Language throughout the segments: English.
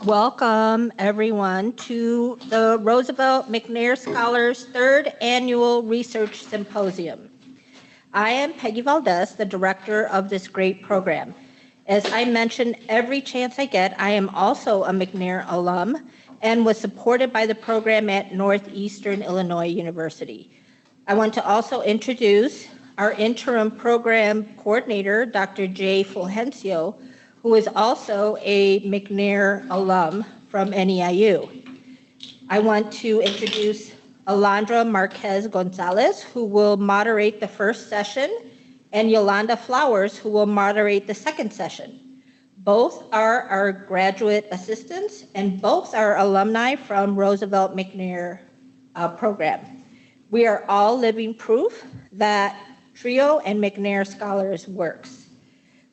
Welcome, everyone, to the Roosevelt McNair Scholars Third Annual Research Symposium. I am Peggy Valdes, the director of this great program. As I mention every chance I get, I am also a McNair alum and was supported by the program at Northeastern Illinois University. I want to also introduce our interim program coordinator, Dr. Jay Fulgencio, who is also a McNair alum from NEIU. I want to introduce Alondra Marquez-Gonzalez, who will moderate the first session, and Yolanda Flowers, who will moderate the second session. Both are our graduate assistants, and both are alumni from Roosevelt McNair program. We are all living proof that TRIO and McNair Scholars works.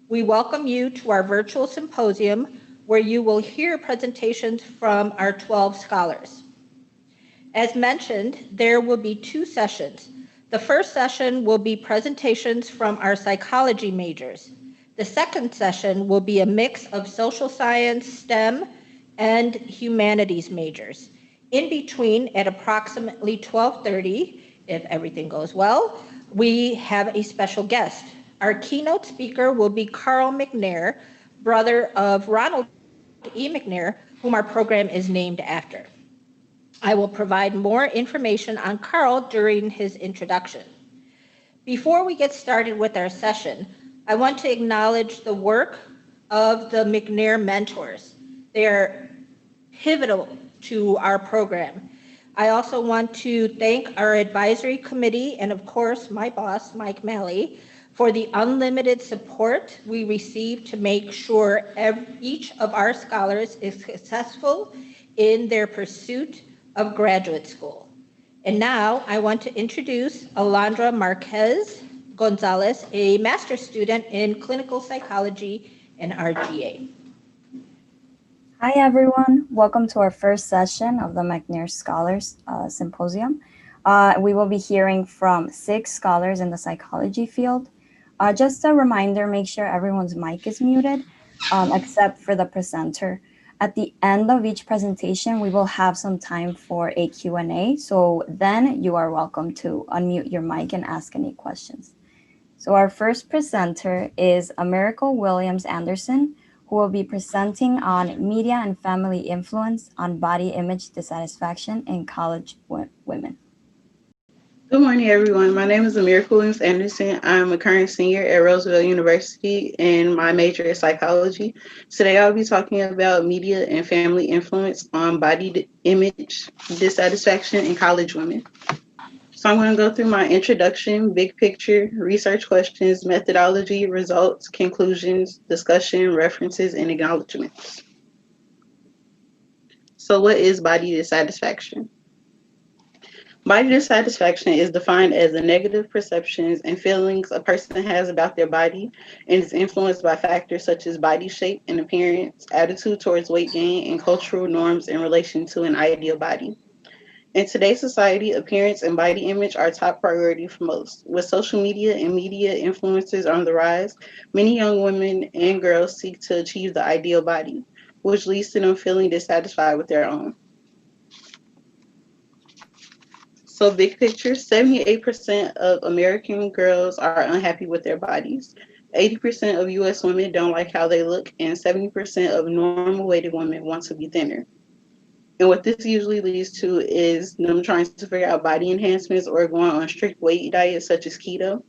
We welcome you to our virtual symposium where you will hear presentations from our 12 scholars. As mentioned, there will be two sessions. The first session will be presentations from our psychology majors. The second session will be a mix of social science, STEM, and humanities majors. In between, at approximately 12:30, if everything goes well, we have a special guest. Our keynote speaker will be Carl McNair, brother of Ronald E. McNair, whom our program is named after. I will provide more information on Carl during his introduction. Before we get started with our session, I want to acknowledge the work of the McNair mentors. They are pivotal to our program. I also want to thank our advisory committee and, of course, my boss, Mike Malley, for the unlimited support we receive to make sure each of our scholars is successful in their pursuit of graduate school. And now I want to introduce Alondra Marquez-Gonzalez, a master's student in clinical psychology and RGA. Hi, everyone. Welcome to our first session of the McNair Scholars Symposium. We will be hearing from 6 scholars in the psychology field. Just a reminder, make sure everyone's mic is muted, except for the presenter. At the end of each presentation, we will have some time for a Q&A. So then you are welcome to unmute your mic and ask any questions. So our first presenter is Amiracle Williams Anderson, who will be presenting on media and family influence on body image dissatisfaction in college women. Good morning, everyone. My name is Amiracle Williams Anderson. I'm a current senior at Roosevelt University, and my major is psychology. Today, I'll be talking about media and family influence on body image dissatisfaction in college women. So I'm going to go through my introduction, big picture, research questions, methodology, results, conclusions, discussion, references, and acknowledgements. So what is body dissatisfaction? Body dissatisfaction is defined as the negative perceptions and feelings a person has about their body and is influenced by factors such as body shape and appearance, attitude towards weight gain, and cultural norms in relation to an ideal body. In today's society, appearance and body image are top priority for most. With social media and media influencers on the rise, many young women and girls seek to achieve the ideal body, which leads to them feeling dissatisfied with their own. So big picture, 78% of American girls are unhappy with their bodies. 80% of US women don't like how they look, and 70% of normal weighted women want to be thinner. And what this usually leads to is them trying to figure out body enhancements or going on strict weight diets such as keto.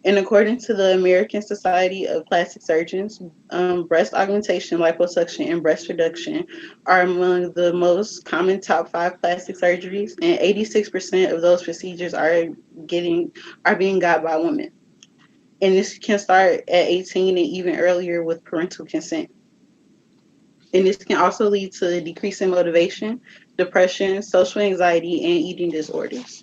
And according to the American Society of Plastic Surgeons, breast augmentation, liposuction, and breast reduction are among the most common top 5 plastic surgeries, and 86% of those procedures are being got by women. And this can start at 18 and even earlier with parental consent. And this can also lead to a decrease in motivation, depression, social anxiety, and eating disorders.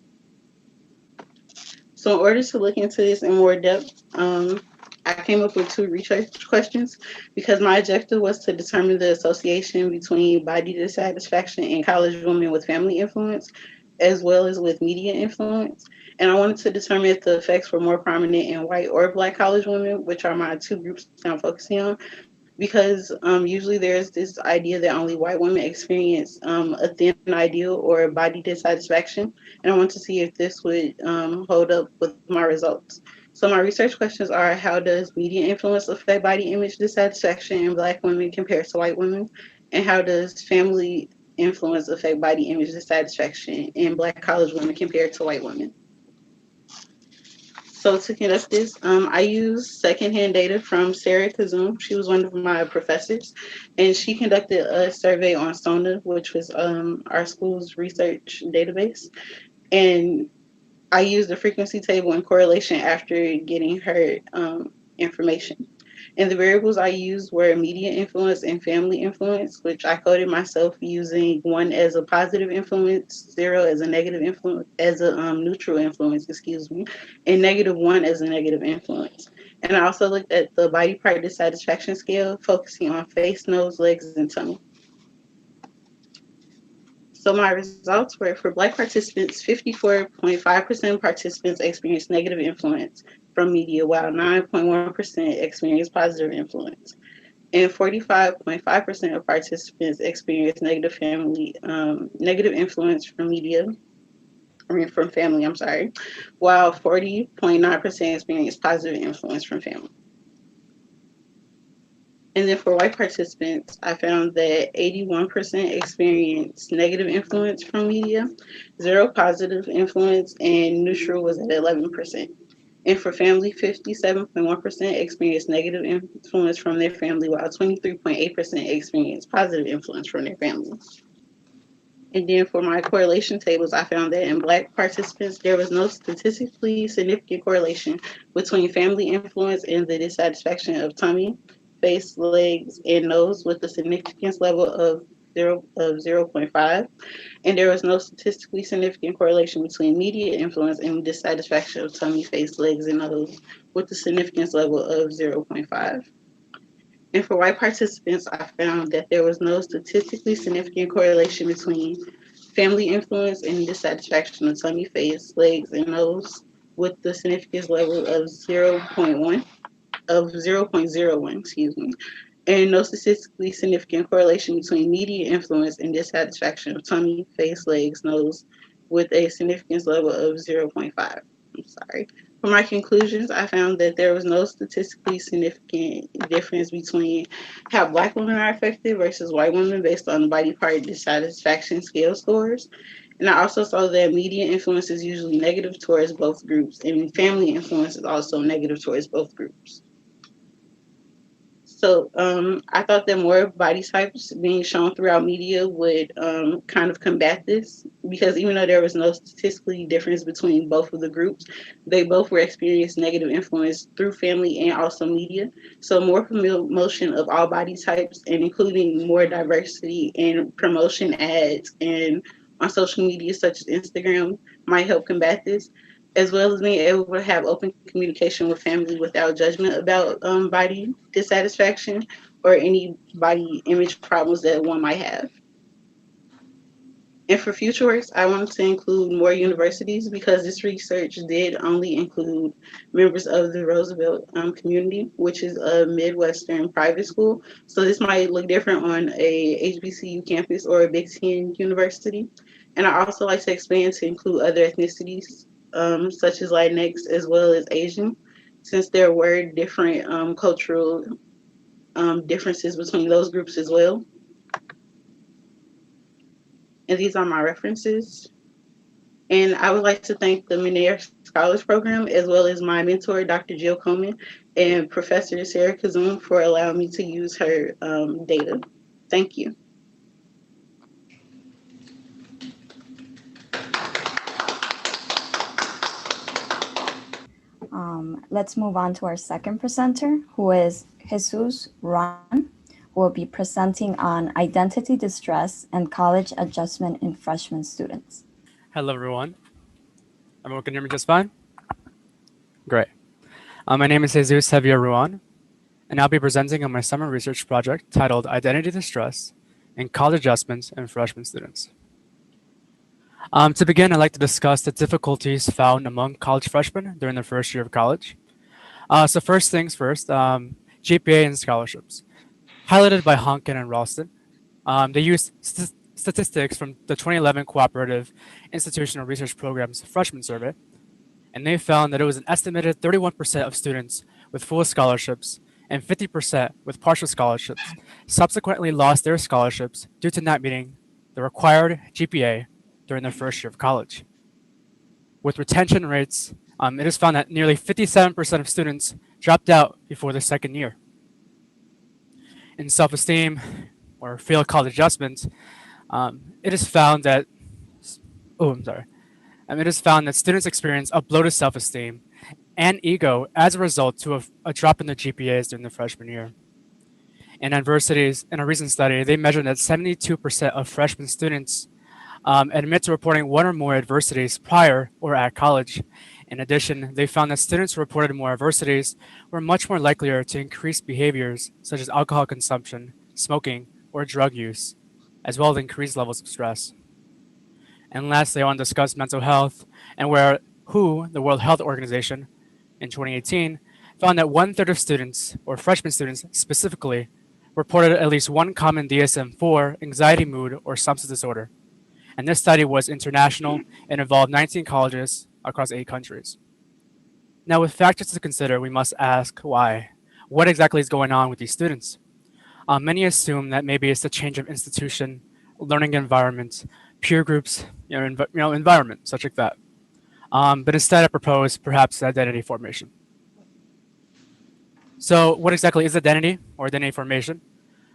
So in order to look into this in more depth, I came up with 2 research questions because my objective was to determine the association between body dissatisfaction in college women with family influence, as well as with media influence. And I wanted to determine if the effects were more prominent in white or Black college women, which are my 2 groups I'm focusing on. because usually there's this idea that only white women experience a thin ideal or body dissatisfaction, and I want to see if this would hold up with my results. So my research questions are: how does media influence affect body image dissatisfaction in Black women compared to white women? And how does family influence affect body image dissatisfaction in Black college women compared to white women? So to conduct this, I used secondhand data from Sarah Kazum. She was one of my professors, and she conducted a survey on SONA, which was our school's research database. And I used the frequency table and correlation after getting her information. And the variables I used were media influence and family influence, which I coded myself using 1 as a positive influence, 0 as a negative influence, as a neutral influence, excuse me, and -1 as a negative influence. And I also looked at the body part dissatisfaction scale, focusing on face, nose, legs, and tummy. So my results were: for Black participants, 54.5% participants experienced negative influence from media, while 9.1% experienced positive influence. And 45.5% of participants experienced negative influence from from family, while 40.9% experienced positive influence from family. And then for white participants, I found that 81% experienced negative influence from media, 0 positive influence, and neutral was at 11%. And for family, 57.1% experienced negative influence from their family, while 23.8% experienced positive influence from their family. And then for my correlation tables, I found that in Black participants, there was no statistically significant correlation between family influence and the dissatisfaction of tummy, face, legs, and nose, with a significance level of 0.5. And there was no statistically significant correlation between media influence and dissatisfaction of tummy, face, legs, and nose, with a significance level of 0.5. And for white participants, I found that there was no statistically significant correlation between family influence and dissatisfaction of tummy, face, legs, and nose, with the significance level of 0.01, excuse me, and no statistically significant correlation between media influence and dissatisfaction of tummy, face, legs, nose, with a significance level of 0.5. For my conclusions, I found that there was no statistically significant difference between how Black women are affected versus white women based on the body part dissatisfaction scale scores. And I also saw that media influence is usually negative towards both groups, and family influence is also negative towards both groups. So I thought that more body types being shown throughout media would kind of combat this, because even though there was no statistically difference between both of the groups, they both were experiencing negative influence through family and also media. So more promotion of all body types, and including more diversity in promotion ads and on social media such as Instagram, might help combat this, as well as being able to have open communication with family without judgment about body dissatisfaction or any body image problems that one might have. And for future works, I wanted to include more universities, because this research did only include members of the Roosevelt community, which is a Midwestern private school. So this might look different on a HBCU campus or a Big Ten university. And I also like to expand to include other ethnicities, such as Latinx as well as Asian, since there were different cultural differences between those groups as well. And these are my references. And I would like to thank the McNair Scholars Program, as well as my mentor, Dr. Jill Coleman, and Professor Sarah Kazum, for allowing me to use her data. Thank you. Let's move on to our second presenter, who is Jesus Ruan, who will be presenting on identity distress and college adjustment in freshman students. Hello, everyone. Everyone can hear me just fine? Great. My name is Jesus Javier Ruan, and I'll be presenting on my summer research project titled Identity Distress and College Adjustments in Freshman Students. To begin, I'd like to discuss the difficulties found among college freshmen during their first year of college. So first things first, GPA and scholarships. highlighted by Honkin and Ralston. They used statistics from the 2011 Cooperative Institutional Research Program's freshman survey, and they found that it was an estimated 31% of students with full scholarships and 50% with partial scholarships subsequently lost their scholarships due to not meeting the required GPA during their first year of college. With retention rates, it is found that nearly 57% of students dropped out before their second year. In self-esteem or failed college adjustment, it is found that it is found that students experience a bloated self-esteem and ego as a result to a drop in their GPAs during their freshman year. In universities, in a recent study, they measured that 72% of freshman students admit to reporting one or more adversities prior or at college. In addition, they found that students who reported more adversities were much more likelier to increase behaviors such as alcohol consumption, smoking, or drug use, as well as increased levels of stress. And lastly, I want to discuss mental health and WHO, the World Health Organization, in 2018, found that 1/3 of students, or freshman students specifically, reported at least one common DSM-4 anxiety, mood, or substance disorder. And this study was international and involved 19 colleges across 8 countries. Now, with factors to consider, we must ask why. What exactly is going on with these students? Many assume that maybe it's the change of institution, learning environment, peer groups, environment, such like that. But instead, I propose perhaps identity formation. So, what exactly is identity or identity formation?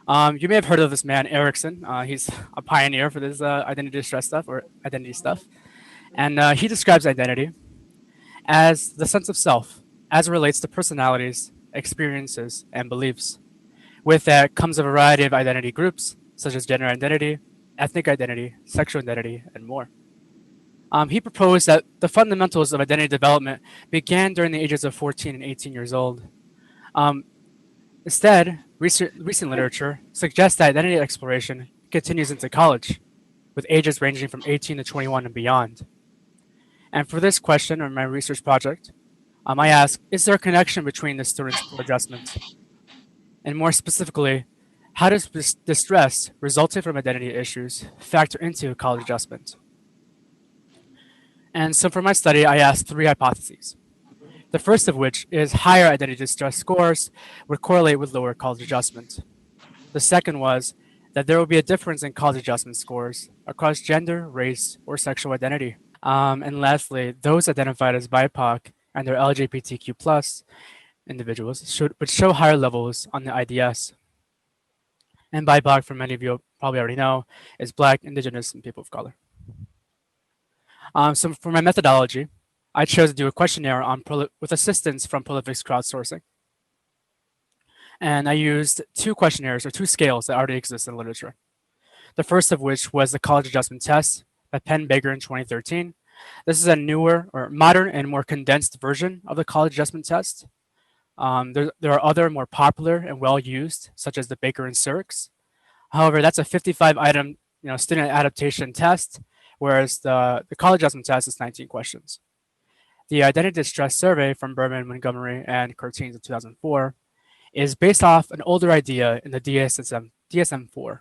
You may have heard of this man, Erickson. He's a pioneer for this identity distress stuff or identity stuff. And he describes identity as the sense of self as it relates to personalities, experiences, and beliefs. With that comes a variety of identity groups, such as gender identity, ethnic identity, sexual identity, and more. He proposed that the fundamentals of identity development began during the ages of 14 and 18 years old. Instead, recent literature suggests that identity exploration continues into college, with ages ranging from 18 to 21 and beyond. And for this question or my research project, I ask, is there a connection between the student's poor adjustment? And more specifically, how does distress resulting from identity issues factor into college adjustment? And so for my study, I asked 3 hypotheses. The first of which is higher identity distress scores would correlate with lower college adjustment. The second was that there will be a difference in college adjustment scores across gender, race, or sexual identity. And lastly, those identified as BIPOC and their LGBTQ+ individuals would show higher levels on the IDS. And BIPOC, for many of you probably already know, is Black, Indigenous, and people of color. So for my methodology, I chose to do a questionnaire with assistance from Prolific's crowdsourcing. And I used 2 questionnaires or 2 scales that already exist in literature. The first of which was the college adjustment test by Penn Baker in 2013. This is a newer or modern and more condensed version of the college adjustment test. There are other more popular and well-used, such as the Baker and Sirks. However, that's a 55-item student adaptation test, whereas the college adjustment test is 19 questions. The Identity Distress Survey from Berman, Montgomery, and Curtines in 2004 is based off an older idea in the DSM-4.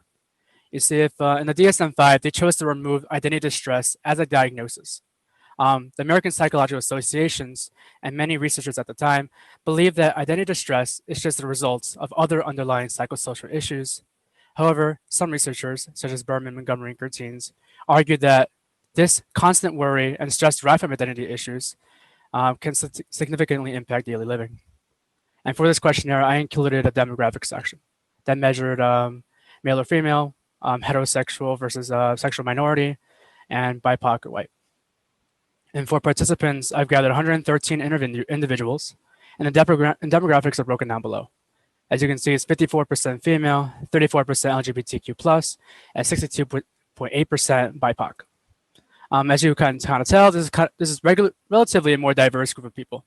You see, if in the DSM-5, they chose to remove identity distress as a diagnosis. The American Psychological Associations and many researchers at the time believed that identity distress is just the result of other underlying psychosocial issues. However, some researchers, such as Berman, Montgomery, and Curtines, argued that this constant worry and stress derived from identity issues can significantly impact daily living. And for this questionnaire, I included a demographic section that measured male or female, heterosexual versus sexual minority, and BIPOC or white. And for participants, I've gathered 113 individuals, and the demographics are broken down below. As you can see, it's 54% female, 34% LGBTQ+, and 62.8% BIPOC. As you can kind of tell, this is relatively a more diverse group of people.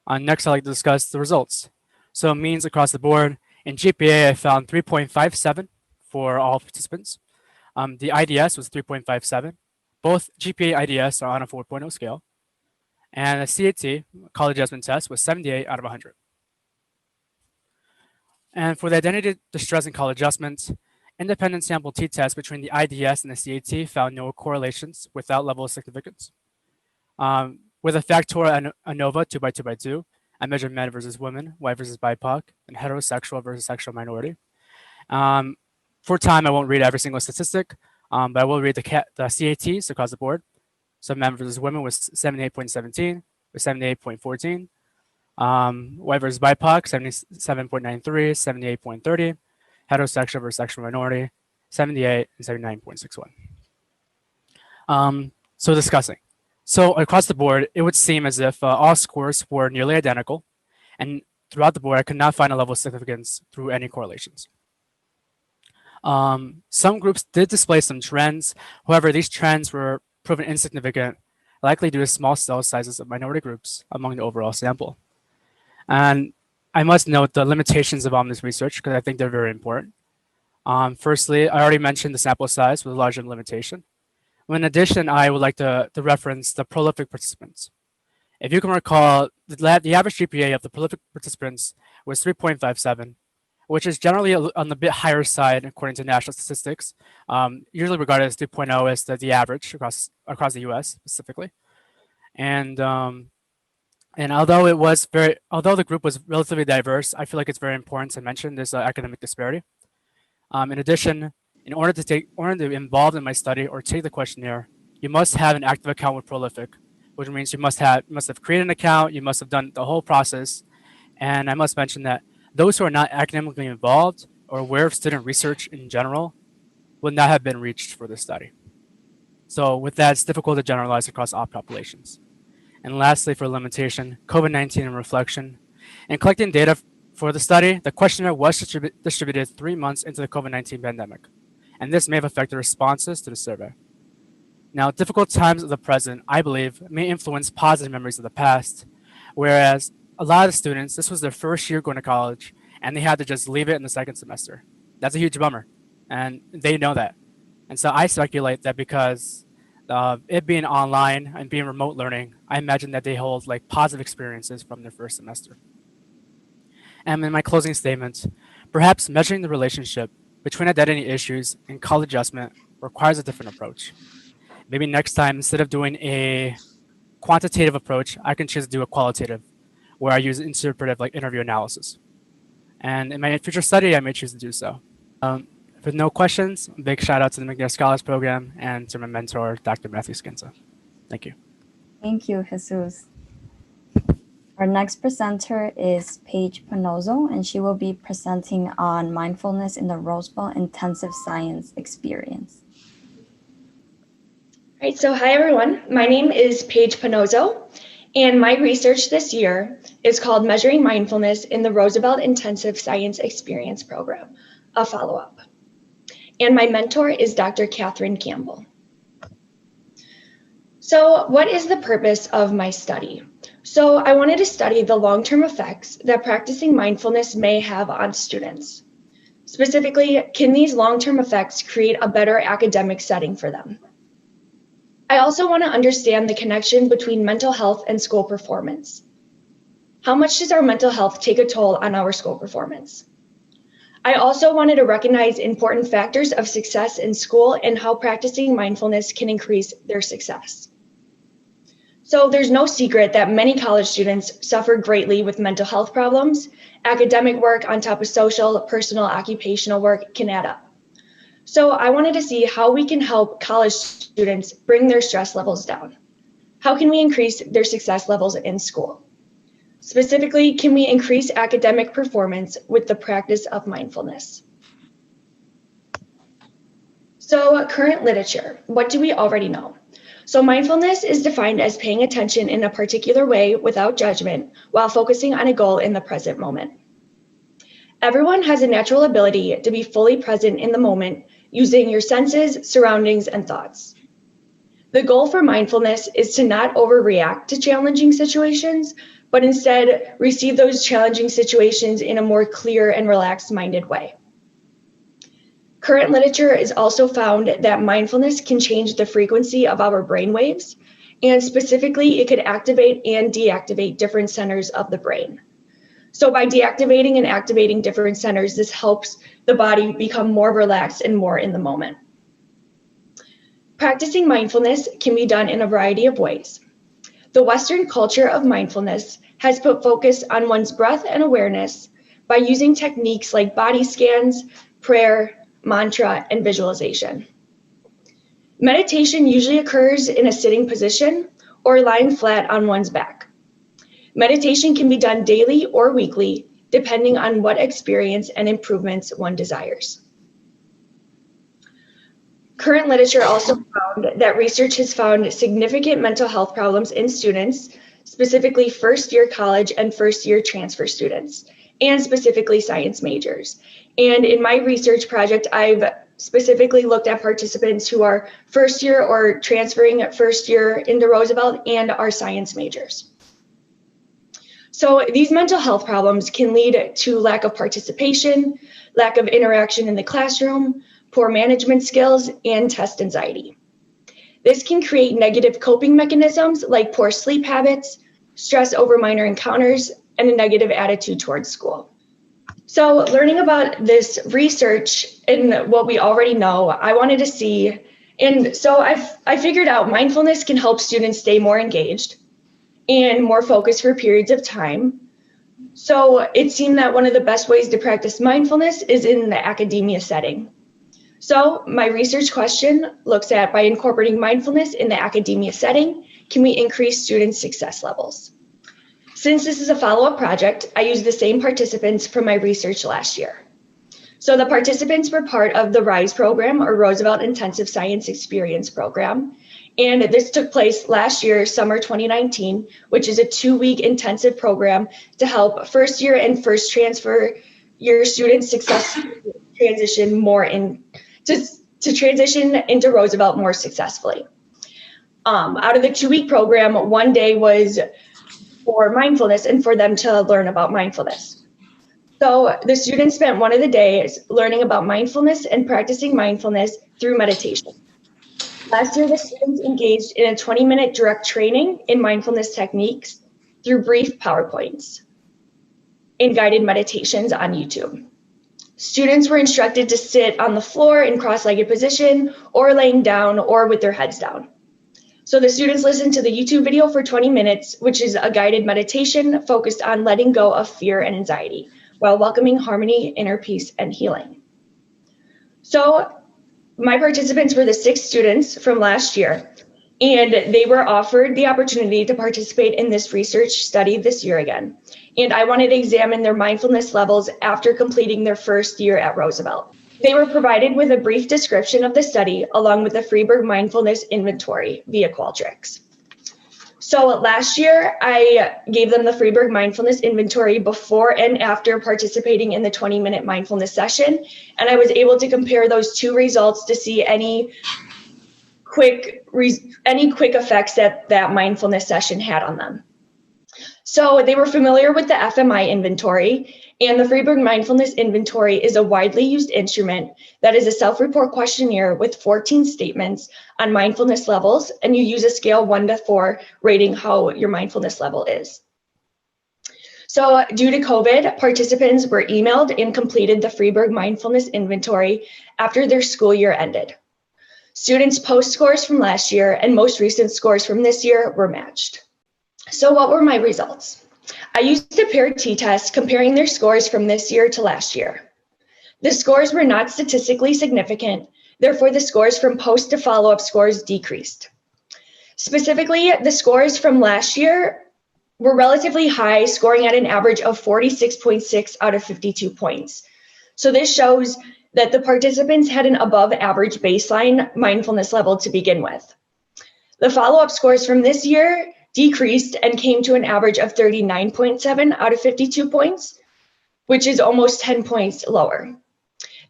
Next, I'd like to discuss the results. So means across the board. In GPA, I found 3.57 for all participants. The IDS was 3.57. Both GPA IDS are on a 4.0 scale. And the CAT, college adjustment test, was 78 out of 100. And for the identity distress and college adjustments, independent sample t-tests between the IDS and the CAT found no correlations without level of significance. With a factorial ANOVA 2 by 2 by 2, I measured men versus women, white versus BIPOC, and heterosexual versus sexual minority. For time, I won't read every single statistic, but I will read the CATs across the board. So men versus women was 78.17, was 78.14. White versus BIPOC, 77.93, 78.30. Heterosexual versus sexual minority, 78 and 79.61. So discussing. So across the board, it would seem as if all scores were nearly identical. And throughout the board, I could not find a level of significance through any correlations. Some groups did display some trends. However, these trends were proven insignificant, likely due to small cell sizes of minority groups among the overall sample. And I must note the limitations of this research because I think they're very important. Firstly, I already mentioned the sample size with a large limitation. In addition, I would like to reference the prolific participants. If you can recall, the average GPA of the prolific participants was 3.57, which is generally on the bit higher side according to national statistics, usually regarded as 2.0 as the average across the US specifically. And although the group was relatively diverse, I feel like it's very important to mention this academic disparity. In addition, in order to be involved in my study or take the questionnaire, you must have an active account with Prolific, which means you must have created an account, you must have done the whole process. And I must mention that those who are not academically involved or aware of student research in general would not have been reached for this study. So with that, it's difficult to generalize across all populations. And lastly, for limitation, COVID-19 and reflection. In collecting data for the study, the questionnaire was distributed 3 months into the COVID-19 pandemic, and this may have affected responses to the survey. Now, difficult times of the present, I believe, may influence positive memories of the past, whereas a lot of students, this was their first year going to college, and they had to just leave it in the second semester. That's a huge bummer, and they know that. And so I speculate that because it being online and being remote learning, I imagine that they hold like positive experiences from their first semester. And in my closing statement, perhaps measuring the relationship between identity issues and college adjustment requires a different approach. Maybe next time, instead of doing a quantitative approach, I can choose to do a qualitative, where I use interpretive like interview analysis. And in my future study, I may choose to do so. With no questions, big shout out to the McNair Scholars program and to my mentor, Dr. Mathew Skinta. Thank you. Thank you, Jesus. Our next presenter is Paige Pannozzo, and she will be presenting on mindfulness in the Roosevelt Intensive Science Experience. All right, so hi everyone. My name is Paige Pannozzo, and my research this year is called Measuring Mindfulness in the Roosevelt Intensive Science Experience Program, a follow-up. And my mentor is Dr. Catherine Campbell. So what is the purpose of my study? So I wanted to study the long-term effects that practicing mindfulness may have on students. Specifically, can these long-term effects create a better academic setting for them? I also want to understand the connection between mental health and school performance. How much does our mental health take a toll on our school performance? I also wanted to recognize important factors of success in school and how practicing mindfulness can increase their success. So there's no secret that many college students suffer greatly with mental health problems. Academic work on top of social, personal, occupational work can add up. So I wanted to see how we can help college students bring their stress levels down. How can we increase their success levels in school? Specifically, can we increase academic performance with the practice of mindfulness? So current literature, what do we already know? So mindfulness is defined as paying attention in a particular way without judgment while focusing on a goal in the present moment. Everyone has a natural ability to be fully present in the moment using your senses, surroundings, and thoughts. The goal for mindfulness is to not overreact to challenging situations, but instead receive those challenging situations in a more clear and relaxed-minded way. Current literature has also found that mindfulness can change the frequency of our brain waves, and specifically, it could activate and deactivate different centers of the brain. So by deactivating and activating different centers, this helps the body become more relaxed and more in the moment. Practicing mindfulness can be done in a variety of ways. The Western culture of mindfulness has put focus on one's breath and awareness by using techniques like body scans, prayer, mantra, and visualization. Meditation usually occurs in a sitting position or lying flat on one's back. Meditation can be done daily or weekly, depending on what experience and improvements one desires. Current literature also found that research has found significant mental health problems in students, specifically first-year college and first-year transfer students, and specifically science majors. And in my research project, I've specifically looked at participants who are first year or transferring first year into Roosevelt and are science majors. So these mental health problems can lead to lack of participation, lack of interaction in the classroom, poor management skills, and test anxiety. This can create negative coping mechanisms like poor sleep habits, stress over minor encounters, and a negative attitude towards school. So learning about this research and what we already know, I wanted to see, and so I figured out mindfulness can help students stay more engaged and more focused for periods of time. So it seemed that one of the best ways to practice mindfulness is in the academia setting. So my research question looks at, by incorporating mindfulness in the academia setting, can we increase students' success levels? Since this is a follow-up project, I used the same participants from my research last year. So the participants were part of the RISE program, or Roosevelt Intensive Science Experience program. And this took place last year, summer 2019, which is a 2-week intensive program to help first year and first transfer year students successfully transition more to transition into Roosevelt more successfully. Out of the 2-week program, 1 day was for mindfulness and for them to learn about mindfulness. So the students spent one of the days learning about mindfulness and practicing mindfulness through meditation. Last year, the students engaged in a 20-minute direct training in mindfulness techniques through brief PowerPoints and guided meditations on YouTube. Students were instructed to sit on the floor in cross-legged position or laying down or with their heads down. So the students listened to the YouTube video for 20 minutes, which is a guided meditation focused on letting go of fear and anxiety while welcoming harmony, inner peace, and healing. So my participants were the 6 students from last year, and they were offered the opportunity to participate in this research study this year again. And I wanted to examine their mindfulness levels after completing their first year at Roosevelt. They were provided with a brief description of the study along with the Freeburg Mindfulness Inventory via Qualtrics. So last year, I gave them the Freeburg Mindfulness Inventory before and after participating in the 20-minute mindfulness session. And I was able to compare those 2 results to see any quick effects that mindfulness session had on them. So they were familiar with the FMI inventory, and the Freeburg Mindfulness Inventory is a widely used instrument that is a self-report questionnaire with 14 statements on mindfulness levels, and you use a scale 1 to 4 rating how your mindfulness level is. So due to COVID, participants were emailed and completed the Freeburg Mindfulness Inventory after their school year ended. Students' post scores from last year and most recent scores from this year were matched. So what were my results? I used a paired t-test comparing their scores from this year to last year. The scores were not statistically significant, therefore the scores from post to follow-up scores decreased. Specifically, the scores from last year were relatively high, scoring at an average of 46.6 out of 52 points. So this shows that the participants had an above average baseline mindfulness level to begin with. The follow-up scores from this year decreased and came to an average of 39.7 out of 52 points, which is almost 10 points lower.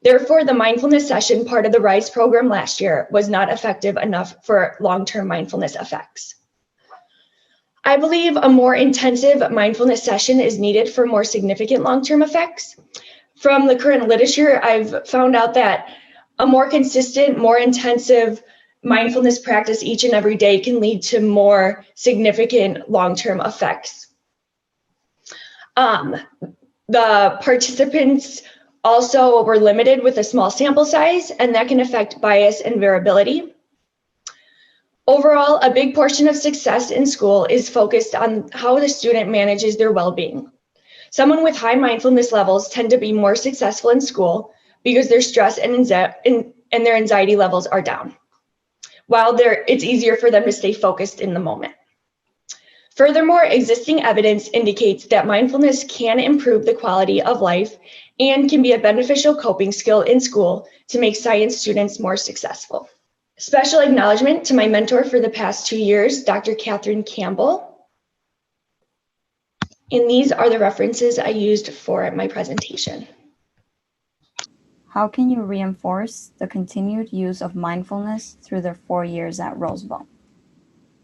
Therefore, the mindfulness session part of the RISE program last year was not effective enough for long-term mindfulness effects. I believe a more intensive mindfulness session is needed for more significant long-term effects. From the current literature, I've found out that a more consistent, more intensive mindfulness practice each and every day can lead to more significant long-term effects. The participants also were limited with a small sample size, and that can affect bias and variability. Overall, a big portion of success in school is focused on how the student manages their well-being. Someone with high mindfulness levels tend to be more successful in school because their stress and their anxiety levels are down, while it's easier for them to stay focused in the moment. Furthermore, existing evidence indicates that mindfulness can improve the quality of life and can be a beneficial coping skill in school to make science students more successful. Special acknowledgement to my mentor for the past 2 years, Dr. Catherine Campbell. And these are the references I used for my presentation. How can you reinforce the continued use of mindfulness through their 4 years at Roosevelt?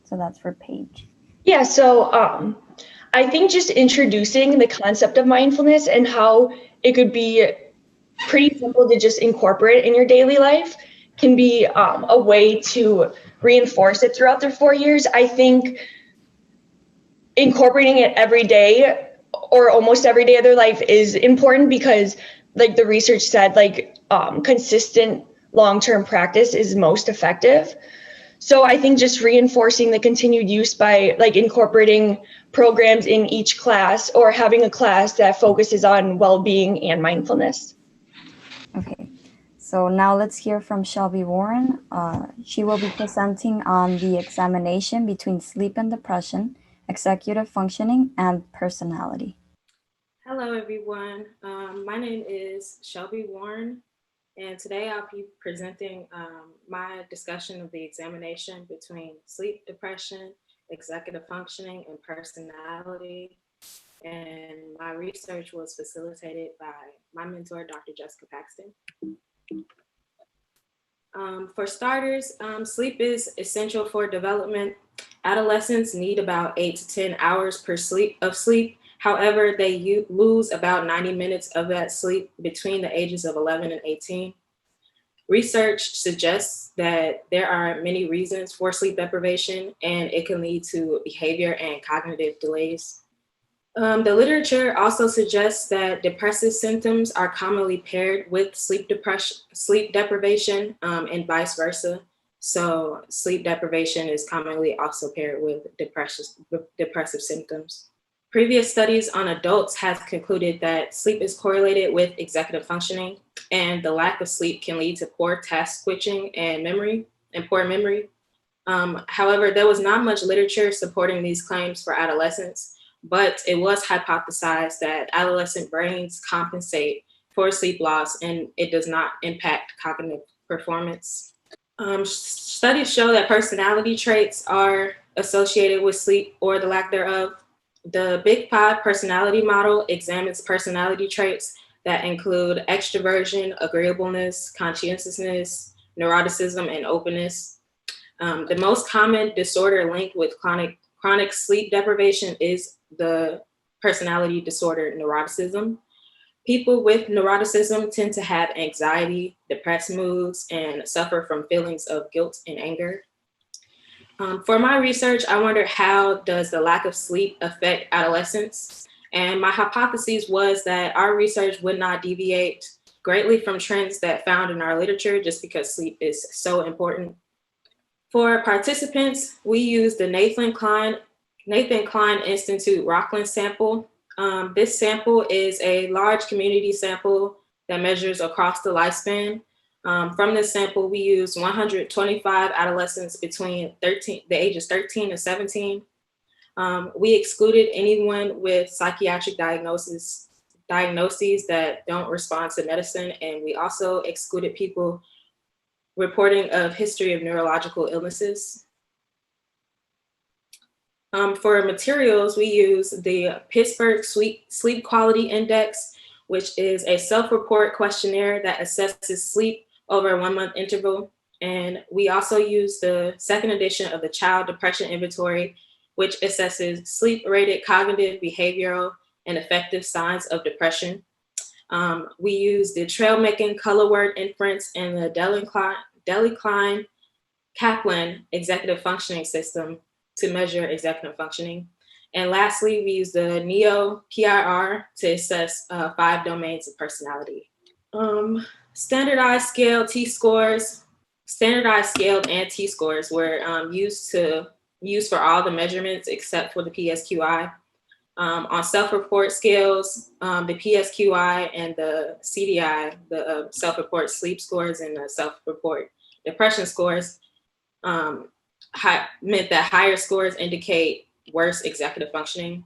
So that's for Paige. Yeah, so I think just introducing the concept of mindfulness and how it could be pretty simple to just incorporate in your daily life can be a way to reinforce it throughout their 4 years. I think incorporating it every day or almost every day of their life is important because, like the research said, consistent long-term practice is most effective. So I think just reinforcing the continued use by incorporating programs in each class or having a class that focuses on well-being and mindfulness. Okay, so now let's hear from Shelby Warren. She will be presenting on the examination between sleep and depression, executive functioning, and personality. Hello, everyone. My name is Shelby Warren, and today I'll be presenting my discussion of the examination between sleep depression, executive functioning, and personality. And my research was facilitated by my mentor, Dr. Jessica Paxton. For starters, sleep is essential for development. Adolescents need about 8 to 10 hours of sleep. However, they lose about 90 minutes of that sleep between the ages of 11 and 18. Research suggests that there are many reasons for sleep deprivation, and it can lead to behavior and cognitive delays. The literature also suggests that depressive symptoms are commonly paired with sleep deprivation, and vice versa. So sleep deprivation is commonly also paired with depressive symptoms. Previous studies on adults have concluded that sleep is correlated with executive functioning, and the lack of sleep can lead to poor task switching and poor memory. However, there was not much literature supporting these claims for adolescents, but it was hypothesized that adolescent brains compensate for sleep loss and it does not impact cognitive performance. Studies show that personality traits are associated with sleep or the lack thereof. The Big Five personality model examines personality traits that include extroversion, agreeableness, conscientiousness, neuroticism, and openness. The most common disorder linked with chronic sleep deprivation is the personality disorder neuroticism. People with neuroticism tend to have anxiety, depressed moods, and suffer from feelings of guilt and anger. For my research, I wondered how does the lack of sleep affect adolescents? And my hypothesis was that our research would not deviate greatly from trends that found in our literature just because sleep is so important. For participants, we used the Nathan Klein Institute Rockland sample. This sample is a large community sample that measures across the lifespan. From this sample, we used 125 adolescents between the ages 13 and 17. We excluded anyone with psychiatric diagnoses that don't respond to medicine, and we also excluded people reporting of history of neurological illnesses. For materials, we use the Pittsburgh Sleep Quality Index, which is a self-report questionnaire that assesses sleep over a 1-month interval. And we also use the second edition of the Child Depression Inventory, which assesses sleep-rated cognitive, behavioral, and affective signs of depression. We use the trail-making color word inference and the Deli-Klein-Kaplan executive functioning system to measure executive functioning. And lastly, we use the NEO-PIR to assess 5 domains of personality. Standardized scale T-scores, standardized scaled and T-scores were used for all the measurements except for the PSQI. On self-report scales, the PSQI and the CDI, the self-report sleep scores and the self-report depression scores, meant that higher scores indicate worse executive functioning.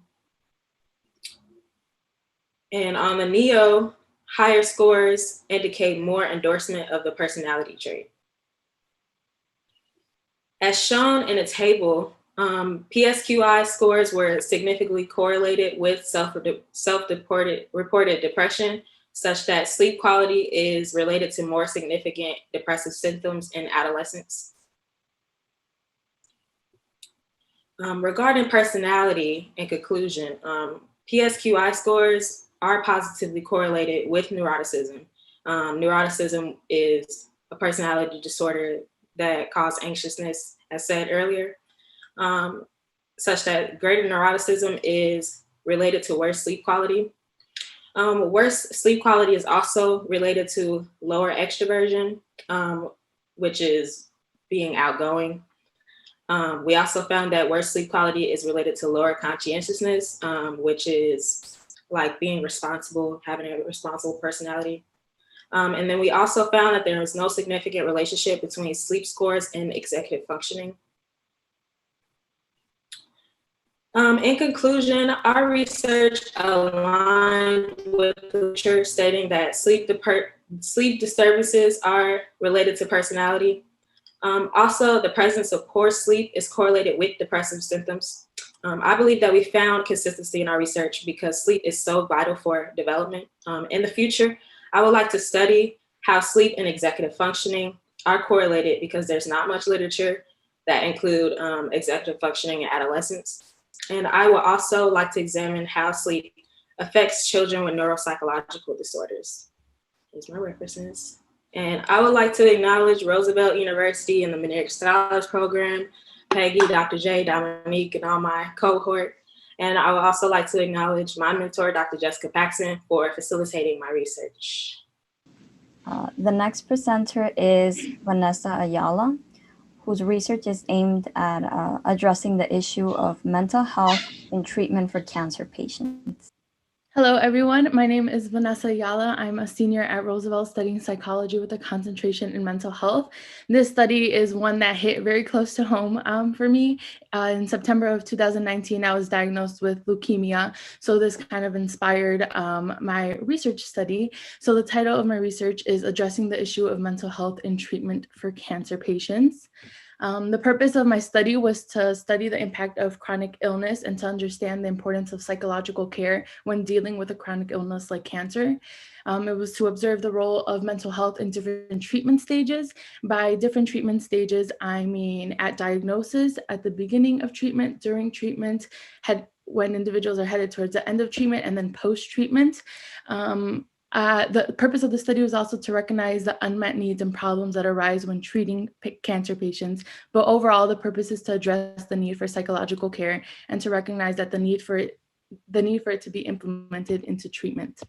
And on the NEO, higher scores indicate more endorsement of the personality trait. As shown in a table, PSQI scores were significantly correlated with self-reported depression, such that sleep quality is related to more significant depressive symptoms in adolescents. Regarding personality, in conclusion, PSQI scores are positively correlated with neuroticism. Neuroticism is a personality disorder that causes anxiousness, as said earlier, such that greater neuroticism is related to worse sleep quality. Worse sleep quality is also related to lower extroversion, which is being outgoing. We also found that worse sleep quality is related to lower conscientiousness, which is like being responsible, having a responsible personality. And then we also found that there was no significant relationship between sleep scores and executive functioning. In conclusion, our research aligned with the literature stating that sleep disturbances are related to personality. Also, the presence of poor sleep is correlated with depressive symptoms. I believe that we found consistency in our research because sleep is so vital for development. In the future, I would like to study how sleep and executive functioning are correlated because there's not much literature that include executive functioning in adolescents. And I would also like to examine how sleep affects children with neuropsychological disorders. Here's my references. And I would like to acknowledge Roosevelt University and the McNair Scholars Program, Peggy, Dr. J, Dominique, and all my cohort. And I would also like to acknowledge my mentor, Dr. Jessica Paxton, for facilitating my research. The next presenter is Vanessa Ayala, whose research is aimed at addressing the issue of mental health in treatment for cancer patients. Hello, everyone. My name is Vanessa Ayala. I'm a senior at Roosevelt studying psychology with a concentration in mental health. This study is one that hit very close to home for me. In September of 2019, I was diagnosed with leukemia. So this kind of inspired my research study. So the title of my research is Addressing the Issue of Mental Health in Treatment for Cancer Patients. The purpose of my study was to study the impact of chronic illness and to understand the importance of psychological care when dealing with a chronic illness like cancer. It was to observe the role of mental health in different treatment stages. By different treatment stages, I mean at diagnosis, at the beginning of treatment, during treatment, when individuals are headed towards the end of treatment, and then post-treatment. The purpose of the study was also to recognize the unmet needs and problems that arise when treating cancer patients. But overall, the purpose is to address the need for psychological care and to recognize that the need for it to be implemented into treatment.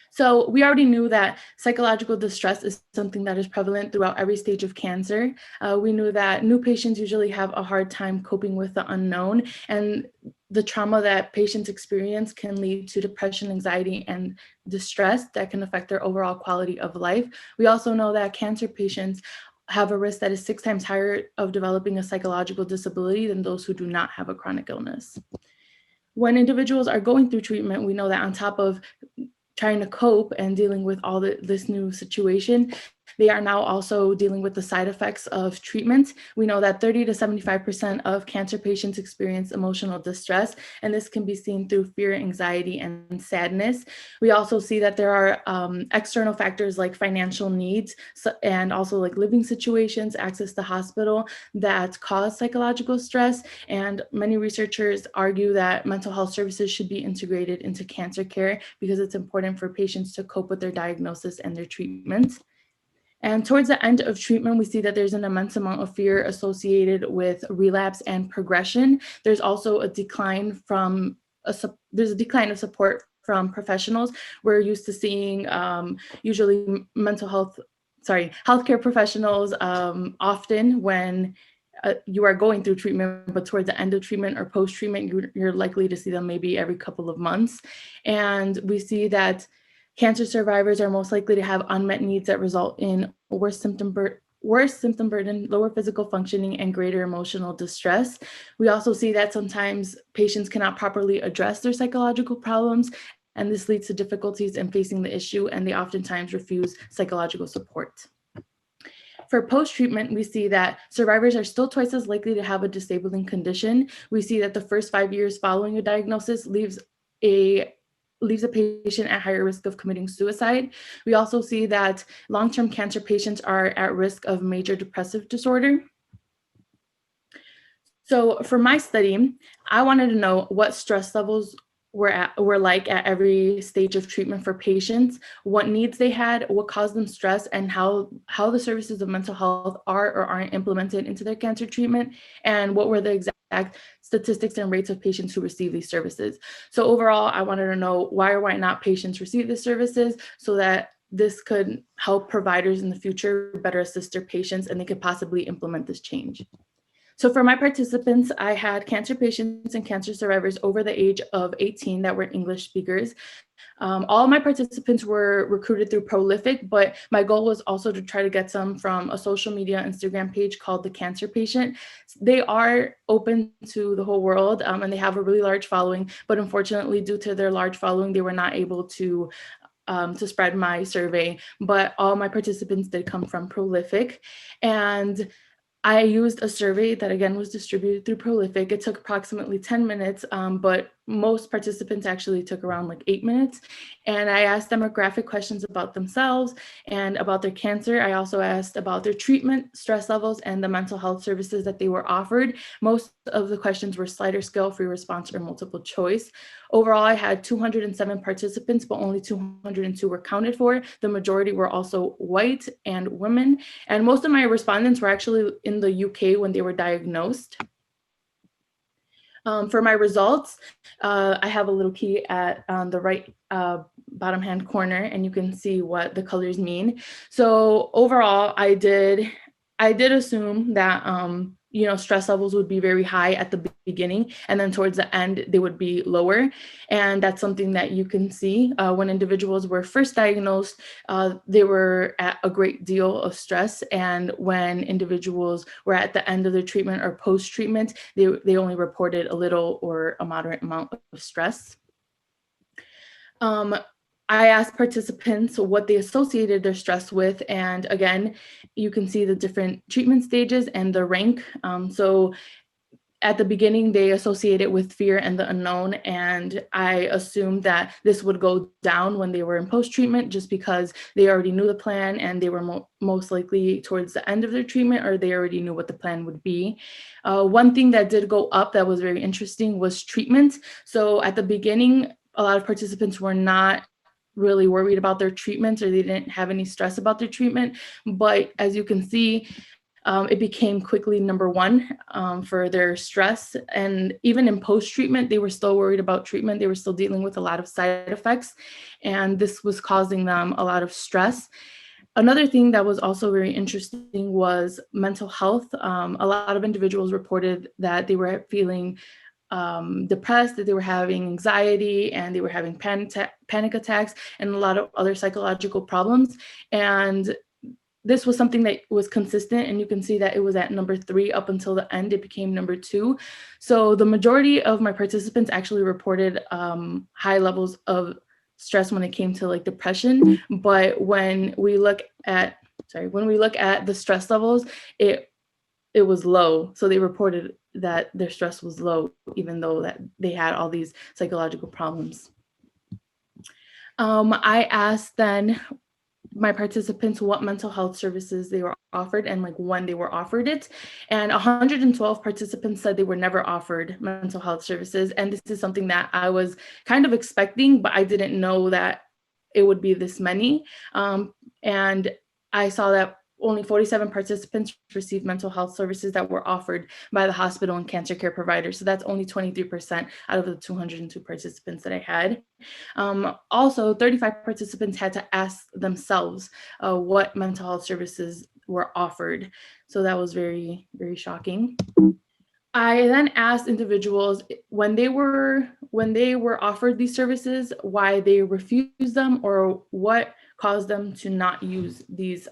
So we already knew that psychological distress is something that is prevalent throughout every stage of cancer. We knew that new patients usually have a hard time coping with the unknown, and the trauma that patients experience can lead to depression, anxiety, and distress that can affect their overall quality of life. We also know that cancer patients have a risk that is 6 times higher of developing a psychological disability than those who do not have a chronic illness. When individuals are going through treatment, we know that on top of trying to cope and dealing with all this new situation, they are now also dealing with the side effects of treatment. We know that 30 to 75% of cancer patients experience emotional distress, and this can be seen through fear, anxiety, and sadness. We also see that there are external factors like financial needs and also like living situations, access to hospital that cause psychological stress. And many researchers argue that mental health services should be integrated into cancer care because it's important for patients to cope with their diagnosis and their treatment. And towards the end of treatment, we see that there's an immense amount of fear associated with relapse and progression. There's also a decline of support from professionals. We're used to seeing usually healthcare professionals often when you are going through treatment, but towards the end of treatment or post-treatment, you're likely to see them maybe every couple of months. And we see that cancer survivors are most likely to have unmet needs that result in worse symptom burden, lower physical functioning, and greater emotional distress. We also see that sometimes patients cannot properly address their psychological problems, and this leads to difficulties in facing the issue, and they oftentimes refuse psychological support. For post-treatment, we see that survivors are still twice as likely to have a disabling condition. We see that the first 5 years following a diagnosis leaves a patient at higher risk of committing suicide. We also see that long-term cancer patients are at risk of major depressive disorder. So for my study, I wanted to know what stress levels were like at every stage of treatment for patients, what needs they had, what caused them stress, and how the services of mental health are or aren't implemented into their cancer treatment, and what were the exact statistics and rates of patients who receive these services. So overall, I wanted to know why or why not patients receive these services, so that this could help providers in the future better assist their patients and they could possibly implement this change. So for my participants, I had cancer patients and cancer survivors over the age of 18 that were English speakers. All my participants were recruited through Prolific, but my goal was also to try to get some from a social media Instagram page called The Cancer Patient. They are open to the whole world and they have a really large following, but unfortunately, due to their large following, they were not able to spread my survey, but all my participants did come from Prolific. And I used a survey that again was distributed through Prolific. It took approximately 10 minutes, but most participants actually took around like 8 minutes. And I asked demographic questions about themselves and about their cancer. I also asked about their treatment, stress levels, and the mental health services that they were offered. Most of the questions were slider scale, free response, or multiple choice. Overall, I had 207 participants, but only 202 were counted for. The majority were also white and women. And most of my respondents were actually in the UK when they were diagnosed. For my results, I have a little key on the right bottom hand corner, and you can see what the colors mean. So overall, I did assume that stress levels would be very high at the beginning, and then towards the end they would be lower. And that's something that you can see when individuals were first diagnosed, they were at a great deal of stress, and when individuals were at the end of their treatment or post-treatment, they only reported a little or a moderate amount of stress. I asked participants what they associated their stress with, and again, you can see the different treatment stages and the rank. So at the beginning, they associate it with fear and the unknown, and I assumed that this would go down when they were in post-treatment just because they already knew the plan and they were most likely towards the end of their treatment, or they already knew what the plan would be. One thing that did go up that was very interesting was treatment. So at the beginning, a lot of participants were not really worried about their treatment, or they didn't have any stress about their treatment. But as you can see, it became quickly number one for their stress. And even in post-treatment, they were still worried about treatment. They were still dealing with a lot of side effects, and this was causing them a lot of stress. Another thing that was also very interesting was mental health. A lot of individuals reported that they were feeling depressed, that they were having anxiety, and they were having panic attacks and a lot of other psychological problems. And this was something that was consistent, and you can see that it was at number 3 up until the end. It became number 2. So the majority of my participants actually reported high levels of stress when it came to like depression. But when we look at the stress levels, it was low. So they reported that their stress was low, even though that they had all these psychological problems. I asked then my participants what mental health services they were offered and like when they were offered it. And 112 participants said they were never offered mental health services. And this is something that I was kind of expecting, but I didn't know that it would be this many. And I saw that only 47 participants received mental health services that were offered by the hospital and cancer care providers. So that's only 23% out of the 202 participants that I had. Also, 35 participants had to ask themselves what mental health services were offered. So that was very, very shocking. I then asked individuals when they were offered these services, why they refused them or what caused them to not use these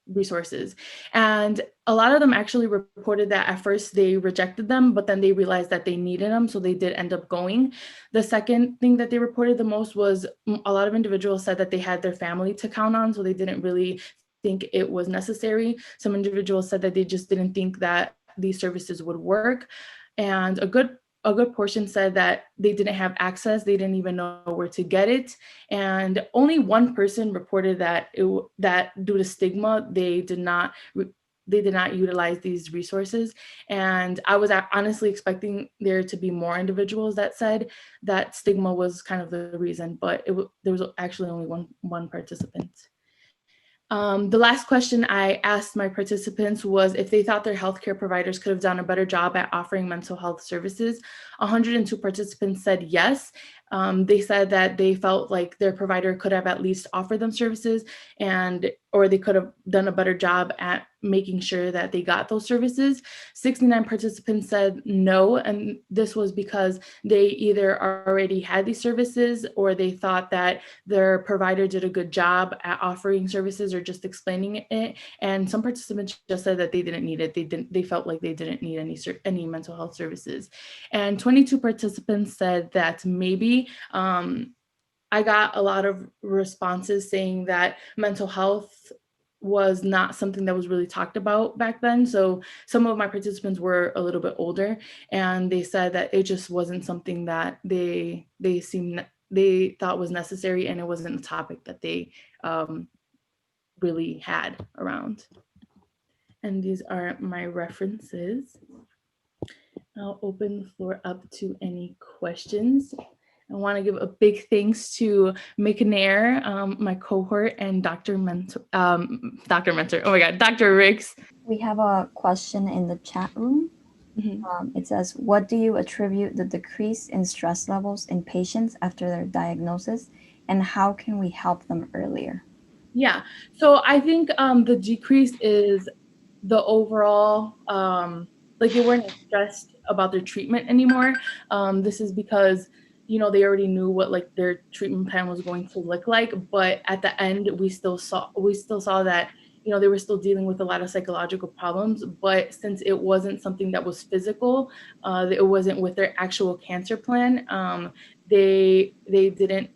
resources. And a lot of them actually reported that at first they rejected them, but then they realized that they needed them, so they did end up going. The second thing that they reported the most was a lot of individuals said that they had their family to count on, so they didn't really think it was necessary. Some individuals said that they just didn't think that these services would work. And a good portion said that they didn't have access, they didn't even know where to get it. And only one person reported that that due to stigma, they did not utilize these resources. And I was honestly expecting there to be more individuals that said that stigma was kind of the reason, but there was actually only one participant. The last question I asked my participants was if they thought their healthcare providers could have done a better job at offering mental health services. 102 participants said yes. They said that they felt like their provider could have at least offered them services or they could have done a better job at making sure that they got those services. 69 participants said no, and this was because they either already had these services or they thought that their provider did a good job at offering services or just explaining it. And some participants just said that they didn't need it. They felt like they didn't need any mental health services. And 22 participants said that maybe. I got a lot of responses saying that mental health was not something that was really talked about back then. So some of my participants were a little bit older, and they said that it just wasn't something that they thought was necessary, and it wasn't a topic that they really had around. And these are my references. I'll open the floor up to any questions. I want to give a big thanks to McNair, my cohort, and Dr. Mentor, oh my God, Dr. Ricks. We have a question in the chat room. Mm-hmm. It says, what do you attribute the decrease in stress levels in patients after their diagnosis, and how can we help them earlier? Yeah, so I think the decrease is the overall, like they weren't stressed about their treatment anymore. This is because they already knew what like their treatment plan was going to look like, but at the end we still saw that they were still dealing with a lot of psychological problems. But since it wasn't something that was physical, it wasn't with their actual cancer plan, they didn't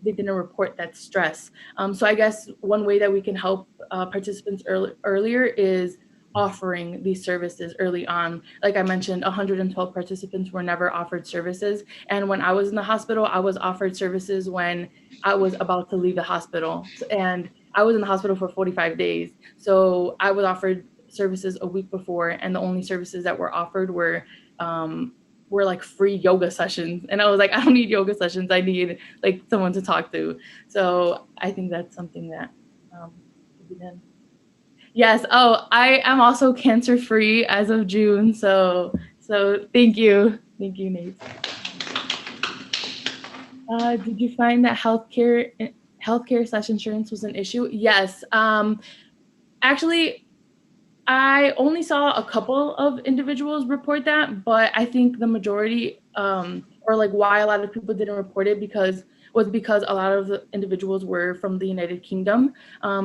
report that stress. So I guess one way that we can help participants earlier is offering these services early on. Like I mentioned, 112 participants were never offered services. And when I was in the hospital, I was offered services when I was about to leave the hospital. And I was in the hospital for 45 days. So I was offered services a week before, and the only services that were offered were like free yoga sessions. And I was like, I don't need yoga sessions. I need like someone to talk to. So I think that's something that could be done. Yes. Oh, I am also cancer-free as of June. So thank you. Thank you, Nate. Did you find that healthcare/insurance was an issue? Yes. Actually, I only saw a couple of individuals report that, but I think the majority, or like why a lot of people didn't report it was because a lot of the individuals were from the United Kingdom.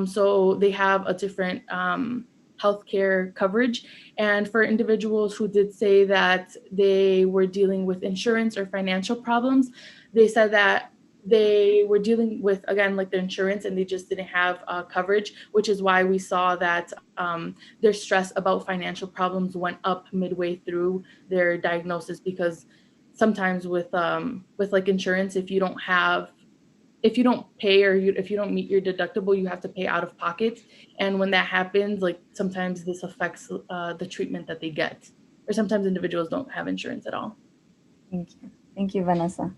So they have a different healthcare coverage. And for individuals who did say that they were dealing with insurance or financial problems, they said that they were dealing with, again, like their insurance, and they just didn't have coverage, which is why we saw that their stress about financial problems went up midway through their diagnosis. Because sometimes with like insurance, if you don't pay or if you don't meet your deductible, you have to pay out of pocket. And when that happens, like sometimes this affects the treatment that they get, or sometimes individuals don't have insurance at all. Thank you, Vanessa.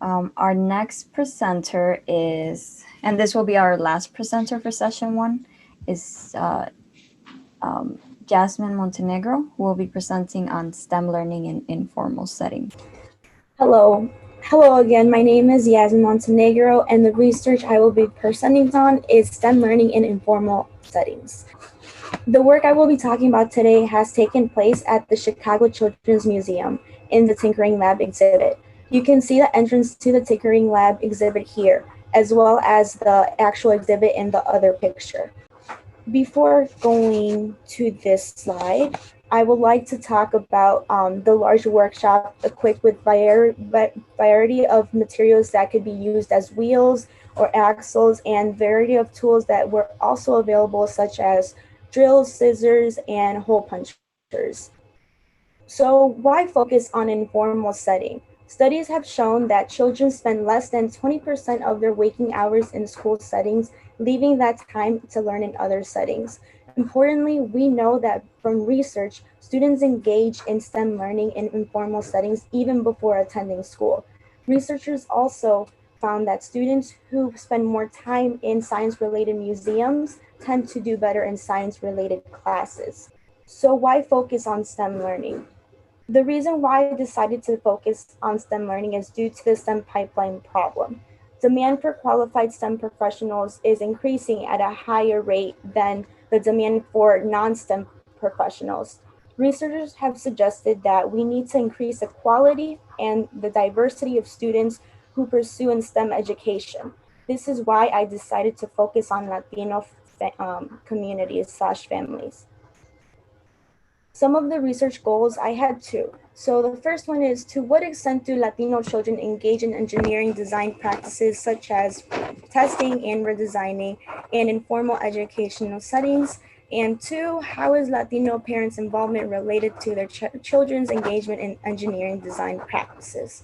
Our next presenter is, and this will be our last presenter for session 1, is Yasmin Montenegro, who will be presenting on STEM learning in informal settings. Hello. Hello again. My name is Yasmin Montenegro, and the research I will be presenting on is STEM learning in informal settings. The work I will be talking about today has taken place at the Chicago Children's Museum in the Tinkering Lab exhibit. You can see the entrance to the Tinkering Lab exhibit here, as well as the actual exhibit in the other picture. Before going to this slide, I would like to talk about the large workshop equipped with variety of materials that could be used as wheels or axles, and variety of tools that were also available, such as drills, scissors, and hole punchers. So why focus on an informal setting? Studies have shown that children spend less than 20% of their waking hours in school settings, leaving that time to learn in other settings. Importantly, we know that from research, students engage in STEM learning in informal settings even before attending school. Researchers also found that students who spend more time in science-related museums tend to do better in science-related classes. So why focus on STEM learning? The reason why I decided to focus on STEM learning is due to the STEM pipeline problem. Demand for qualified STEM professionals is increasing at a higher rate than the demand for non-STEM professionals. Researchers have suggested that we need to increase the quality and the diversity of students who pursue in STEM education. This is why I decided to focus on Latino communities/families. Some of the research goals, I had 2. So the first one is, to what extent do Latino children engage in engineering design practices such as testing and redesigning in informal educational settings? And 2, how is Latino parents' involvement related to their children's engagement in engineering design practices?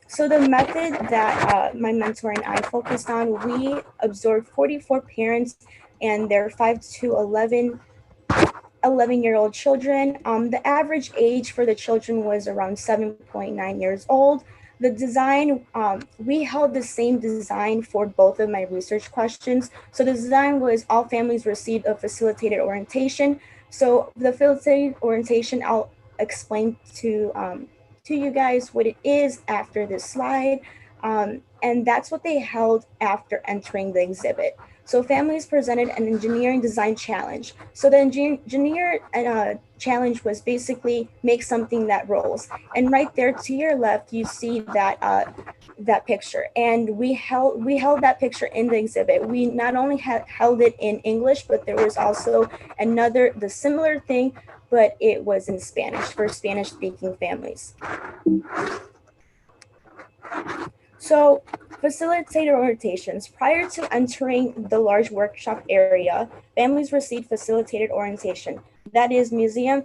So the method that my mentor and I focused on, we observed 44 parents and their 5 to 11-year-old children. The average age for the children was around 7.9 years old. The design, we held the same design for both of my research questions. So the design was, all families received a facilitated orientation. So the facilitated orientation, I'll explain to you guys what it is after this slide. And that's what they held after entering the exhibit. So families presented an engineering design challenge. So the engineer challenge was basically make something that rolls. And right there to your left, you see that that picture. And we held that picture in the exhibit. We not only held it in English, but there was also the similar thing, but it was in Spanish for Spanish-speaking families. So facilitated orientations. Prior to entering the large workshop area, families received facilitated orientation. That is, museum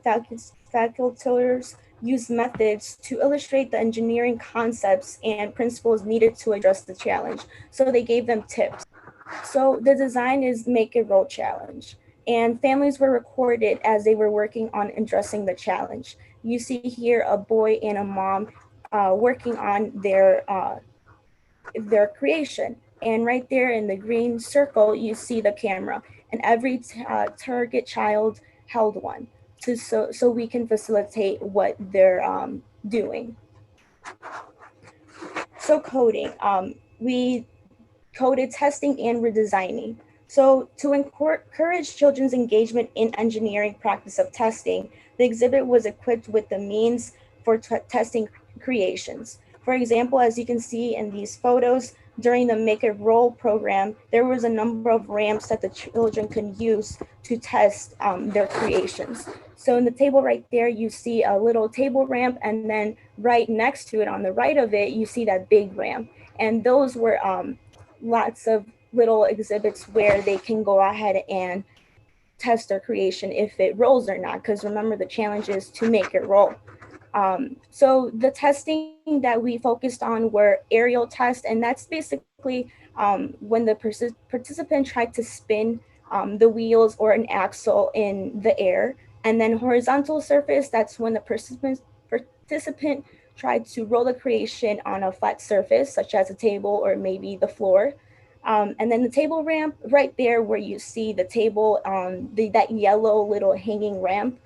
facultators use methods to illustrate the engineering concepts and principles needed to address the challenge. So they gave them tips. So the design is Make It Roll Challenge. And families were recorded as they were working on addressing the challenge. You see here a boy and a mom working on their creation. And right there in the green circle, you see the camera, and every target child held one so we can facilitate what they're doing. So coding, we coded testing and redesigning. So to encourage children's engagement in engineering practice of testing, the exhibit was equipped with the means for testing creations. For example, as you can see in these photos, during the Make It Roll program, there was a number of ramps that the children could use to test their creations. So in the table right there, you see a little table ramp, and then right next to it, on the right of it, you see that big ramp. And those were lots of little exhibits where they can go ahead and test their creation if it rolls or not, because remember, the challenge is to make it roll. So the testing that we focused on were aerial tests, and that's basically when the participant tried to spin the wheels or an axle in the air. And then horizontal surface, that's when the participant tried to roll the creation on a flat surface, such as a table or maybe the floor. And then the table ramp right there where you see the table, that yellow little hanging ramp,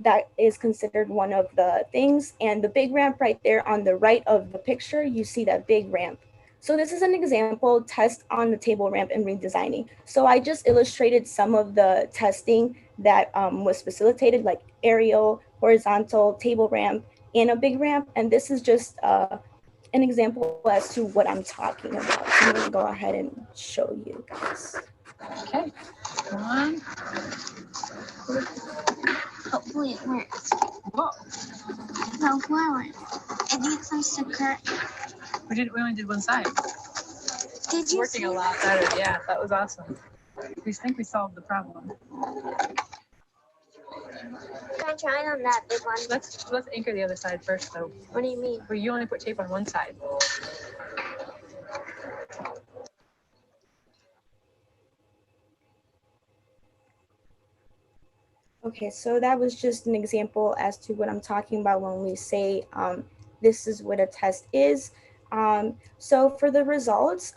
that is considered one of the things. And the big ramp right there on the right of the picture, you see that big ramp. So this is an example test on the table ramp and redesigning. So I just illustrated some of the testing that was facilitated, like aerial, horizontal, table ramp, and a big ramp. And this is just an example as to what I'm talking about. So I'm gonna go ahead and show you guys. Okay, come on. Hopefully it works. Whoa, No flower. It needs some sugar. we only did one side. Did It's you working see a lot better. Yeah, that was awesome. We think we solved the problem. I'm trying on that big one. Let's anchor the other side first, though. What do you mean? Well, you only put tape on one side. Okay, so that was just an example as to what I'm talking about when we say this is what a test is. So for the results,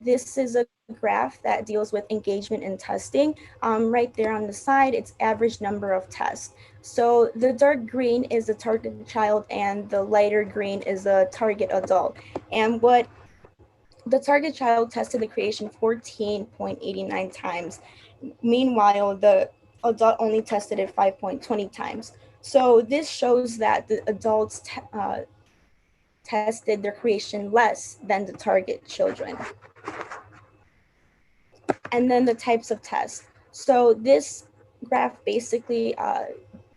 this is a graph that deals with engagement in testing. Right there on the side, it's average number of tests. So the dark green is the target child and the lighter green is the target adult. And what the target child tested the creation 14.89 times. Meanwhile, the adult only tested it 5.20 times. So this shows that the adults tested their creation less than the target children. And then the types of tests. So this graph basically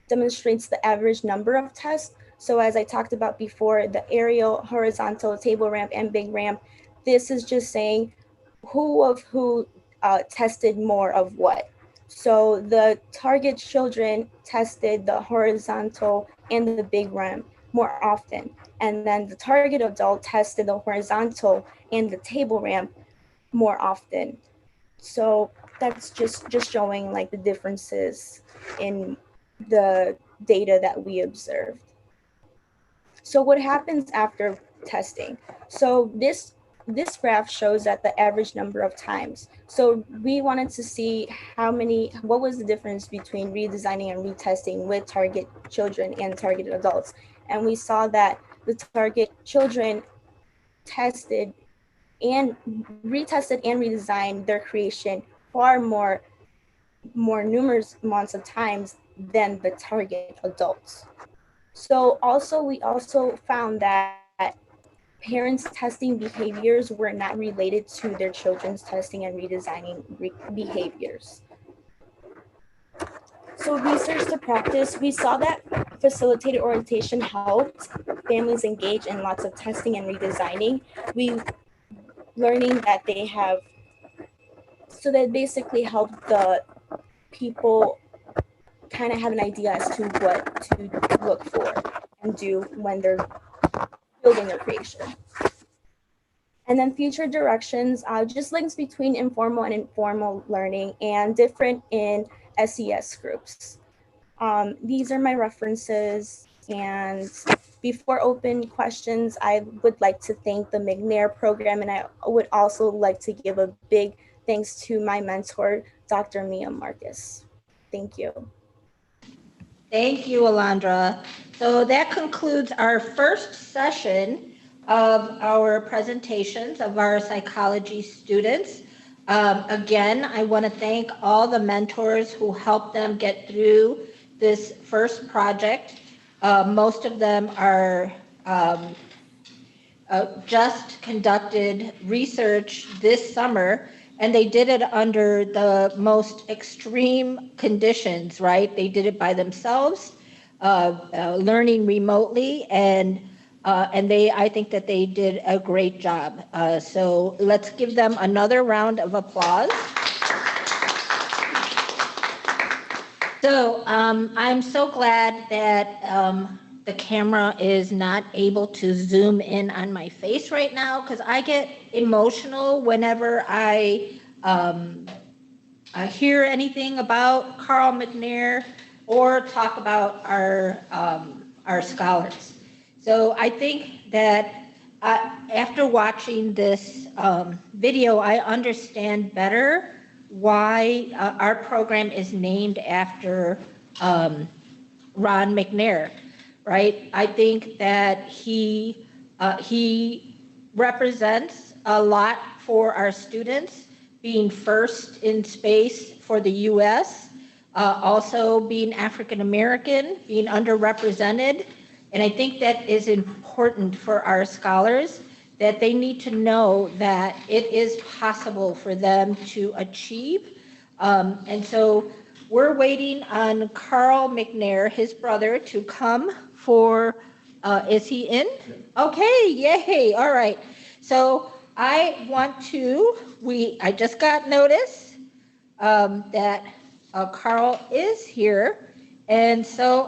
demonstrates the average number of tests. So as I talked about before, the aerial, horizontal, table ramp, and big ramp, this is just saying who tested more of what. So the target children tested the horizontal and the big ramp more often. And then the target adult tested the horizontal and the table ramp more often. So that's just showing like the differences in the data that we observed. So what happens after testing? So this graph shows that the average number of times. So we wanted to see what was the difference between redesigning and retesting with target children and target adults. And we saw that the target children tested and retested and redesigned their creation far more numerous amounts of times than the target adults. So we also found that parents' testing behaviors were not related to their children's testing and redesigning behaviors. So research to practice, we saw that facilitated orientation helped families engage in lots of testing and redesigning. Learning that they have, so that basically helped the people kind of have an idea as to what to look for and do when they're building their creation. And then future directions, just links between informal and informal learning and different in SES groups. These are my references. And before open questions, I would like to thank the McNair program, and I would also like to give a big thanks to my mentor, Dr. Mia Marcus. Thank you. Thank you, Alondra. So that concludes our first session of our presentations of our psychology students. Again, I want to thank all the mentors who helped them get through this first project. Most of them are just conducted research this summer, and they did it under the most extreme conditions, right? They did it by themselves, learning remotely, and I think that they did a great job. So let's give them another round of applause. So I'm so glad that the camera is not able to zoom in on my face right now, because I get emotional whenever I hear anything about Carl McNair or talk about our scholars. So I think that after watching this video, I understand better why our program is named after Ron McNair, right? I think that he represents a lot for our students, being first in space for the US, also being African American, being underrepresented. And I think that is important for our scholars, that they need to know that it is possible for them to achieve. And so we're waiting on Carl McNair, his brother, to come for, is he in? Okay, yay, all right. So I want to, I just got notice that Carl is here. And so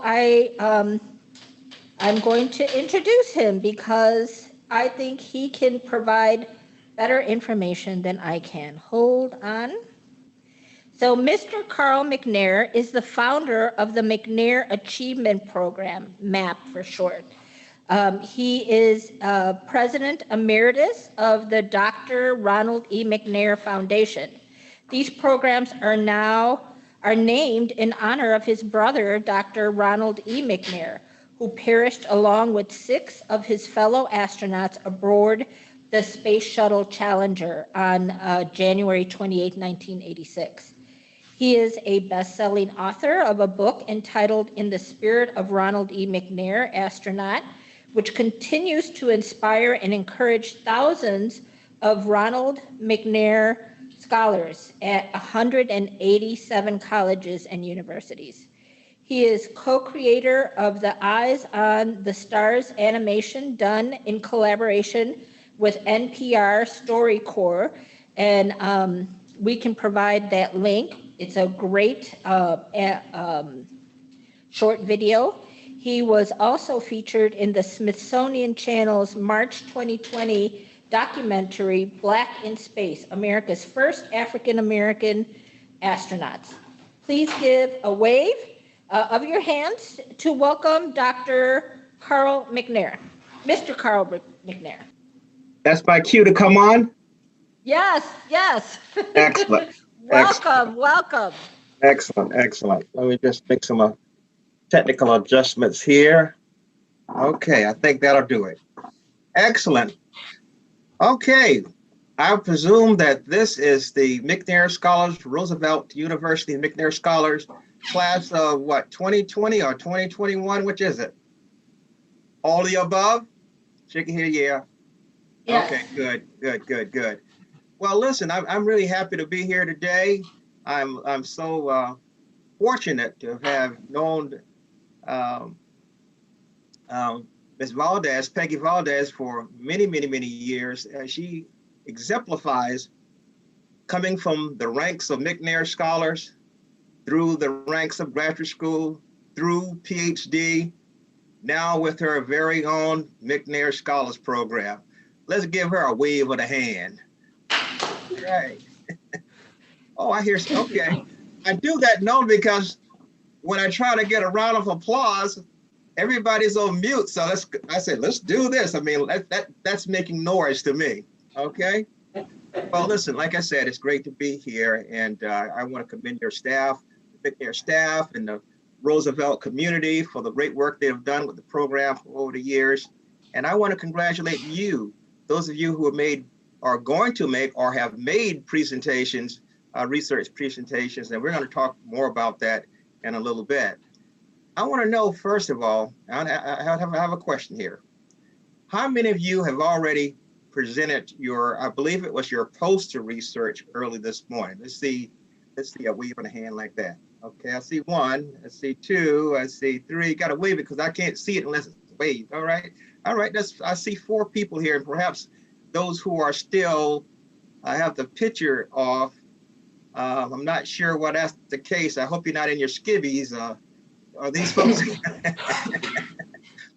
I'm going to introduce him because I think he can provide better information than I can. Hold on. So Mr. Carl McNair is the founder of the McNair Achievement Program, MAP for short. He is President Emeritus of the Dr. Ronald E. McNair Foundation. These programs are named in honor of his brother, Dr. Ronald E. McNair, who perished along with 6 of his fellow astronauts aboard the Space Shuttle Challenger on January 28, 1986. He is a best-selling author of a book entitled In the Spirit of Ronald E. McNair, Astronaut, which continues to inspire and encourage thousands of Ronald McNair scholars at 187 colleges and universities. He is co-creator of the Eyes on the Stars animation done in collaboration with NPR StoryCorps, and we can provide that link. It's a great short video. He was also featured in the Smithsonian Channel's March 2020 documentary, Black in Space, America's First African American Astronauts. Please give a wave of your hands to welcome Dr. Carl McNair, Mr. Carl McNair. That's my cue to come on? Yes, yes. Excellent. Welcome. Excellent. Let me just make some technical adjustments here. Okay, I think that'll do it. Excellent. Okay, I presume that this is the McNair Scholars, Roosevelt University McNair Scholars class of what, 2020 or 2021? Which is it? All the above? Shaking here, yeah. Yes. Okay, good. Well, listen, I'm really happy to be here today. I'm so fortunate to have known Ms. Valdes, Peggy Valdes, for many years. She exemplifies coming from the ranks of McNair Scholars through the ranks of graduate school, through Ph.D., now with her very own McNair Scholars program. Let's give her a wave of the hand. Right. Oh, I hear, okay. I do that note because when I try to get a round of applause, everybody's on mute. So I said, let's do this. I mean, that's making noise to me. Okay. Well, listen, like I said, it's great to be here. And I want to commend your staff, the McNair staff and the Roosevelt community for the great work they have done with the program over the years. And I want to congratulate you, those of you who have made, are going to make, or have made presentations, research presentations. And we're going to talk more about that in a little bit. I want to know, first of all, I have a question here. How many of you have already presented your, I believe it was your poster research early this morning? Let's see a wave on a hand like that. Okay, I see one, I see two, I see three. Got to wave it because I can't see it unless it's waved. All right, I see 4 people here, and perhaps those who are still, I have the picture off. I'm not sure why that's the case. I hope you're not in your skivvies. Are these folks?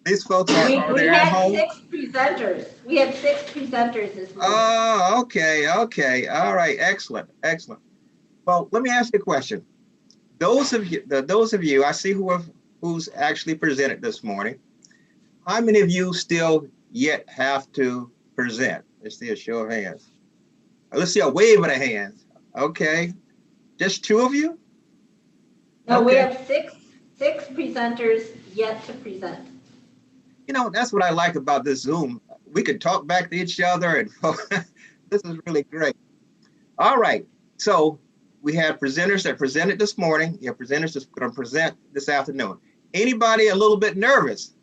These folks are they at home? We had 6 presenters this morning. Oh, okay. All right, excellent. Well, let me ask you a question. Those of you I see who's actually presented this morning. How many of you still yet have to present? Let's see a show of hands. Let's see a wave of the hands. Okay. Just 2 of you? No, we Okay. have six presenters yet to present. You know, that's what I like about this Zoom. We can talk back to each other, and this is really great. All right. So we have presenters that presented this morning. You have presenters that's going to present this afternoon. Anybody a little bit nervous?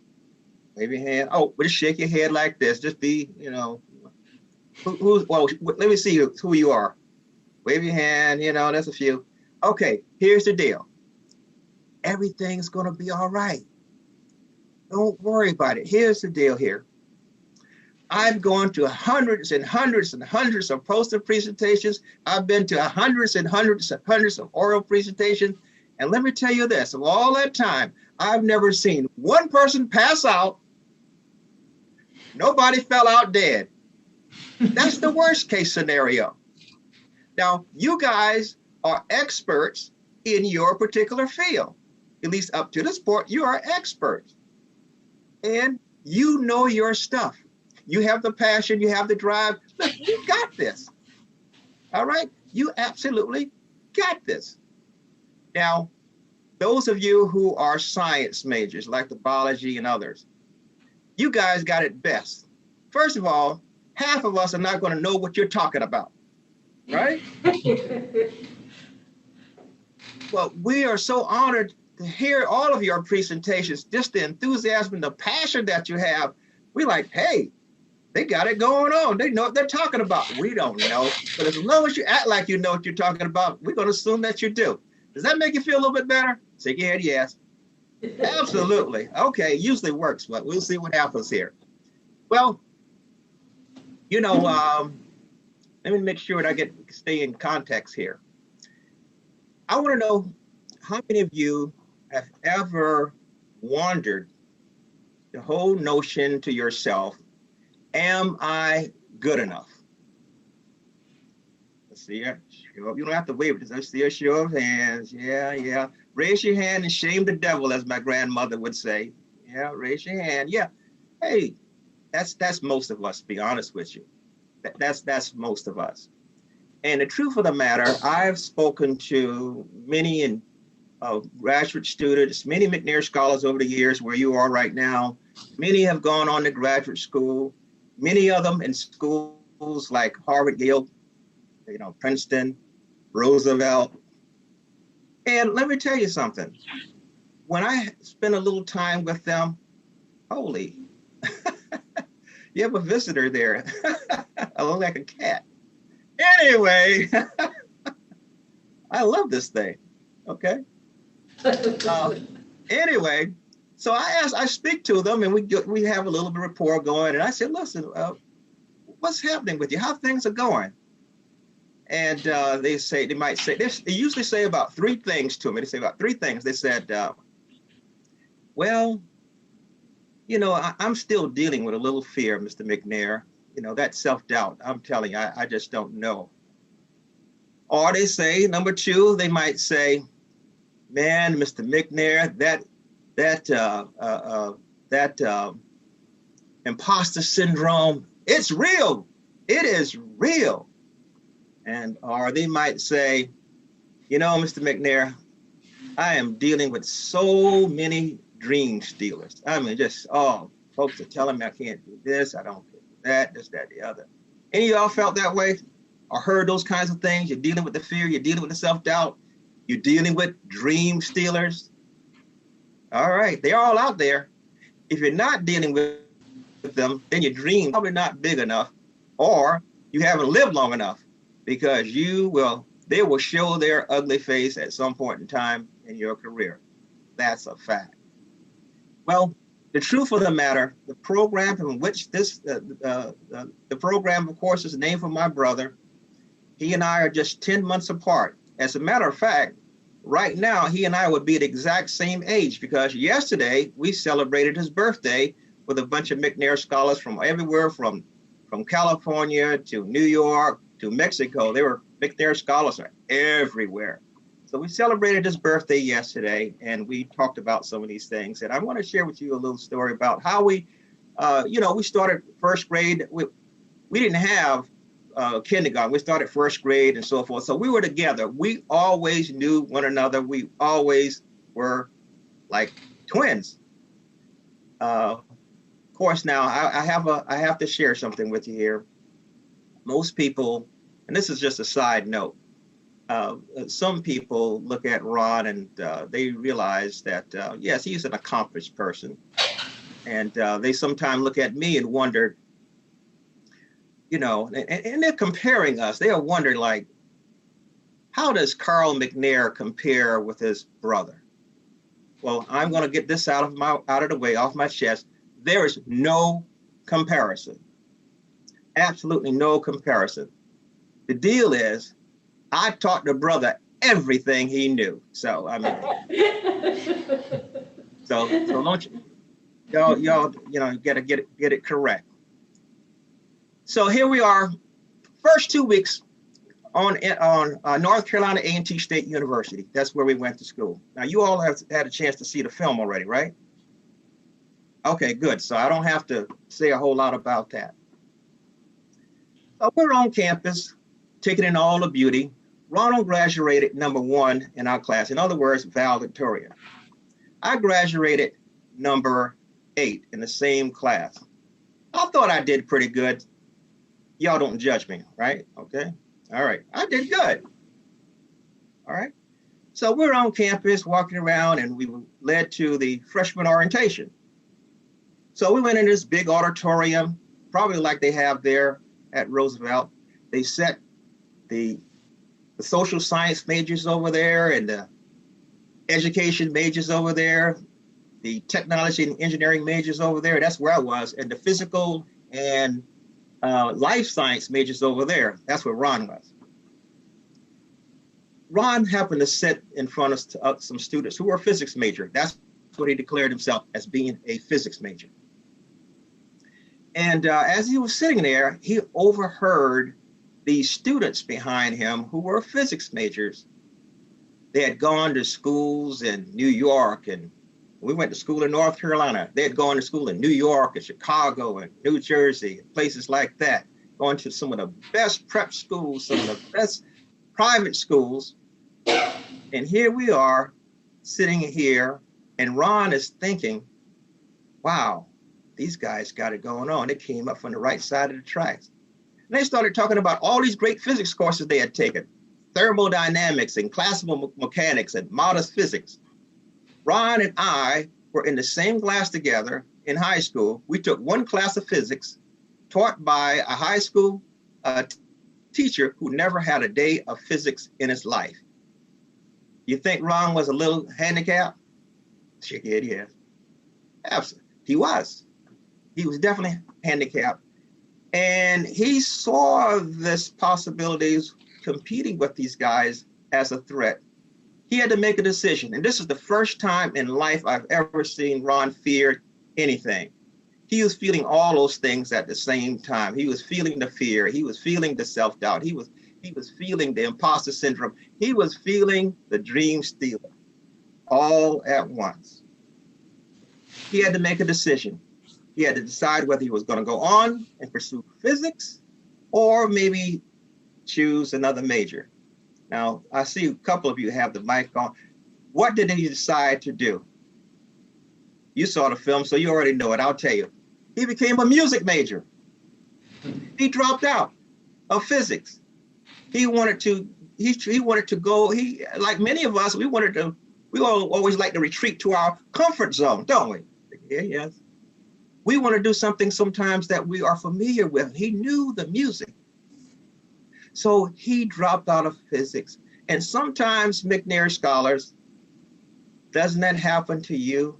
Wave your hand. Oh, just shake your head like this. Just be, you know, well, let me see who you are. Wave your hand, you know, that's a few. Okay, here's the deal. Everything's going to be all right. Don't worry about it. Here's the deal here. I've gone to hundreds and hundreds and hundreds of poster presentations. I've been to hundreds and hundreds and hundreds of oral presentations. And let me tell you this, of all that time, I've never seen one person pass out. Nobody fell out dead. That's the worst case scenario. Now, you guys are experts in your particular field. At least up to this point, you are experts. And you know your stuff. You have the passion, you have the drive. Look, you got this. All right? You absolutely got this. Now, those of you who are science majors, like the biology and others, you guys got it best. First of all, half of us are not going to know what you're talking about, right? Well, we are so honored to hear all of your presentations, just the enthusiasm and the passion that you have. We're like, hey, they got it going on. They know what they're talking about. We don't know. But as long as you act like you know what you're talking about, we're going to assume that you do. Does that make you feel a little bit better? Shake your head, yes. Absolutely. Okay, usually works, but we'll see what happens here. Well, you know, let me make sure that I stay in context here. I want to know how many of you have ever wondered the whole notion to yourself, am I good enough? Let's see it. You don't have to wave it. Let's see a show of hands. Yeah, yeah. Raise your hand and shame the devil, as my grandmother would say. Yeah, raise your hand. Yeah. Hey, that's most of us, to be honest with you. That's most of us. And the truth of the matter, I've spoken to many graduate students, many McNair Scholars over the years where you are right now. Many have gone on to graduate school, many of them in schools like Harvard, Yale, you know, Princeton, Roosevelt. And let me tell you something. When I spend a little time with them, holy, you have a visitor there. I look like a cat. Anyway, I love this thing. Okay. Anyway, so I speak to them, and we have a little bit of rapport going. And I said, listen, what's happening with you? How things are going? And they usually say about 3 things to me. They say about 3 things. They said, well, you know, I'm still dealing with a little fear, Mr. McNair. You know, that self-doubt. I'm telling you, I just don't know. Or they say, number 2, they might say, man, Mr. McNair, that imposter syndrome, it's real. It is real. And or they might say, you know, Mr. McNair, I am dealing with so many dream stealers. I mean, just, folks are telling me I can't do this, I don't do that, this, that, the other. Any of y'all felt that way or heard those kinds of things? You're dealing with the fear, you're dealing with the self-doubt, you're dealing with dream stealers. All right, they're all out there. If you're not dealing with them, then your dream probably not big enough, or you haven't lived long enough, because they will show their ugly face at some point in time in your career. That's a fact. Well, the truth of the matter, the program in which the program, of course, is named for my brother. He and I are just 10 months apart. As a matter of fact, right now, he and I would be the exact same age, because yesterday we celebrated his birthday with a bunch of McNair Scholars from everywhere, from California to New York to Mexico. They were McNair Scholars are everywhere. So we celebrated his birthday yesterday, and we talked about some of these things. And I want to share with you a little story about how we started first grade. We didn't have kindergarten. We started first grade and so forth. So we were together. We always knew one another. We always were like twins. Of course, now I have to share something with you here. Most people, and this is just a side note, some people look at Ron and they realize that, yes, he's an accomplished person. And they sometimes look at me and wonder, and they're comparing us. They are wondering, like, how does Carl McNair compare with his brother? Well, I'm going to get this out of the way, off my chest. There is no comparison. Absolutely no comparison. The deal is, I taught the brother everything he knew. So I mean, so don't you, y'all, gotta get it correct. So here we are, first 2 weeks on North Carolina A&T State University. That's where we went to school. Now you all have had a chance to see the film already, right? Okay, good. So I don't have to say a whole lot about that. So we're on campus, taking in all the beauty. Ronald graduated number 1 in our class. In other words, valedictorian. I graduated number 8 in the same class. I thought I did pretty good. Y'all don't judge me, right? Okay. All right. I did good. All right. So we're on campus walking around, and we were led to the freshman orientation. So we went in this big auditorium, probably like they have there at Roosevelt. They set the social science majors over there and the education majors over there, the technology and engineering majors over there. That's where I was. And the physical and life science majors over there. That's where Ron was. Ron happened to sit in front of some students who were physics major. That's what he declared himself as, being a physics major. And as he was sitting there, he overheard these students behind him who were physics majors. They had gone to schools in New York, and we went to school in North Carolina. They had gone to school in New York and Chicago and New Jersey, places like that, going to some of the best prep schools, some of the best private schools. And here we are sitting here, and Ron is thinking, wow, these guys got it going on. They came up from the right side of the tracks. And they started talking about all these great physics courses they had taken, thermodynamics and classical mechanics and modest physics. Ron and I were in the same class together in high school. We took one class of physics taught by a high school teacher who never had a day of physics in his life. You think Ron was a little handicapped? Shake your head, yes. Absolutely. He was. He was definitely handicapped. And he saw this possibilities competing with these guys as a threat. He had to make a decision. And this is the first time in life I've ever seen Ron fear anything. He was feeling all those things at the same time. He was feeling the fear. He was feeling the self-doubt. He was feeling the imposter syndrome. He was feeling the dream stealer all at once. He had to make a decision. He had to decide whether he was going to go on and pursue physics or maybe choose another major. Now, I see a couple of you have the mic on. What did he decide to do? You saw the film, so you already know it. I'll tell you. He became a music major. He dropped out of physics. He wanted to go, like many of us, we always like to retreat to our comfort zone, don't we? Yeah, yes. We want to do something sometimes that we are familiar with. He knew the music. So he dropped out of physics. And sometimes, McNair Scholars, doesn't that happen to you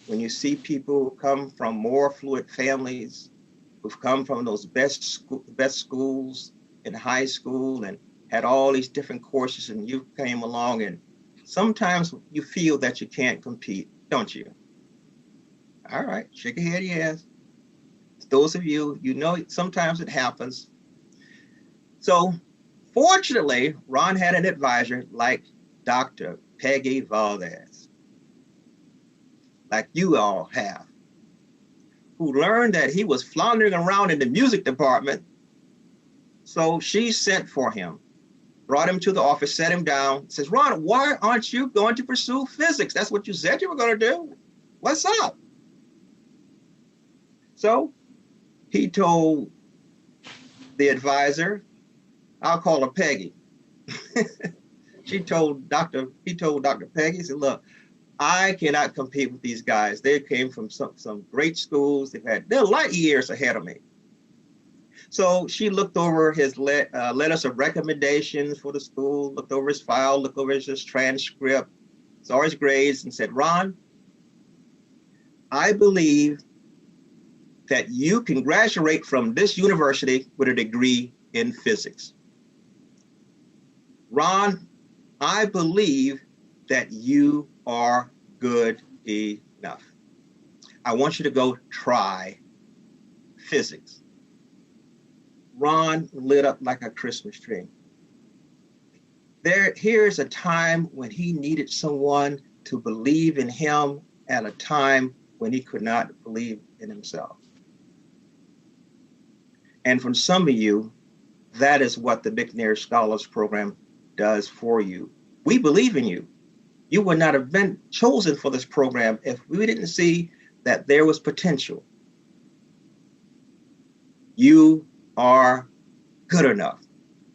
when you see people come from more affluent families, who've come from those best schools in high school and had all these different courses, and you came along, and sometimes you feel that you can't compete, don't you? All right, shake your head, yes. Those of you, you know, sometimes it happens. So fortunately, Ron had an advisor like Dr. Peggy Valdes, like you all have, who learned that he was floundering around in the music department. So she sent for him, brought him to the office, sat him down, says, Ron, why aren't you going to pursue physics? That's what you said you were going to do. What's up? So he told the advisor, I'll call her Peggy. He told Dr. Peggy, he said, look, I cannot compete with these guys. They came from some great schools. They're light years ahead of me. So she looked over his letters of recommendations for the school, looked over his file, looked over his transcript, saw his grades, and said, Ron, I believe that you can graduate from this university with a degree in physics. Ron, I believe that you are good enough. I want you to go try physics. Ron lit up like a Christmas tree. Here's a time when he needed someone to believe in him at a time when he could not believe in himself. And for some of you, that is what the McNair Scholars Program does for you. We believe in you. You would not have been chosen for this program if we didn't see that there was potential. You are good enough.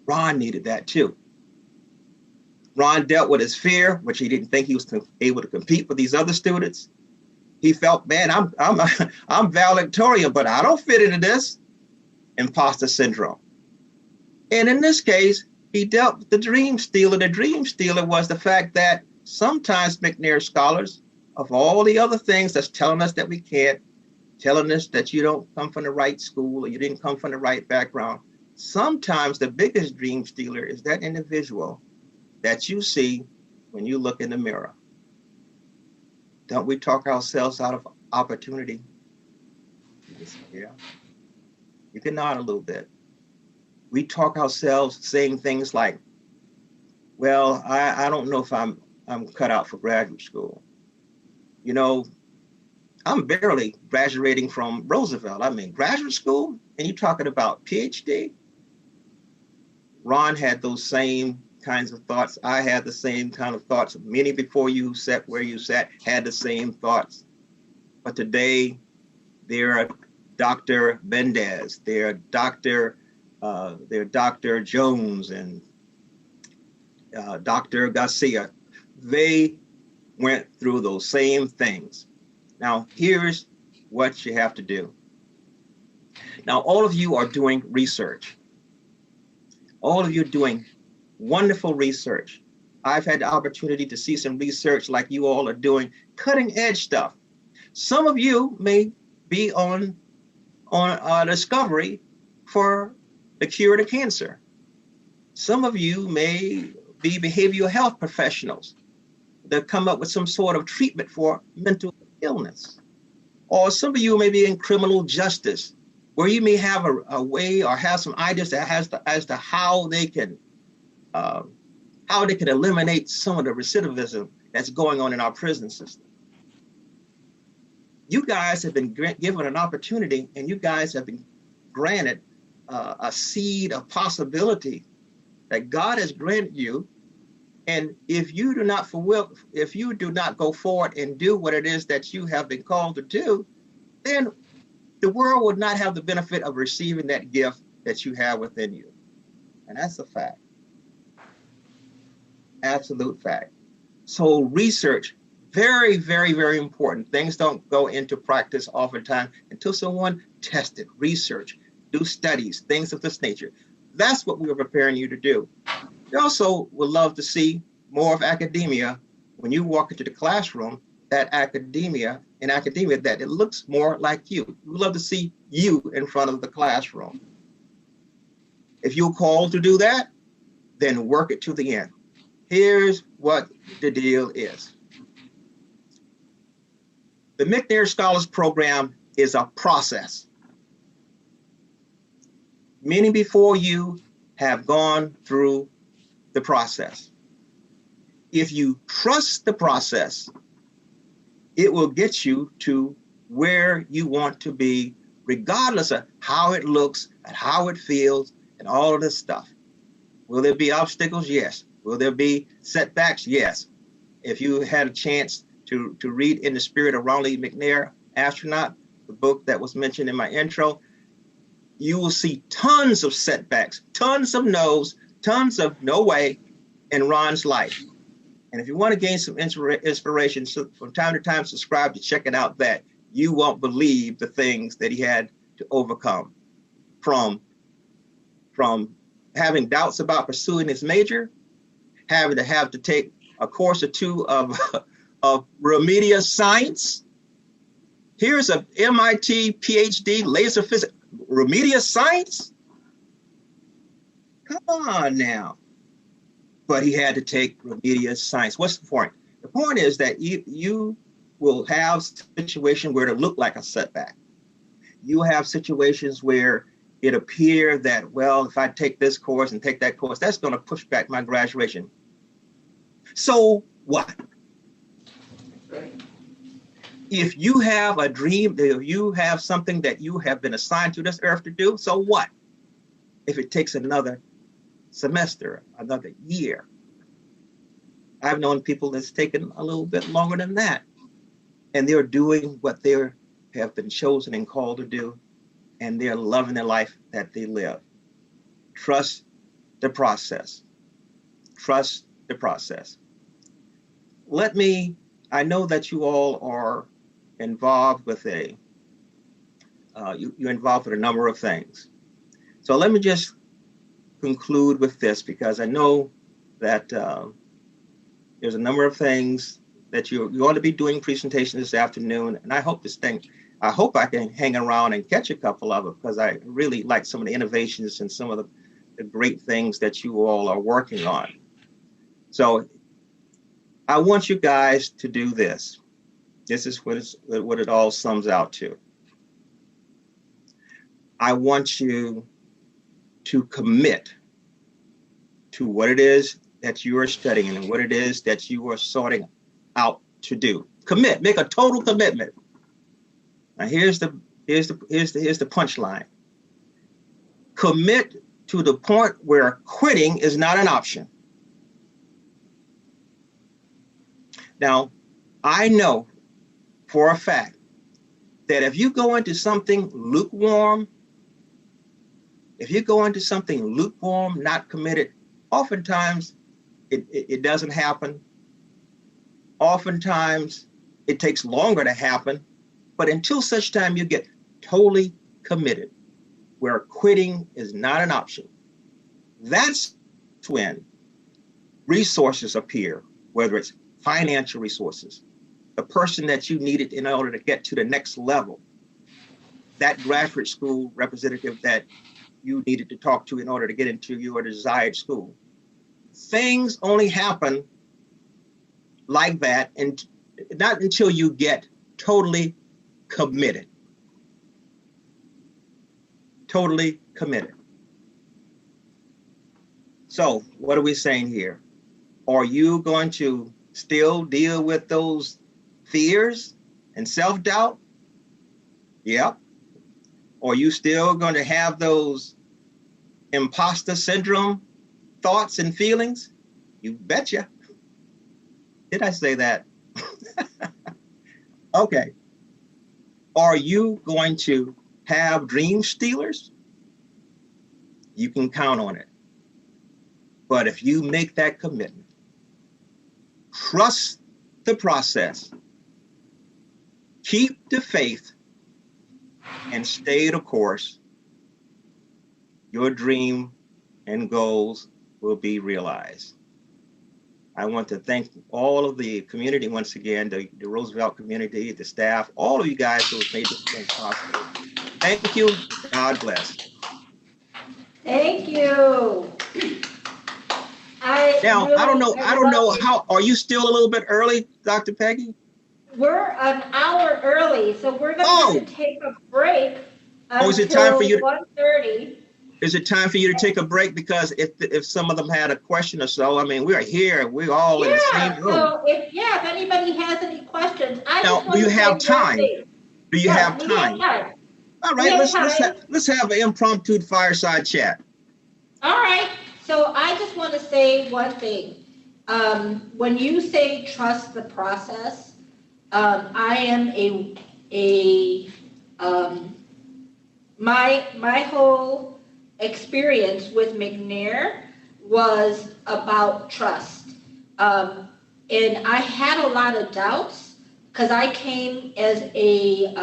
Ron needed that too. Ron dealt with his fear, which he didn't think he was able to compete with these other students. He felt, man, I'm valedictorian, but I don't fit into this. Imposter syndrome. And in this case, he dealt with the dream stealer. The dream stealer was the fact that sometimes McNair Scholars, of all the other things that's telling us that we can't, telling us that you don't come from the right school or you didn't come from the right background, sometimes the biggest dream stealer is that individual that you see when you look in the mirror. Don't we talk ourselves out of opportunity? Yeah. You can nod a little bit. We talk ourselves saying things like, well, I don't know if I'm cut out for graduate school. You know, I'm barely graduating from Roosevelt. I mean, graduate school, and you're talking about Ph.D. Ron had those same kinds of thoughts. I had the same kind of thoughts. Many before you sat where you sat had the same thoughts. But today, they're Dr. Valdes, they're Dr. Jones and Dr. Garcia. They went through those same things. Now, here's what you have to do. Now, all of you are doing research. All of you are doing wonderful research. I've had the opportunity to see some research like you all are doing, cutting edge stuff. Some of you may be on a discovery for the cure to cancer. Some of you may be behavioral health professionals that come up with some sort of treatment for mental illness. Or some of you may be in criminal justice, where you may have a way or have some ideas as to how they can eliminate some of the recidivism that's going on in our prison system. You guys have been given an opportunity, and you guys have been granted a seed of possibility that God has granted you. And if you do not go forward and do what it is that you have been called to do, then the world would not have the benefit of receiving that gift that you have within you. And that's a fact. Absolute fact. So research, very, very, very important. Things don't go into practice oftentimes until someone tests it, research, do studies, things of this nature. That's what we are preparing you to do. We also would love to see more of academia when you walk into the classroom, that academia that it looks more like you. We love to see you in front of the classroom. If you're called to do that, then work it to the end. Here's what the deal is. The McNair Scholars Program is a process. Many before you have gone through the process. if you trust the process, it will get you to where you want to be, regardless of how it looks and how it feels and all of this stuff. Will there be obstacles? Yes. Will there be setbacks? Yes. If you had a chance to read In the Spirit of Ronald E. McNair, Astronaut, the book that was mentioned in my intro, you will see tons of setbacks, tons of no's, tons of no way in Ron's life. And if you want to gain some inspiration, so from time to time, subscribe to check it out, that you won't believe the things that he had to overcome, from having doubts about pursuing his major, having to take a course or two of remedial science. Here's a MIT Ph.D. laser physics, remedial science? Come on now. But he had to take remedial science. What's the point? The point is that you will have situations where it look like a setback. You have situations where it appears that, well, if I take this course and take that course, that's going to push back my graduation. So what? If you have a dream, if you have something that you have been assigned to this earth to do, so what? If it takes another semester, another year. I've known people that's taken a little bit longer than that, and they're doing what they have been chosen and called to do, and they're loving the life that they live. Trust the process. Trust the process. I know that you all are involved with you're involved with a number of things. So let me just conclude with this, because I know that there's a number of things that you ought to be doing presentations this afternoon, and I hope I can hang around and catch a couple of them, because I really like some of the innovations and some of the great things that you all are working on. So I want you guys to do this. This is what it all sums out to. I want you to commit to what it is that you are studying and what it is that you are sorting out to do. Commit, make a total commitment. Now here's the punchline. Commit to the point where quitting is not an option. Now, I know for a fact that if you go into something lukewarm, not committed, oftentimes it doesn't happen. Oftentimes it takes longer to happen, but until such time you get totally committed, where quitting is not an option, that's when resources appear, whether it's financial resources, the person that you needed in order to get to the next level, that graduate school representative that you needed to talk to in order to get into your desired school. Things only happen like that, and not until you get totally committed. Totally committed. So what are we saying here? Are you going to still deal with those fears and self-doubt? Yep. Are you still going to have those imposter syndrome thoughts and feelings? You betcha. Did I say that? Okay. Are you going to have dream stealers? You can count on it. But if you make that commitment, trust the process, keep the faith, and stay the course, your dream and goals will be realized. I want to thank all of the community once again, the Roosevelt community, the staff, all of you guys who have made this thing possible. Thank you. God bless. Thank you. I don't know how, are you still a little bit early, Dr. Peggy? We're an hour early, so we're going to have to take a break is it time for you? 1:30. Is it time for you to take a break? Because if some of them had a question or so, I mean, we are here. We're all in the same room. So if anybody has any questions, Do you have time? Do you have time? All right, let's have an impromptu fireside chat. All right. So I just want to say one thing. When you say trust the process, I am my whole experience with McNair was about trust. And I had a lot of doubts because I came as a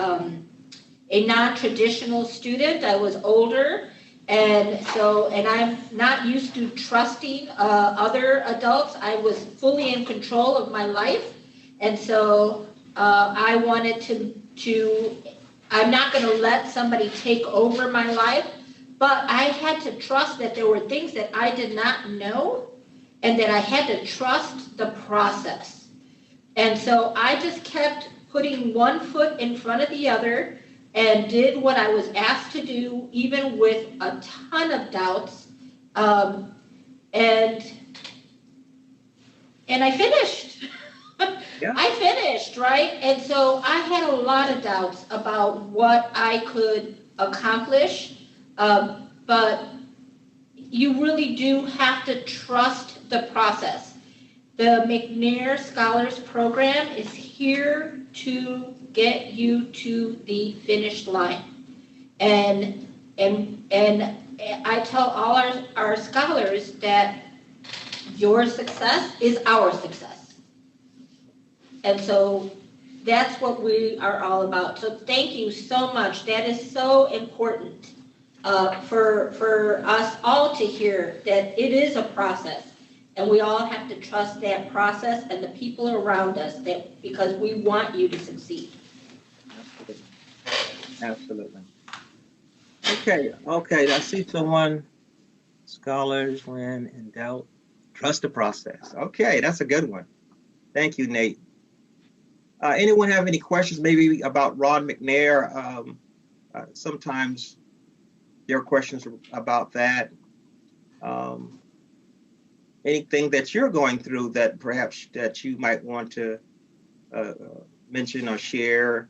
non-traditional student. I was older. And I'm not used to trusting other adults. I was fully in control of my life. And so I wanted to I'm not going to let somebody take over my life, but I had to trust that there were things that I did not know and that I had to trust the process. And so I just kept putting one foot in front of the other and did what I was asked to do, even with a ton of doubts. And I finished. Yeah. I finished, right? And so I had a lot of doubts about what I could accomplish, but you really do have to trust the process. The McNair Scholars Program is here to get you to the finish line. And I tell all our scholars that your success is our success. And so that's what we are all about. So thank you so much. That is so important for us all to hear that it is a process. And we all have to trust that process and the people around us because we want you to succeed. Absolutely. Okay. I see someone, scholars when in doubt, trust the process. Okay, that's a good one. Thank you, Nate. Anyone have any questions maybe about Ron McNair? Sometimes there are questions about that. Anything that you're going through that perhaps that you might want to mention or share?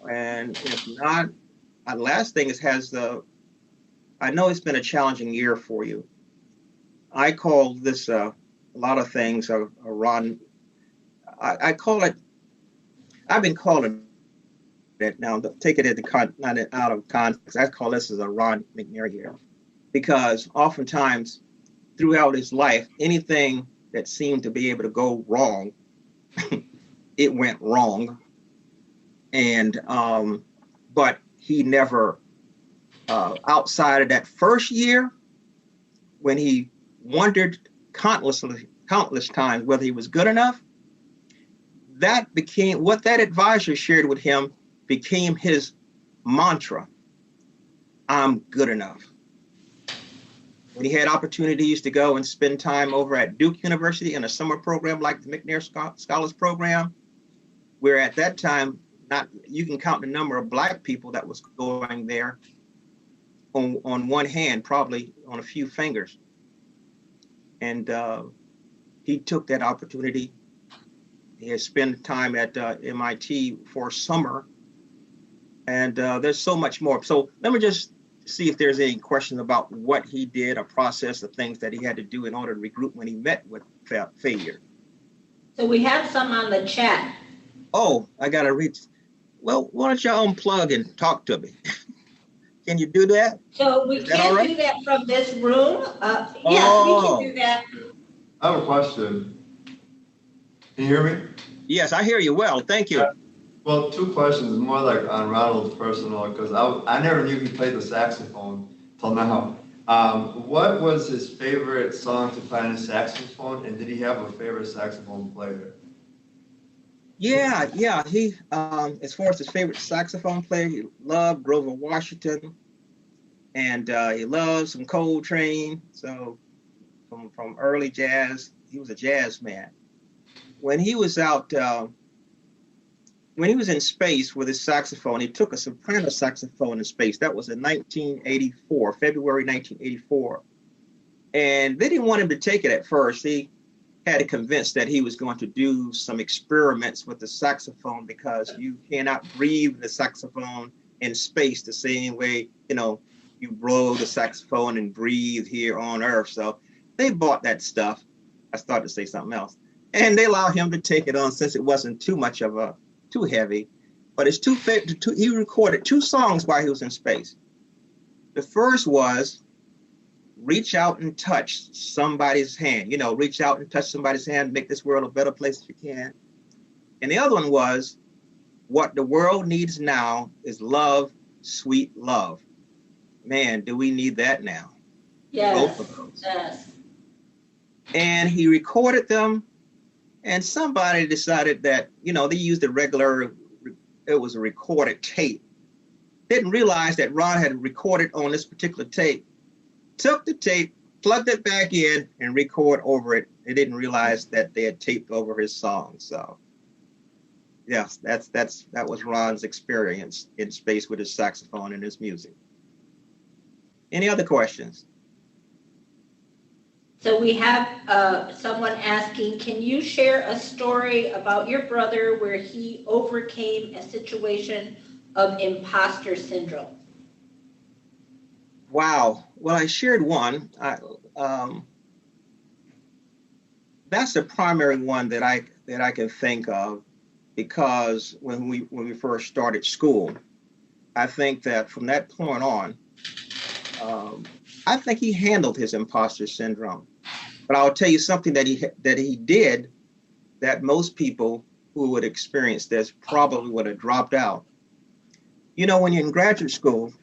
And if not, last thing is I know it's been a challenging year for you. I call this a lot of things a Ron. I call it. I've been calling it now. Take it not out of context. I call this as a Ron McNair year, because oftentimes throughout his life, anything that seemed to be able to go wrong, it went wrong. And but he never, outside of that first year, when he wondered countless times whether he was good enough, that became what that advisor shared with him became his mantra. I'm good enough. When he had opportunities to go and spend time over at Duke University in a summer program like the McNair Scholars Program, where at that time, you can count the number of Black people that was going there on one hand, probably on a few fingers. And he took that opportunity. He has spent time at MIT for summer, and there's so much more. So let me just see if there's any questions about what he did, a process of things that he had to do in order to regroup when he met with failure. So we have some on the chat. Oh, I got to read. Well, why don't you unplug and talk to me? Can you do that? So we can't do that from this room. Yes, we can do that. I have a question. Can you hear me? Yes, I hear you well. Thank you. Well, two questions, more like on Ronald's personal, because I never knew he played the saxophone till now. What was his favorite song to play on his saxophone, and did he have a favorite saxophone player? Yeah. He, as far as his favorite saxophone player, he loved Grover Washington, and he loved some Coltrane. So from early jazz, he was a jazz man. When he was out when he was in space with his saxophone, he took a soprano saxophone in space. That was in 1984, February 1984. And they didn't want him to take it at first. He had to convince that he was going to do some experiments with the saxophone because you cannot breathe the saxophone in space the same way, you blow the saxophone and breathe here on Earth. So they bought that stuff. I started to say something else. And they allowed him to take it on since it wasn't too heavy. But he recorded 2 songs while he was in space. The first was reach out and touch somebody's hand. Reach out and touch somebody's hand, make this world a better place if you can. And the other one was, what the world needs now is love, sweet love. Man, do we need that now? Yes. Both of those. Yes. And he recorded them, and somebody decided that, they used it was a recorded tape. Didn't realize that Ron had recorded on this particular tape. Took the tape, plugged it back in, and record over it. They didn't realize that they had taped over his song. So, yes, that was Ron's experience in space with his saxophone and his music. Any other questions? So we have someone asking, can you share a story about your brother where he overcame a situation of imposter syndrome? Wow. Well, I shared one. That's the primary one that I can think of, because when we first started school, I think that from that point on, I think he handled his imposter syndrome. But I'll tell you something that he did that most people who would experience this probably would have dropped out. When you're in graduate school,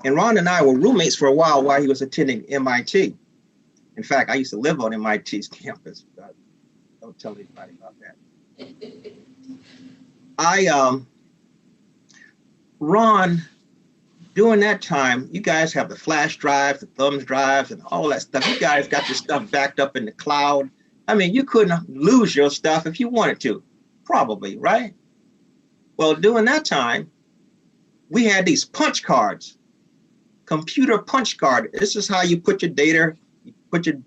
and Ron and I were roommates for a while he was attending MIT. In fact, I used to live on MIT's campus. But don't tell anybody about that. Ron, during that time, you guys have the flash drives, the thumbs drives, and all that stuff. You guys got your stuff backed up in the cloud. I mean, you couldn't lose your stuff if you wanted to, probably, right? Well, during that time, we had these punch cards, computer punch card. This is how you put your data. You put your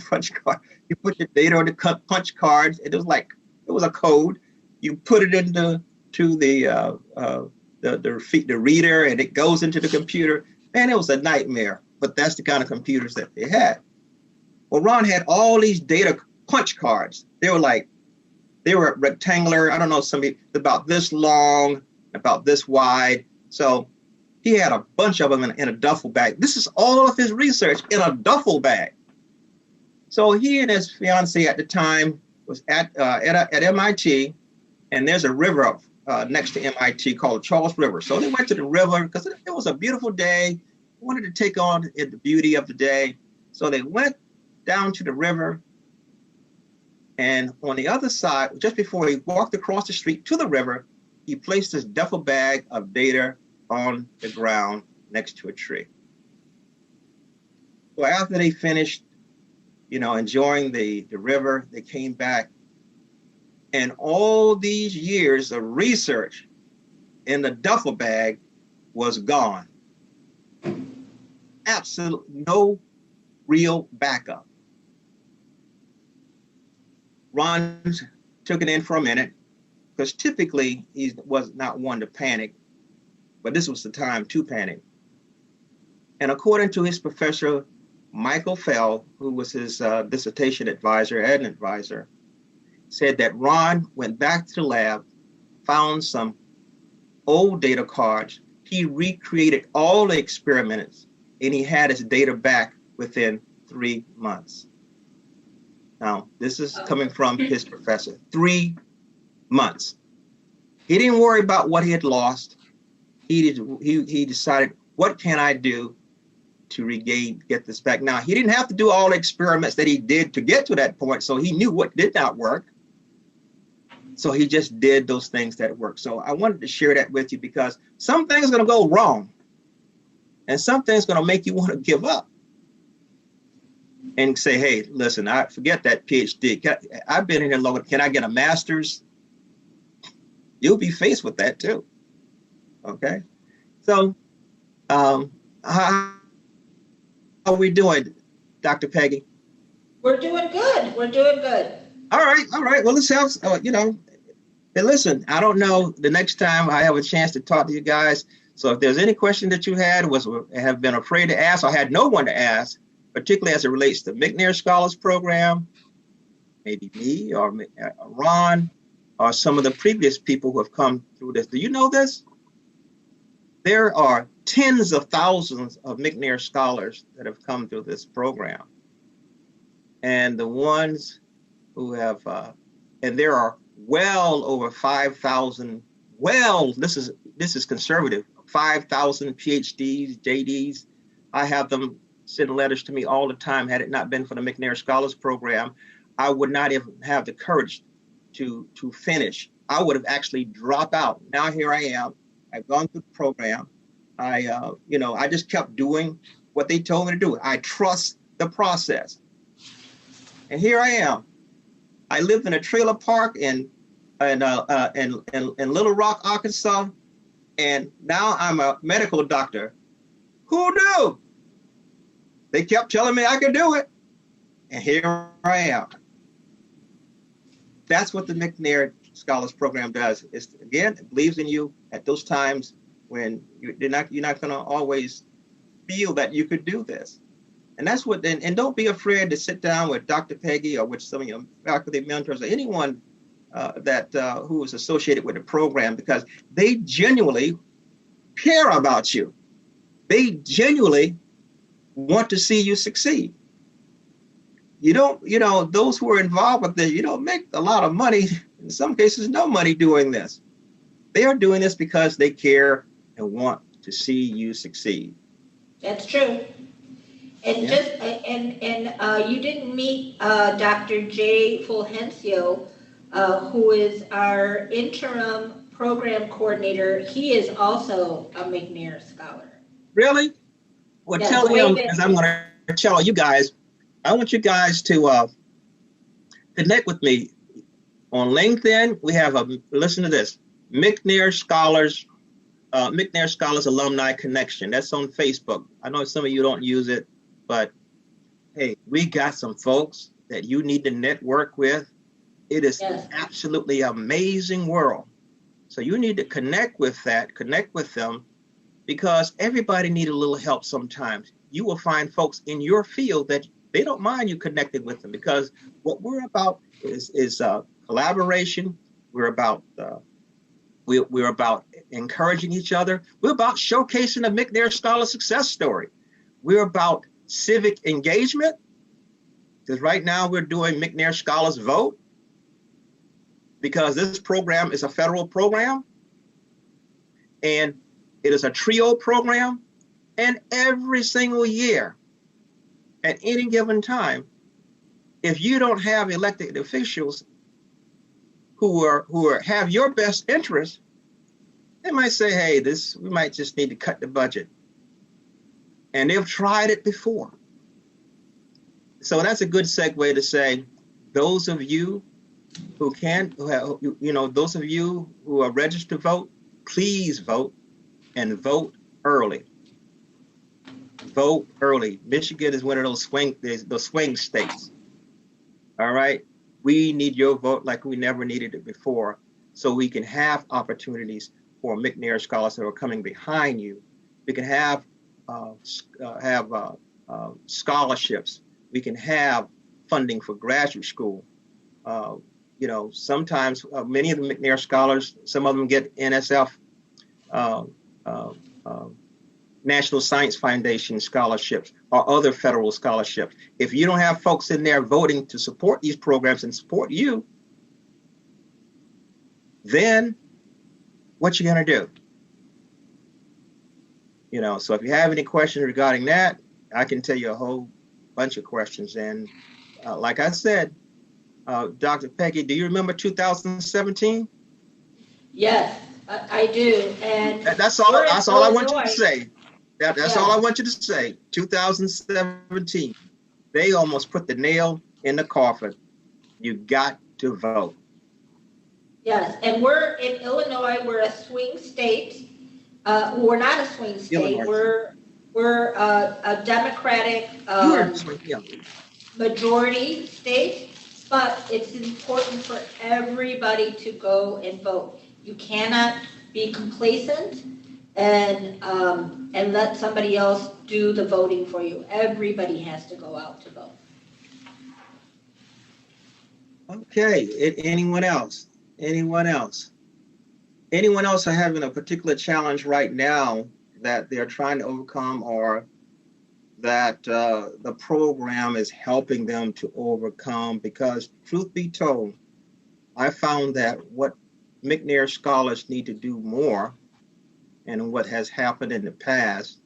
punch card. You put your data on the punch cards. It was a code. You put it into the reader, and it goes into the computer. Man, it was a nightmare. But that's the kind of computers that they had. Well, Ron had all these data punch cards. They were rectangular. I don't know, about this long, about this wide. So he had a bunch of them in a duffel bag. This is all of his research in a duffel bag. So he and his fiance at the time was at MIT, and there's a river next to MIT called Charles River. So they went to the river because it was a beautiful day. Wanted to take on the beauty of the day. So they went down to the river, and on the other side, just before he walked across the street to the river, he placed his duffel bag of data on the ground next to a tree. Well, after they finished, enjoying the river, they came back, and all these years of research in the duffel bag was gone. Absolutely no real backup. Ron took it in for a minute, because typically he was not one to panic, but this was the time to panic. And according to his professor, Michael Fell, who was his dissertation advisor and advisor, said that Ron went back to the lab, found some old data cards. He recreated all the experiments, and he had his data back within 3 months. Now, this is coming from his professor. 3 months. He didn't worry about what he had lost. He decided, what can I do to get this back? Now, he didn't have to do all the experiments that he did to get to that point, so he knew what did not work. So he just did those things that worked. So I wanted to share that with you, because some things are going to go wrong, and some things are going to make you want to give up and say, hey, listen, I forget that PhD. I've been in here long. Can I get a master's? you'll be faced with that too. Okay. So how are we doing, Dr. Peggy? We're doing good. We're doing good. All right. Well, let's have, and listen, I don't know the next time I have a chance to talk to you guys. So if there's any question that you have been afraid to ask or had no one to ask, particularly as it relates to McNair Scholars Program, maybe me or Ron or some of the previous people who have come through this. Do you know this? There are tens of thousands of McNair Scholars that have come through this program. And the ones who have, and there are well over 5,000, this is conservative, 5,000 PhDs, JDs. I have them send letters to me all the time. Had it not been for the McNair Scholars Program, I would not even have the courage to finish. I would have actually dropped out. Now here I am. I've gone through the program. I just kept doing what they told me to do. I trust the process. And here I am. I lived in a trailer park in Little Rock, Arkansas, and now I'm a medical doctor. Who knew? They kept telling me I could do it, and here I am. That's what the McNair Scholars Program does. It's, again, it believes in you at those times when you're not going to always feel that you could do this. And that's what, and don't be afraid to sit down with Dr. Peggy or with some of your faculty mentors or anyone who is associated with the program, because they genuinely care about you. They genuinely want to see you succeed. You don't, those who are involved with this, you don't make a lot of money, in some cases, no money doing this. They are doing this because they care and want to see you succeed. That's true. And you didn't meet Dr. Jay Fulgencio, who is our interim program coordinator. He is also a McNair Scholar. Really? Well, yes, tell him, because I'm going to tell you guys, I want you guys to connect with me on LinkedIn. We have listen to this, McNair Scholars Alumni Connection. That's on Facebook. I know some of you don't use it, but hey, we got some folks that you need to network with. It is an absolutely amazing world. So you need to connect with them, because everybody needs a little help sometimes. You will find folks in your field that they don't mind you connecting with them, because what we're about is collaboration. We're about we're about encouraging each other. We're about showcasing a McNair Scholar success story. We're about civic engagement, because right now we're doing McNair Scholars Vote, because this program is a federal program and it is a trio program, and every single year at any given time, if you don't have elected officials who have your best interest, they might say, hey, we might just need to cut the budget. And they've tried it before. So that's a good segue to say, those of you who those of you who are registered to vote, please vote, and vote early. Vote early. Michigan is one of those swing states. All right. We need your vote like we never needed it before, so we can have opportunities for McNair Scholars that are coming behind you. We can have scholarships. We can have funding for graduate school. Sometimes many of the McNair Scholars, some of them get NSF, National Science Foundation scholarships, or other federal scholarships. If you don't have folks in there voting to support these programs and support you, then what you gonna do? So if you have any questions regarding that, I can tell you a whole bunch of questions. And like I said, Dr. Peggy, do you remember 2017? Yes, I do. And that's all I want you to say. That's all I want you to say. 2017, they almost put the nail in the coffin. You got to vote. Yes, and we're in Illinois, we're a swing state. We're not a swing state, Illinois. we're a Democratic majority state, but it's important for everybody to go and vote. You cannot be complacent and let somebody else do the voting for you. Everybody has to go out to vote. Okay, anyone else? Anyone else? Anyone else are having a particular challenge right now that they're trying to overcome, or that the program is helping them to overcome? Because truth be told, I found that what McNair Scholars need to do more, and what has happened in the past,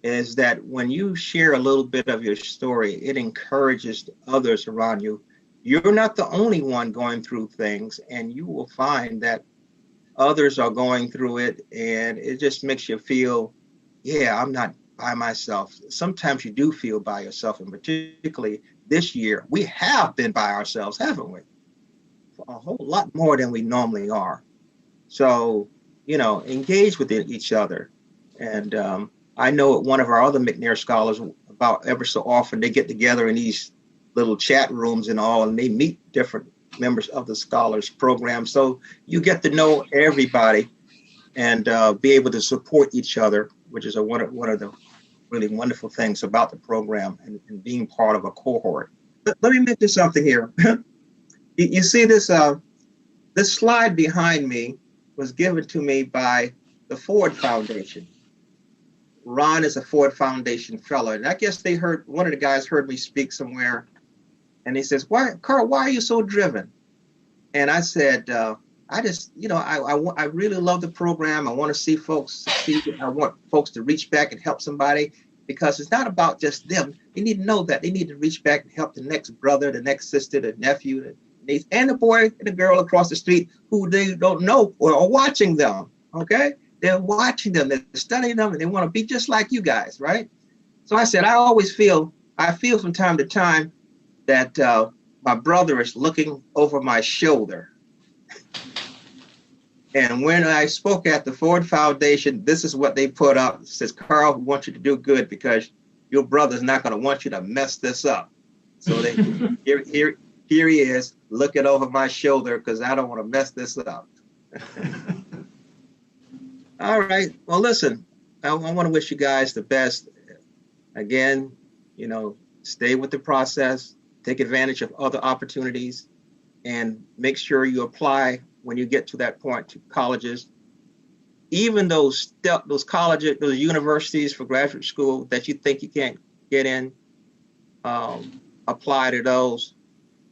is that when you share a little bit of your story, it encourages others around you. You're not the only one going through things, and you will find that others are going through it, and it just makes you feel, yeah, I'm not by myself. Sometimes you do feel by yourself, and particularly this year, we have been by ourselves, haven't we? For a whole lot more than we normally are. So, you know, engage with each other. And I know at one of our other McNair Scholars, about ever so often, they get together in these little chat rooms and all, and they meet different members of the Scholars program. So you get to know everybody and be able to support each other, which is one of the really wonderful things about the program, and being part of a cohort. But let me mention something here. You see this this slide behind me was given to me by the Ford Foundation. Ron is a Ford Foundation fellow, and I guess they heard, one of the guys heard me speak somewhere, and he says, Carl, why are you so driven? And I said, I just, you know, I really love the program. I want to see folks succeed. I want folks to reach back and help somebody, because it's not about just them. They need to know that they need to reach back and help the next brother, the next sister, the nephew, the niece, and the boy and the girl across the street who they don't know or are watching them, okay? They're watching them, they're studying them, and they want to be just like you guys, right? So I said, I feel from time to time that my brother is looking over my shoulder. And when I spoke at the Ford Foundation, this is what they put up. It says, Carl, we want you to do good because your brother's not going to want you to mess this up. So they, here he is looking over my shoulder because I don't want to mess this up. All right. Well, listen, I want to wish you guys the best. Again, you know, stay with the process, take advantage of other opportunities, and make sure you apply when you get to that point to colleges. Even those colleges, those universities for graduate school that you think you can't get in, apply to those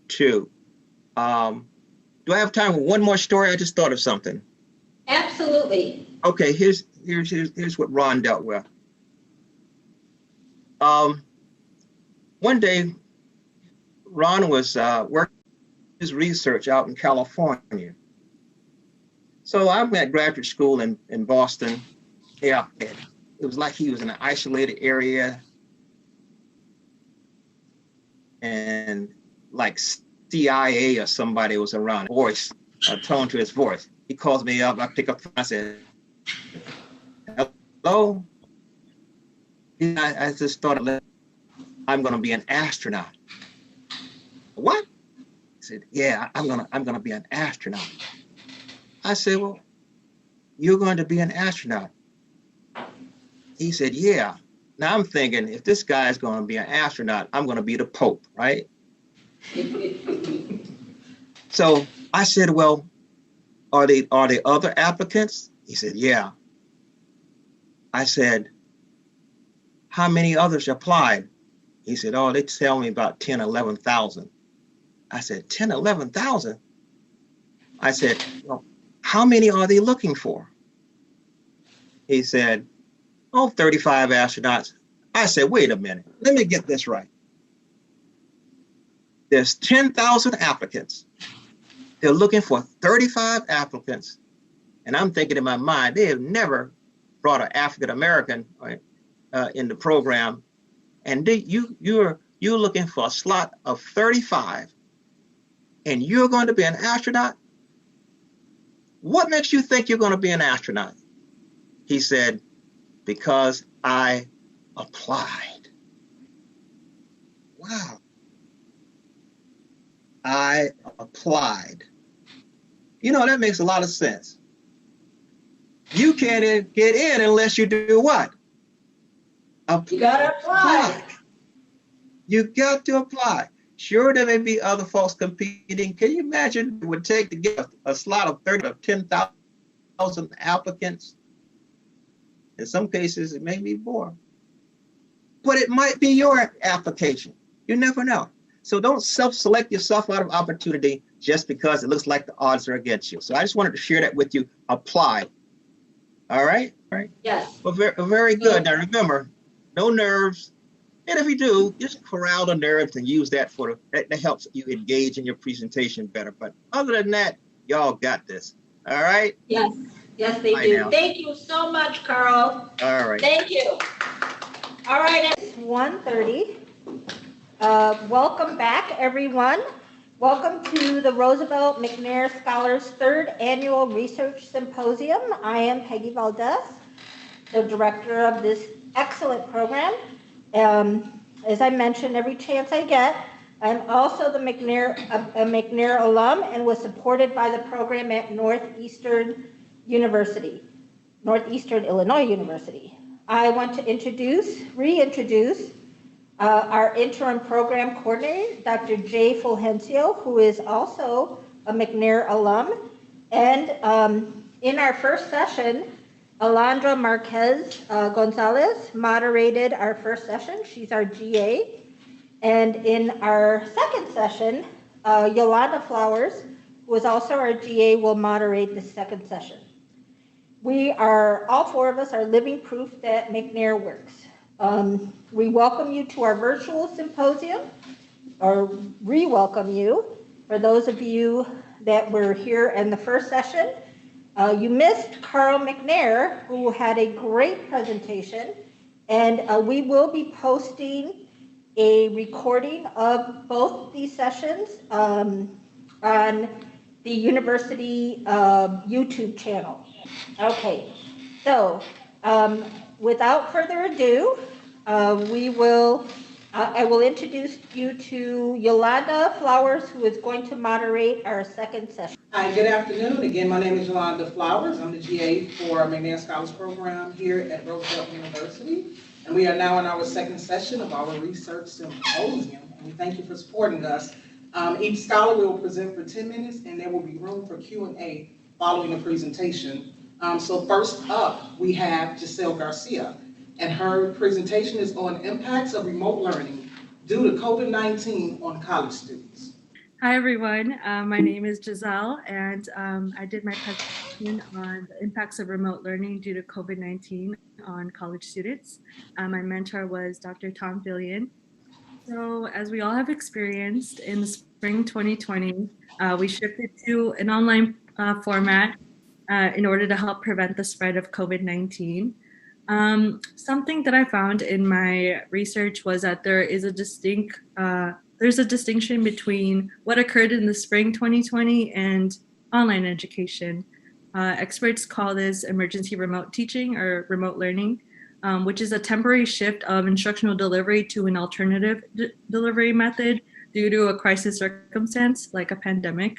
too. Do I have time for one more story? I just thought of something. Absolutely. Okay, here's what Ron dealt with. One day, Ron was working his research out in California. So I'm at graduate school in Boston. Yeah, it was like he was in an isolated area, and like CIA or somebody was around. Voice, tone to his voice. He calls me up. I pick up. I said, "Hello." I just thought, I'm going to be an astronaut. What? He said, "Yeah, I'm gonna be an astronaut." I said, "Well, you're going to be an astronaut?" He said, "Yeah." Now I'm thinking, if this guy is going to be an astronaut, I'm going to be the Pope, right? So I said, "Well, are they other applicants?" He said, "Yeah." I said, "How many others applied?" He said, "Oh, they tell me about 10, 11,000. I said, 10, 11,000? I said, "Well, how many are they looking for?" He said, "Oh, 35 astronauts." I said, "Wait a minute, let me get this right. There's 10,000 applicants. They're looking for 35 applicants. And I'm thinking in my mind, they have never brought an African-American in the program. And you're looking for a slot of 35, and you're going to be an astronaut?" what makes you think you're going to be an astronaut? He said, because I applied. Wow. I applied. You know, that makes a lot of sense. You can't get in unless you do what? You gotta apply. You got to apply. Sure, there may be other folks competing. Can you imagine it would take to get a slot of 30 or 10,000 applicants? In some cases, it may be more. But it might be your application. You never know. So don't self-select yourself out of opportunity just because it looks like the odds are against you. So I just wanted to share that with you. Apply. All right? All right. Yes. Well, very good. Now remember, no nerves. And if you do, just corral the nerves and use that that helps you engage in your presentation better. But other than that, y'all got this. All right? Yes. Yes, they do. Now. Thank you so much, Carl. All right. Thank you. All right, it's 1:30. Welcome back, everyone. Welcome to the Roosevelt McNair Scholars third annual research symposium. I am Peggy Valdes, the director of this excellent program. As I mentioned, every chance I get, I'm also a McNair alum and was supported by the program at Northeastern Illinois University. I want to reintroduce our interim program coordinator, Dr. Jay Fulgencio, who is also a McNair alum. And in our first session, Alondra Marquez-Gonzalez moderated our first session. She's our GA. And in our second session, Yolanda Flowers, who is also our GA, will moderate the second session. All four of us are living proof that McNair works. We welcome you to our virtual symposium, or re-welcome you. For those of you that were here in the first session, you missed Carl McNair, who had a great presentation, and we will be posting a recording of both these sessions on the university YouTube channel. Okay, so without further ado, I will introduce you to Yolanda Flowers, who is going to moderate our second session. Hi, good afternoon. Again, my name is Yolanda Flowers. I'm the GA for McNair Scholars Program here at Roosevelt University. And we are now in our second session of our research symposium. And we thank you for supporting us. Each scholar will present for 10 minutes and there will be room for Q&A following the presentation. So first up, we have Giselle Garcia. And her presentation is on impacts of remote learning due to COVID-19 on college students. Hi, everyone. My name is Giselle, and I did my presentation on the impacts of remote learning due to COVID-19 on college students. My mentor was Dr. Tom Philion. So as we all have experienced in the spring 2020, we shifted to an online format in order to help prevent the spread of COVID-19. Something that I found in my research was that there's a distinction between what occurred in the spring 2020 and online education. Experts call this emergency remote teaching or remote learning, which is a temporary shift of instructional delivery to an alternative delivery method due to a crisis circumstance like a pandemic.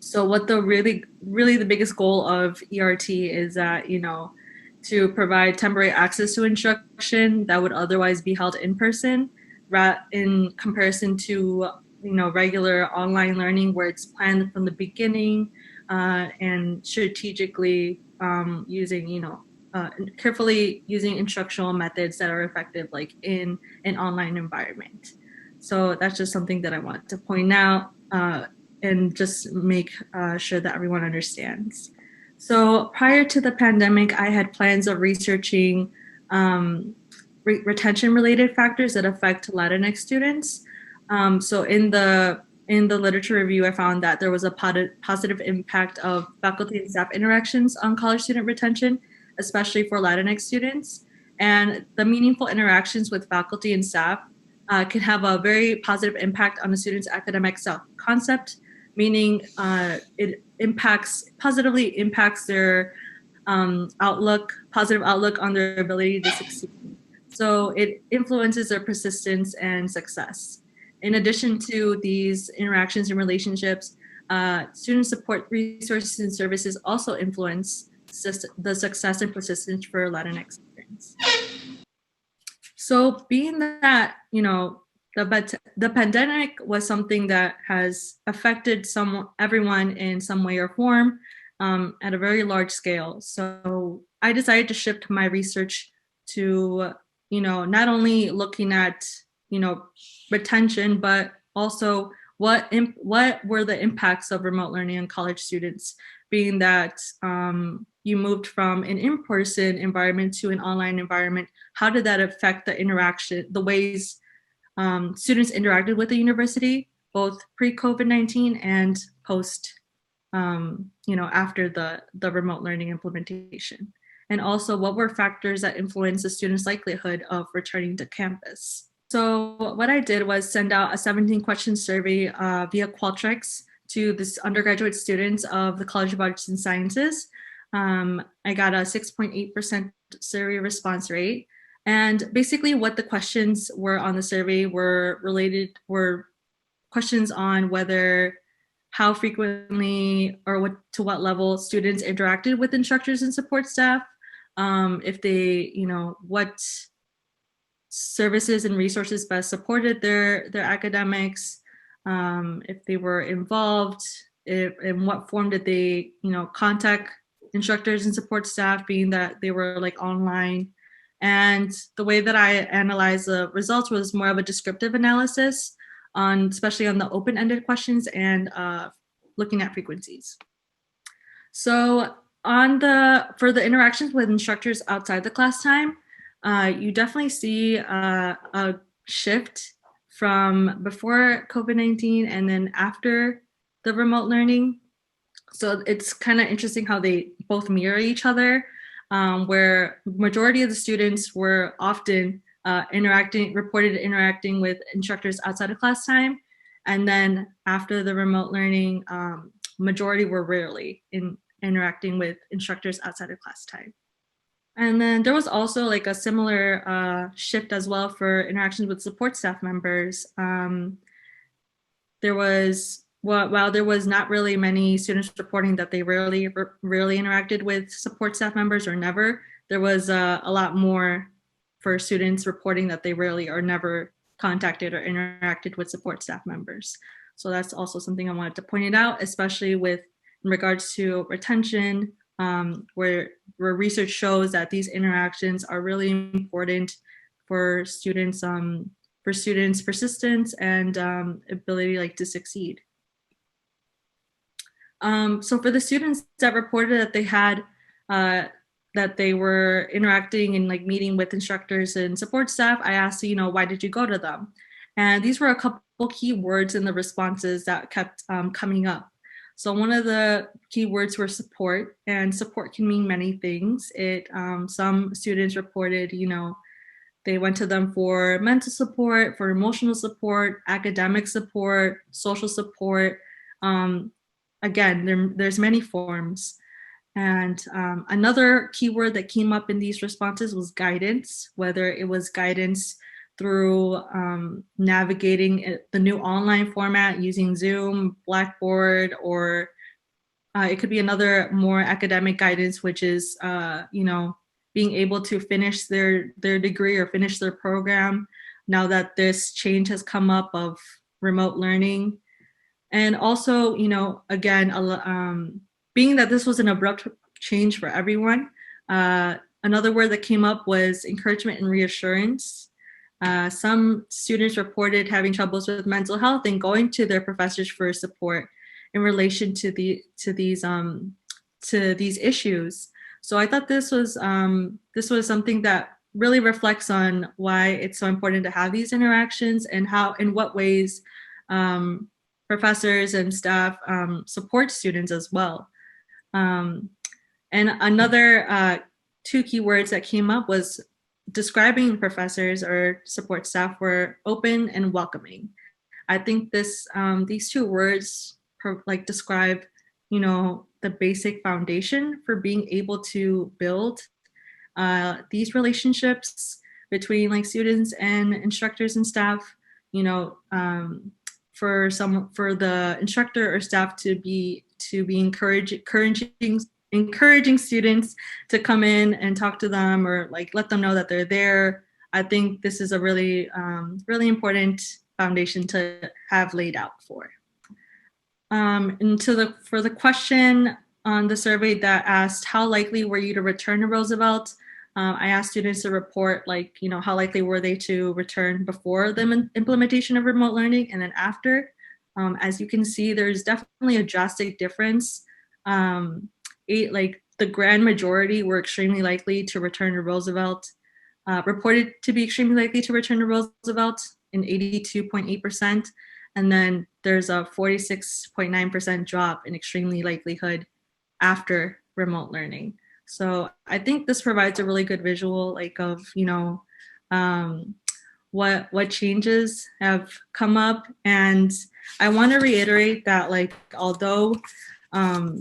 So what really the biggest goal of ERT is that, to provide temporary access to instruction that would otherwise be held in person, in comparison to regular online learning where it's planned from the beginning and strategically carefully using instructional methods that are effective like in an online environment. So that's just something that I want to point out and just make sure that everyone understands. So prior to the pandemic, I had plans of researching retention-related factors that affect Latinx students. So in the literature review, I found that there was a positive impact of faculty and staff interactions on college student retention, especially for Latinx students. And the meaningful interactions with faculty and staff can have a very positive impact on a student's academic self-concept, meaning it positively impacts their positive outlook on their ability to succeed. So it influences their persistence and success. In addition to these interactions and relationships, student support resources and services also influence the success and persistence for Latinx students. So being that, the pandemic was something that has affected everyone in some way or form at a very large scale. So I decided to shift my research to, not only looking at, retention, but also what were the impacts of remote learning on college students, being that you moved from an in-person environment to an online environment. How did that affect the interaction, the ways students interacted with the university, both pre-COVID-19 and post, after the remote learning implementation? And also, what were factors that influenced the students' likelihood of returning to campus? So what I did was send out a 17-question survey via Qualtrics to the undergraduate students of the College of Arts and Sciences. I got a 6.8% survey response rate. And basically what the questions were on the survey were questions on how frequently or to what level students interacted with instructors and support staff, if they, what services and resources best supported their academics, if they were involved, in what form did they, contact instructors and support staff, being that they were like online. And the way that I analyzed the results was more of a descriptive analysis, especially on the open-ended questions and looking at frequencies. So for the interactions with instructors outside the class time, you definitely see a shift from before COVID-19 and then after the remote learning. So it's kind of interesting how they both mirror each other, where majority of the students were often reported interacting with instructors outside of class time. And then after the remote learning, majority were rarely interacting with instructors outside of class time. And then there was also like a similar shift as well for interactions with support staff members. While there was not really many students reporting that they rarely interacted with support staff members or never, there was a lot more for students reporting that they rarely or never contacted or interacted with support staff members. So that's also something I wanted to point it out, especially in regards to retention, where research shows that these interactions are really important for students' persistence and ability to succeed. So for the students that reported that they had that they were interacting and meeting with instructors and support staff, I asked, why did you go to them? And these were a couple key words in the responses that kept coming up. So one of the key words were support, and support can mean many things. Some students reported, they went to them for mental support, for emotional support, academic support, social support. Again, there's many forms. And another keyword that came up in these responses was guidance, whether it was guidance through navigating the new online format using Zoom, Blackboard, or it could be another more academic guidance, which is, being able to finish their degree or finish their program now that this change has come up of remote learning. And also, again, being that this was an abrupt change for everyone, another word that came up was encouragement and reassurance. Some students reported having troubles with mental health and going to their professors for support in relation to these issues. So I thought this was something that really reflects on why it's so important to have these interactions and in what ways professors and staff support students as well. And another two keywords that came up was describing professors or support staff were open and welcoming. I think these two words describe, the basic foundation for being able to build these relationships between like students and instructors and staff, for the instructor or staff to be encouraging students to come in and talk to them or like let them know that they're there. I think this is a really, really important foundation to have laid out for. And for the question on the survey that asked, how likely were you to return to Roosevelt? I asked students to report how likely were they to return before the implementation of remote learning and then after. As you can see, there's definitely a drastic difference. The grand majority were extremely likely to return to Roosevelt, reported to be extremely likely to return to Roosevelt in 82.8%. And then there's a 46.9% drop in extremely likelihood after remote learning. So I think this provides a really good visual of, what changes have come up. And I want to reiterate that although, I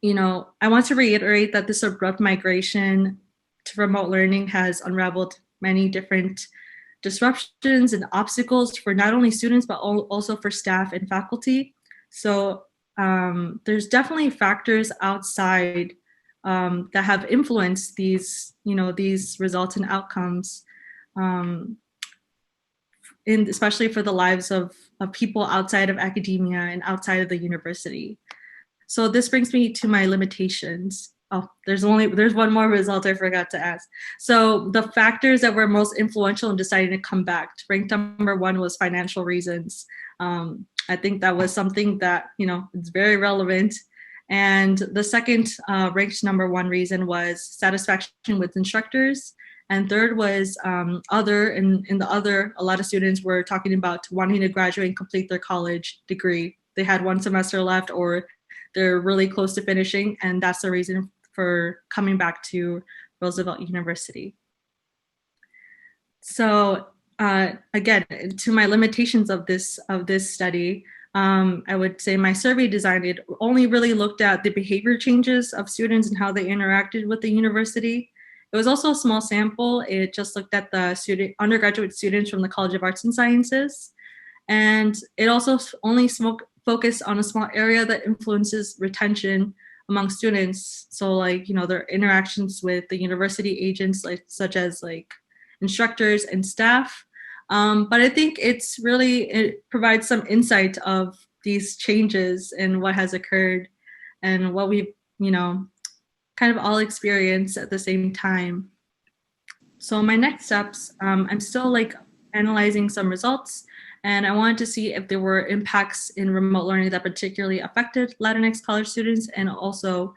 want to reiterate that this abrupt migration to remote learning has unraveled many different disruptions and obstacles for not only students, but also for staff and faculty. So there's definitely factors outside that have influenced these results and outcomes, especially for the lives of people outside of academia and outside of the university. So this brings me to my limitations. Oh, there's one more result I forgot to ask. So the factors that were most influential in deciding to come back, ranked number 1 was financial reasons. I think that was something that, it's very relevant. And the second ranked number 1 reason was satisfaction with instructors. And third was other, and in the other, a lot of students were talking about wanting to graduate and complete their college degree. They had 1 semester left or they're really close to finishing, and that's the reason for coming back to Roosevelt University. So again, to my limitations of this study, I would say my survey design, it only really looked at the behavior changes of students and how they interacted with the university. It was also a small sample. It just looked at the undergraduate students from the College of Arts and Sciences. And it also only focused on a small area that influences retention among students. So their interactions with the university agents, such as instructors and staff. But I think it provides some insight of these changes and what has occurred and what we've, kind of all experienced at the same time. So my next steps, I'm still analyzing some results, and I wanted to see if there were impacts in remote learning that particularly affected Latinx college students, and also,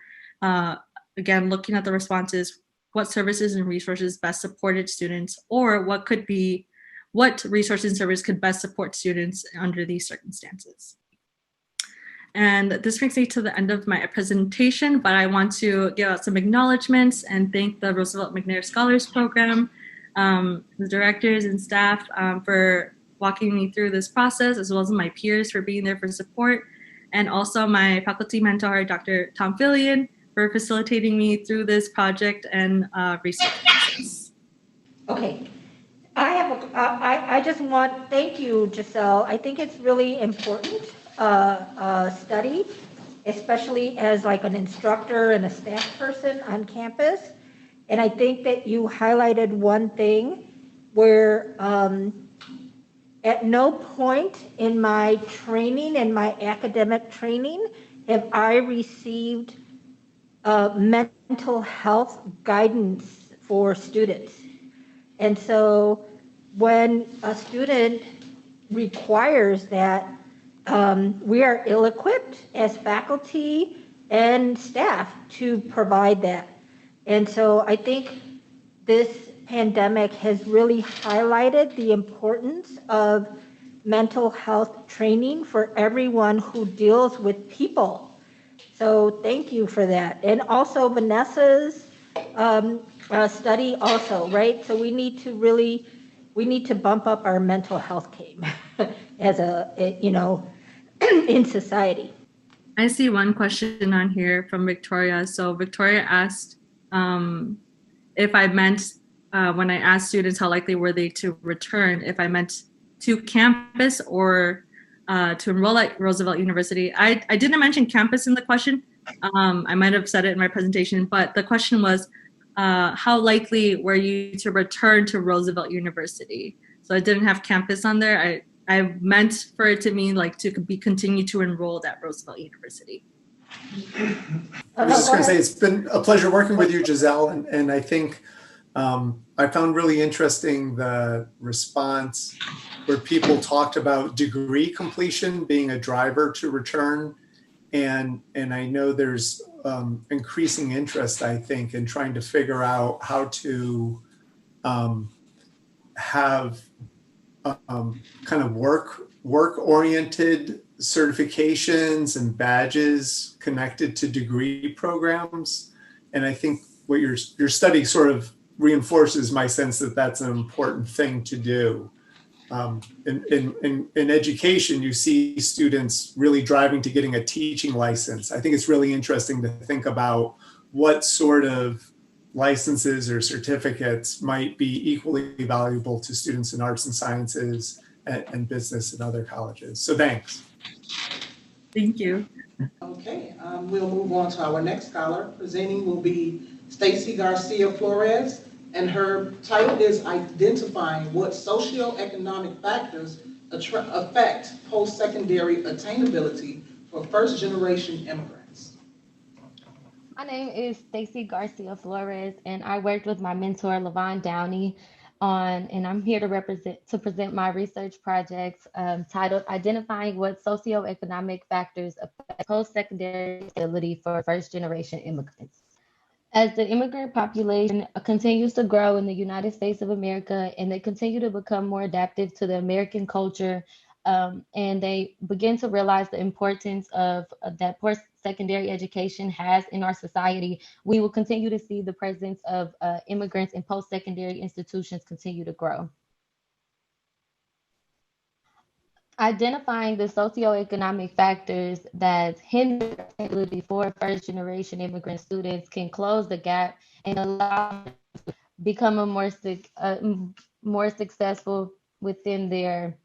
again, looking at the responses, what services and resources best supported students, or what resources and services could best support students under these circumstances. And this brings me to the end of my presentation, but I want to give out some acknowledgements and thank the Roosevelt McNair Scholars Program, the directors and staff for walking me through this process, as well as my peers for being there for support, and also my faculty mentor, Dr. Tom Philion, for facilitating me through this project and research process. Okay. I just thank you, Giselle. I think it's really important study, especially as an instructor and a staff person on campus. And I think that you highlighted one thing where at no point in my training, in my academic training, have I received mental health guidance for students. And so when a student requires that, we are ill-equipped as faculty and staff to provide that. And so I think this pandemic has really highlighted the importance of mental health training for everyone who deals with people. So thank you for that. And also Vanessa's study also, right? So we need to bump up our mental health game as in society. I see one question on here from Victoria. So Victoria asked if I meant, when I asked students how likely were they to return, if I meant to campus or to enroll at Roosevelt University. I didn't mention campus in the question. I might have said it in my presentation, but the question was, how likely were you to return to Roosevelt University? So I didn't have campus on there. I meant for it to mean like to be continue to enroll at Roosevelt University. I was just going to say, it's been a pleasure working with you, Giselle. And I think I found really interesting the response where people talked about degree completion being a driver to return. And I know there's increasing interest, I think, in trying to figure out how to have kind of work-oriented certifications and badges connected to degree programs. And I think what your study sort of reinforces my sense that that's an important thing to do. In education, you see students really driving to getting a teaching license. I think it's really interesting to think about what sort of licenses or certificates might be equally valuable to students in arts and sciences and business and other colleges. So thanks. Thank you. Okay, we'll move on to our next scholar. Presenting will be Stacy Garcia Flores, and her title is Identifying What Socio-Economic Factors Affect Post-Secondary Attainability for First-Generation Immigrants. My name is Stacy Garcia Flores, and I worked with my mentor, Levon Downey, and I'm here to present my research project titled Identifying What Socioeconomic Factors Affect Post-Secondary Ability for First-Generation Immigrants. As the immigrant population continues to grow in the United States of America, and they continue to become more adaptive to the American culture, and they begin to realize the importance of that post-secondary education has in our society, we will continue to see the presence of immigrants in post-secondary institutions continue to grow. Identifying the socioeconomic factors that hinder the ability for first-generation immigrant students can close the gap and allow them to become more successful within their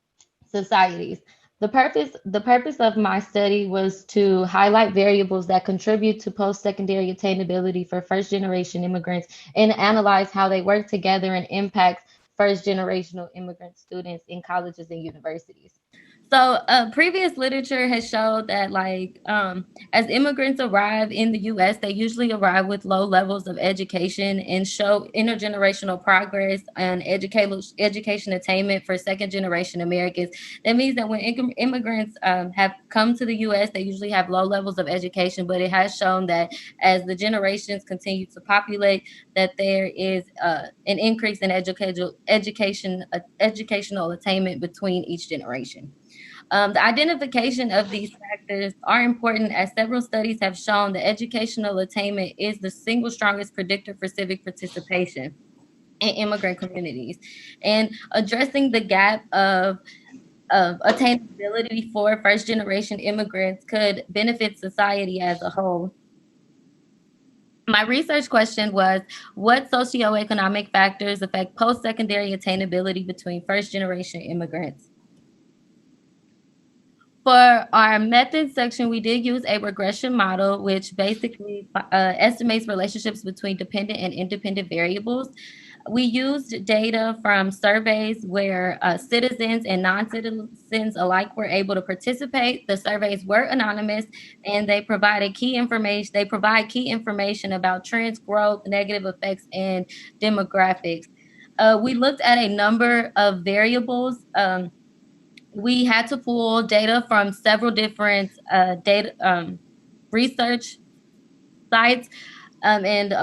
societies. The purpose of my study was to highlight variables that contribute to post-secondary attainability for first-generation immigrants and analyze how they work together and impact first-generational immigrant students in colleges and universities. So previous literature has showed that as immigrants arrive in the U.S., they usually arrive with low levels of education and show intergenerational progress and education attainment for second-generation Americans. That means that when immigrants have come to the U.S., they usually have low levels of education, but it has shown that as the generations continue to populate, that there is an increase in educational attainment between each generation. The identification of these factors are important as several studies have shown that educational attainment is the single strongest predictor for civic participation in immigrant communities. And addressing the gap of attainability for first-generation immigrants could benefit society as a whole. My research question was, what socioeconomic factors affect post-secondary attainability between first-generation immigrants? For our methods section, we did use a regression model, which basically estimates relationships between dependent and independent variables. We used data from surveys where citizens and non-citizens alike were able to participate. The surveys were anonymous, and they provided key information. They provide key information about trends, growth, negative effects, and demographics. We looked at a number of variables. We had to pull data from several different research sites. And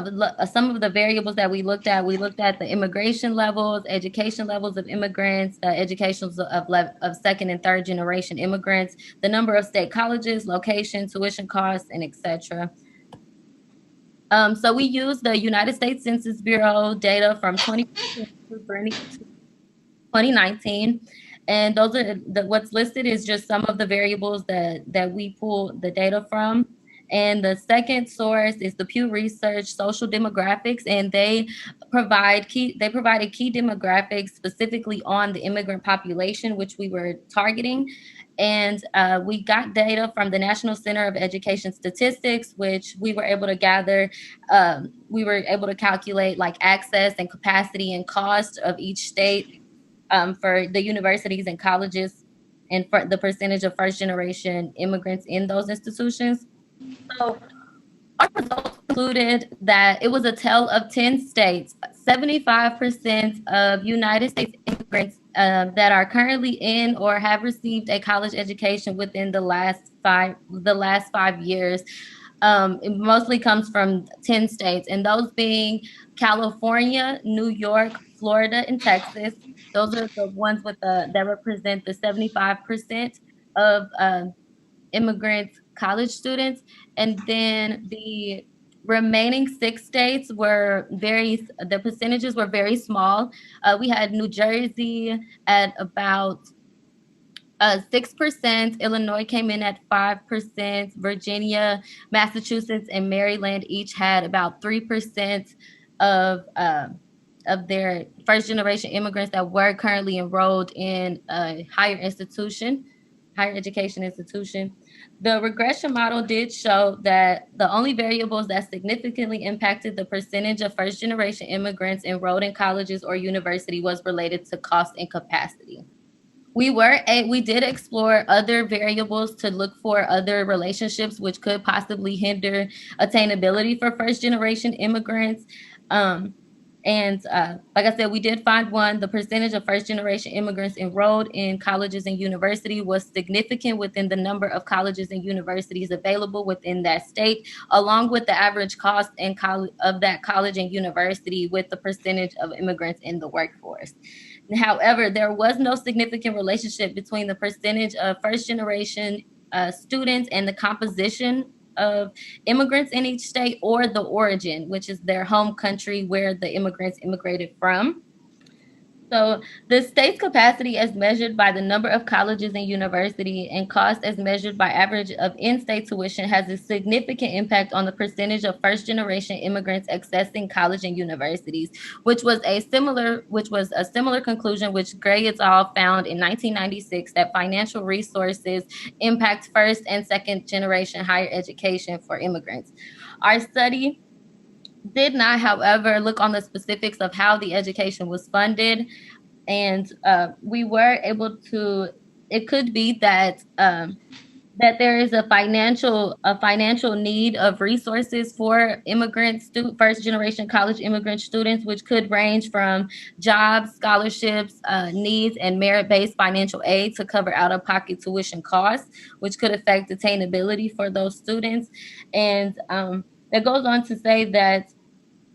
some of the variables that we looked at the immigration levels, education levels of immigrants, educations of second and third generation immigrants, the number of state colleges, location, tuition costs, and etc. So we used the United States Census Bureau data from 2019. And those are what's listed is just some of the variables that we pull the data from. And the second source is the Pew Research Social Demographics, and they provided key demographics specifically on the immigrant population, which we were targeting. And we got data from the National Center of Education Statistics, which we were able to gather. We were able to calculate like access and capacity and cost of each state for the universities and colleges, and for the percentage of first generation immigrants in those institutions. So our results concluded that it was a tale of 10 states. 75% of United States immigrants that are currently in or have received a college education within the last 5 years. It mostly comes from 10 states, and those being California, New York, Florida, and Texas. Those are the ones that represent the 75% of immigrant college students. And then the remaining 6 states the percentages were very small. We had New Jersey at about 6%, Illinois came in at 5%, Virginia, Massachusetts, and Maryland each had about 3% of their first generation immigrants that were currently enrolled in a higher education institution. The regression model did show that the only variables that significantly impacted the percentage of first generation immigrants enrolled in colleges or university was related to cost and capacity. We did explore other variables to look for other relationships which could possibly hinder attainability for first generation immigrants. Like I said, we did find one. The percentage of first generation immigrants enrolled in colleges and university was significant within the number of colleges and universities available within that state, along with the average cost of that college and university with the percentage of immigrants in the workforce. However, there was no significant relationship between the percentage of first generation students and the composition of immigrants in each state, or the origin, which is their home country where the immigrants immigrated from. So the state's capacity as measured by the number of colleges and university, and cost as measured by average of in-state tuition, has a significant impact on the percentage of first-generation immigrants accessing college and universities, which was a similar conclusion which Gray et al. Found in 1996, that financial resources impact first and second-generation higher education for immigrants. Our study did not, however, look on the specifics of how the education was funded, and we were able to. It could be that there is a financial need of resources for first generation college immigrant students, which could range from jobs, scholarships, needs, and merit-based financial aid to cover out-of-pocket tuition costs, which could affect attainability for those students. And that goes on to say that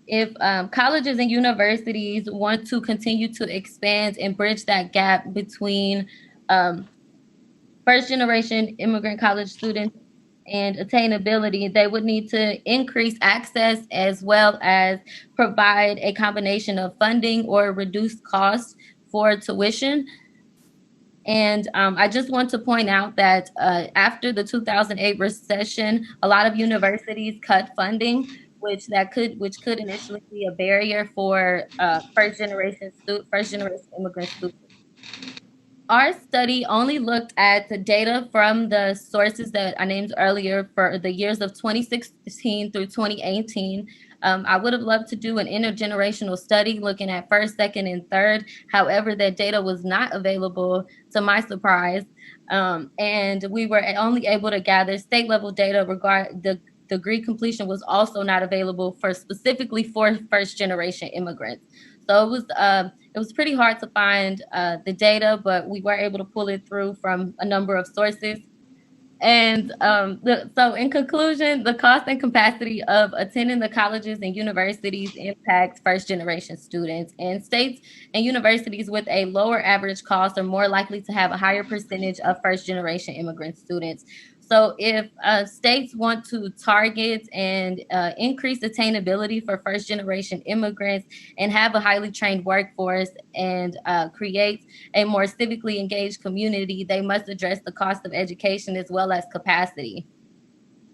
if colleges and universities want to continue to expand and bridge that gap between first generation immigrant college students and attainability, they would need to increase access as well as provide a combination of funding or reduced costs for tuition. And I just want to point out that after the 2008 recession, a lot of universities cut funding, which could initially be a barrier for first generation immigrant students. Our study only looked at the data from the sources that I named earlier for the years of 2016 through 2018. I would have loved to do an intergenerational study looking at first, second, and third. However, that data was not available, to my surprise. And we were only able to gather state level data regarding the degree completion was also not available specifically for first generation immigrants. So it was pretty hard to find the data, but we were able to pull it through from a number of sources. And so in conclusion, the cost and capacity of attending the colleges and universities impacts first generation students, and states and universities with a lower average cost are more likely to have a higher percentage of first generation immigrant students. So if states want to target and increase attainability for first-generation immigrants and have a highly trained workforce and create a more civically engaged community, they must address the cost of education as well as capacity.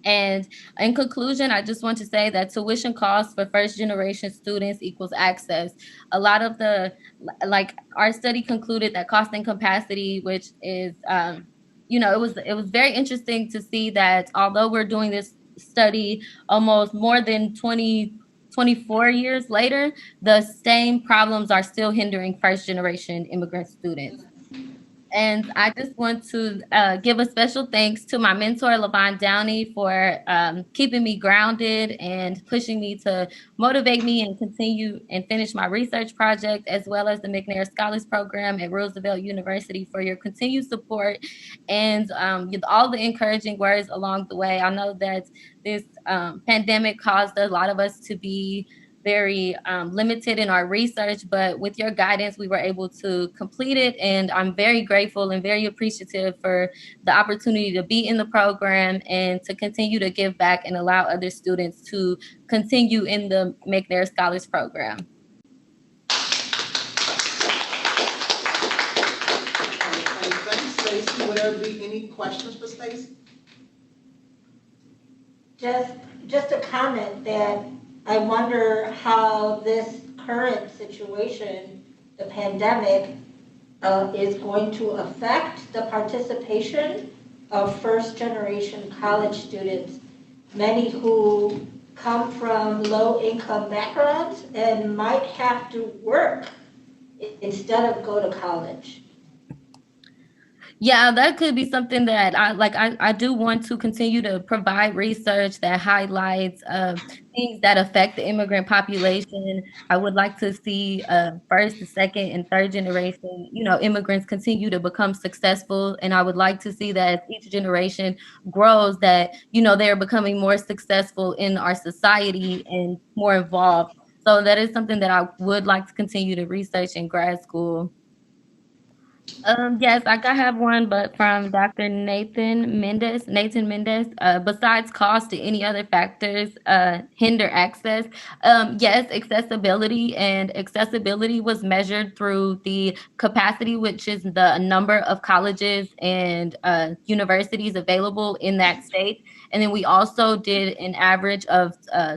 And in conclusion, I just want to say that tuition costs for first generation students equals access. A lot of like our study concluded that cost and capacity, which is, it was very interesting to see that although we're doing this study almost more than 24 years later, the same problems are still hindering first generation immigrant students. And I just want to give a special thanks to my mentor, LaVon Downey, for keeping me grounded and pushing me to motivate me and continue and finish my research project, as well as the McNair Scholars Program at Roosevelt University for your continued support and all the encouraging words along the way. I know that this pandemic caused a lot of us to be very limited in our research, but with your guidance, we were able to complete it. And I'm very grateful and very appreciative for the opportunity to be in the program and to continue to give back and allow other students to continue in the McNair Scholars Program. Thanks, Stacey. Would there be any questions for Stacey? Just a comment that I wonder how this current situation, the pandemic, is going to affect the participation of first-generation college students, many who come from low-income backgrounds and might have to work instead of go to college. Yeah, that could be something that I do want to continue to provide research that highlights things that affect the immigrant population. I would like to see first, second, and third generation, immigrants continue to become successful. And I would like to see that as each generation grows, that, they're becoming more successful in our society and more involved. So that is something that I would like to continue to research in grad school. Yes, I have one, but from Dr. Nathan Mendez. Besides cost, do any other factors hinder access? Yes, accessibility was measured through the capacity, which is the number of colleges and universities available in that state. And then we also did an average of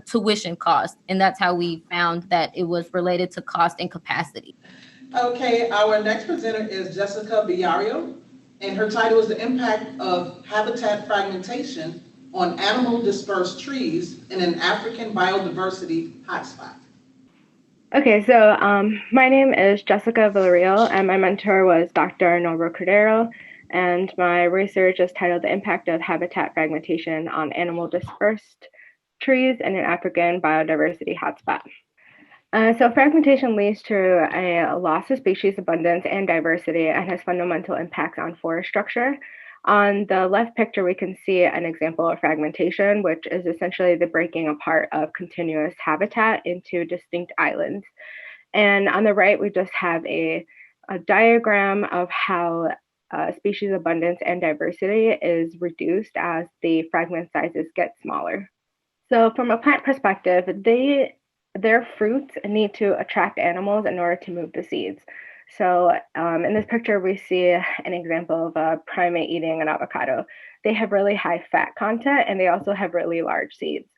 tuition cost, and that's how we found that it was related to cost and capacity. Okay, our next presenter is Jessica Biario, and her title is The Impact of Habitat Fragmentation on Animal Dispersed Trees in an African Biodiversity Hotspot. Okay, so my name is Jessica Villarreal, and my mentor was Dr. Nora Cordero, and my research is titled The Impact of Habitat Fragmentation on Animal Dispersed Trees in an African Biodiversity Hotspot. So fragmentation leads to a loss of species abundance and diversity and has fundamental impacts on forest structure. On the left picture, we can see an example of fragmentation, which is essentially the breaking apart of continuous habitat into distinct islands. And on the right, we just have a diagram of how species abundance and diversity is reduced as the fragment sizes get smaller. So from a plant perspective, their fruits need to attract animals in order to move the seeds. So in this picture, we see an example of a primate eating an avocado. They have really high fat content and they also have really large seeds.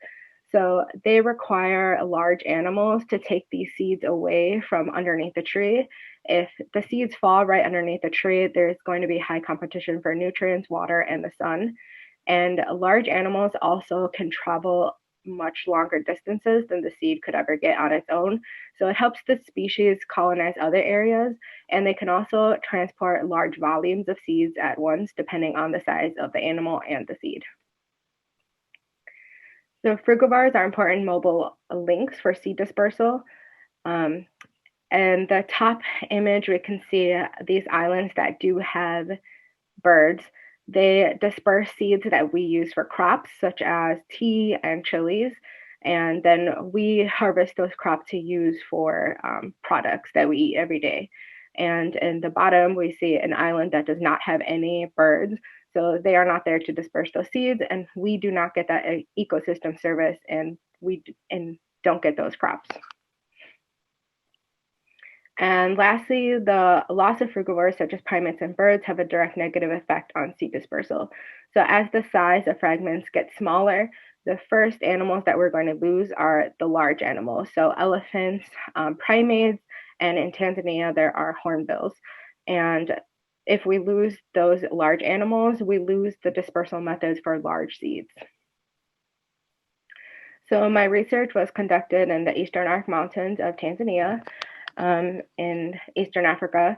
So they require large animals to take these seeds away from underneath the tree. If the seeds fall right underneath the tree, there's going to be high competition for nutrients, water, and the sun. And large animals also can travel much longer distances than the seed could ever get on its own. So it helps the species colonize other areas, and they can also transport large volumes of seeds at once, depending on the size of the animal and the seed. So frugivores are important mobile links for seed dispersal. And the top image, we can see these islands that do have birds. They disperse seeds that we use for crops, such as tea and chilies, and then we harvest those crops to use for products that we eat every day. And in the bottom, we see an island that does not have any birds. So they are not there to disperse those seeds, and we do not get that ecosystem service, and we don't get those crops. And lastly, the loss of frugivores such as primates and birds have a direct negative effect on seed dispersal. So as the size of fragments gets smaller, the first animals that we're going to lose are the large animals. So elephants, primates, and in Tanzania, there are hornbills. And if we lose those large animals, we lose the dispersal methods for large seeds. So my research was conducted in the Eastern Arc Mountains of Tanzania, in Eastern Africa.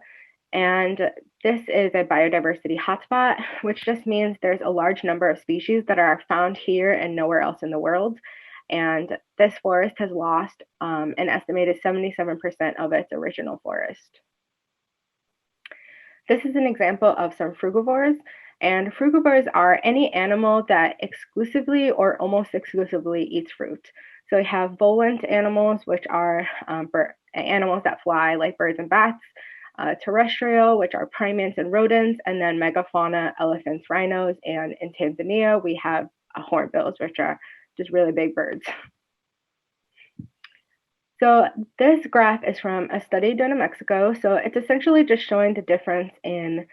And this is a biodiversity hotspot, which just means there's a large number of species that are found here and nowhere else in the world. And this forest has lost an estimated 77% of its original forest. This is an example of some frugivores. And frugivores are any animal that exclusively or almost exclusively eats fruit. So we have volant animals, which are animals that fly like birds and bats, terrestrial, which are primates and rodents, and then megafauna, elephants, rhinos, and in Tanzania, we have hornbills, which are just really big birds. So this graph is from a study done in Mexico. So it's essentially just showing the difference in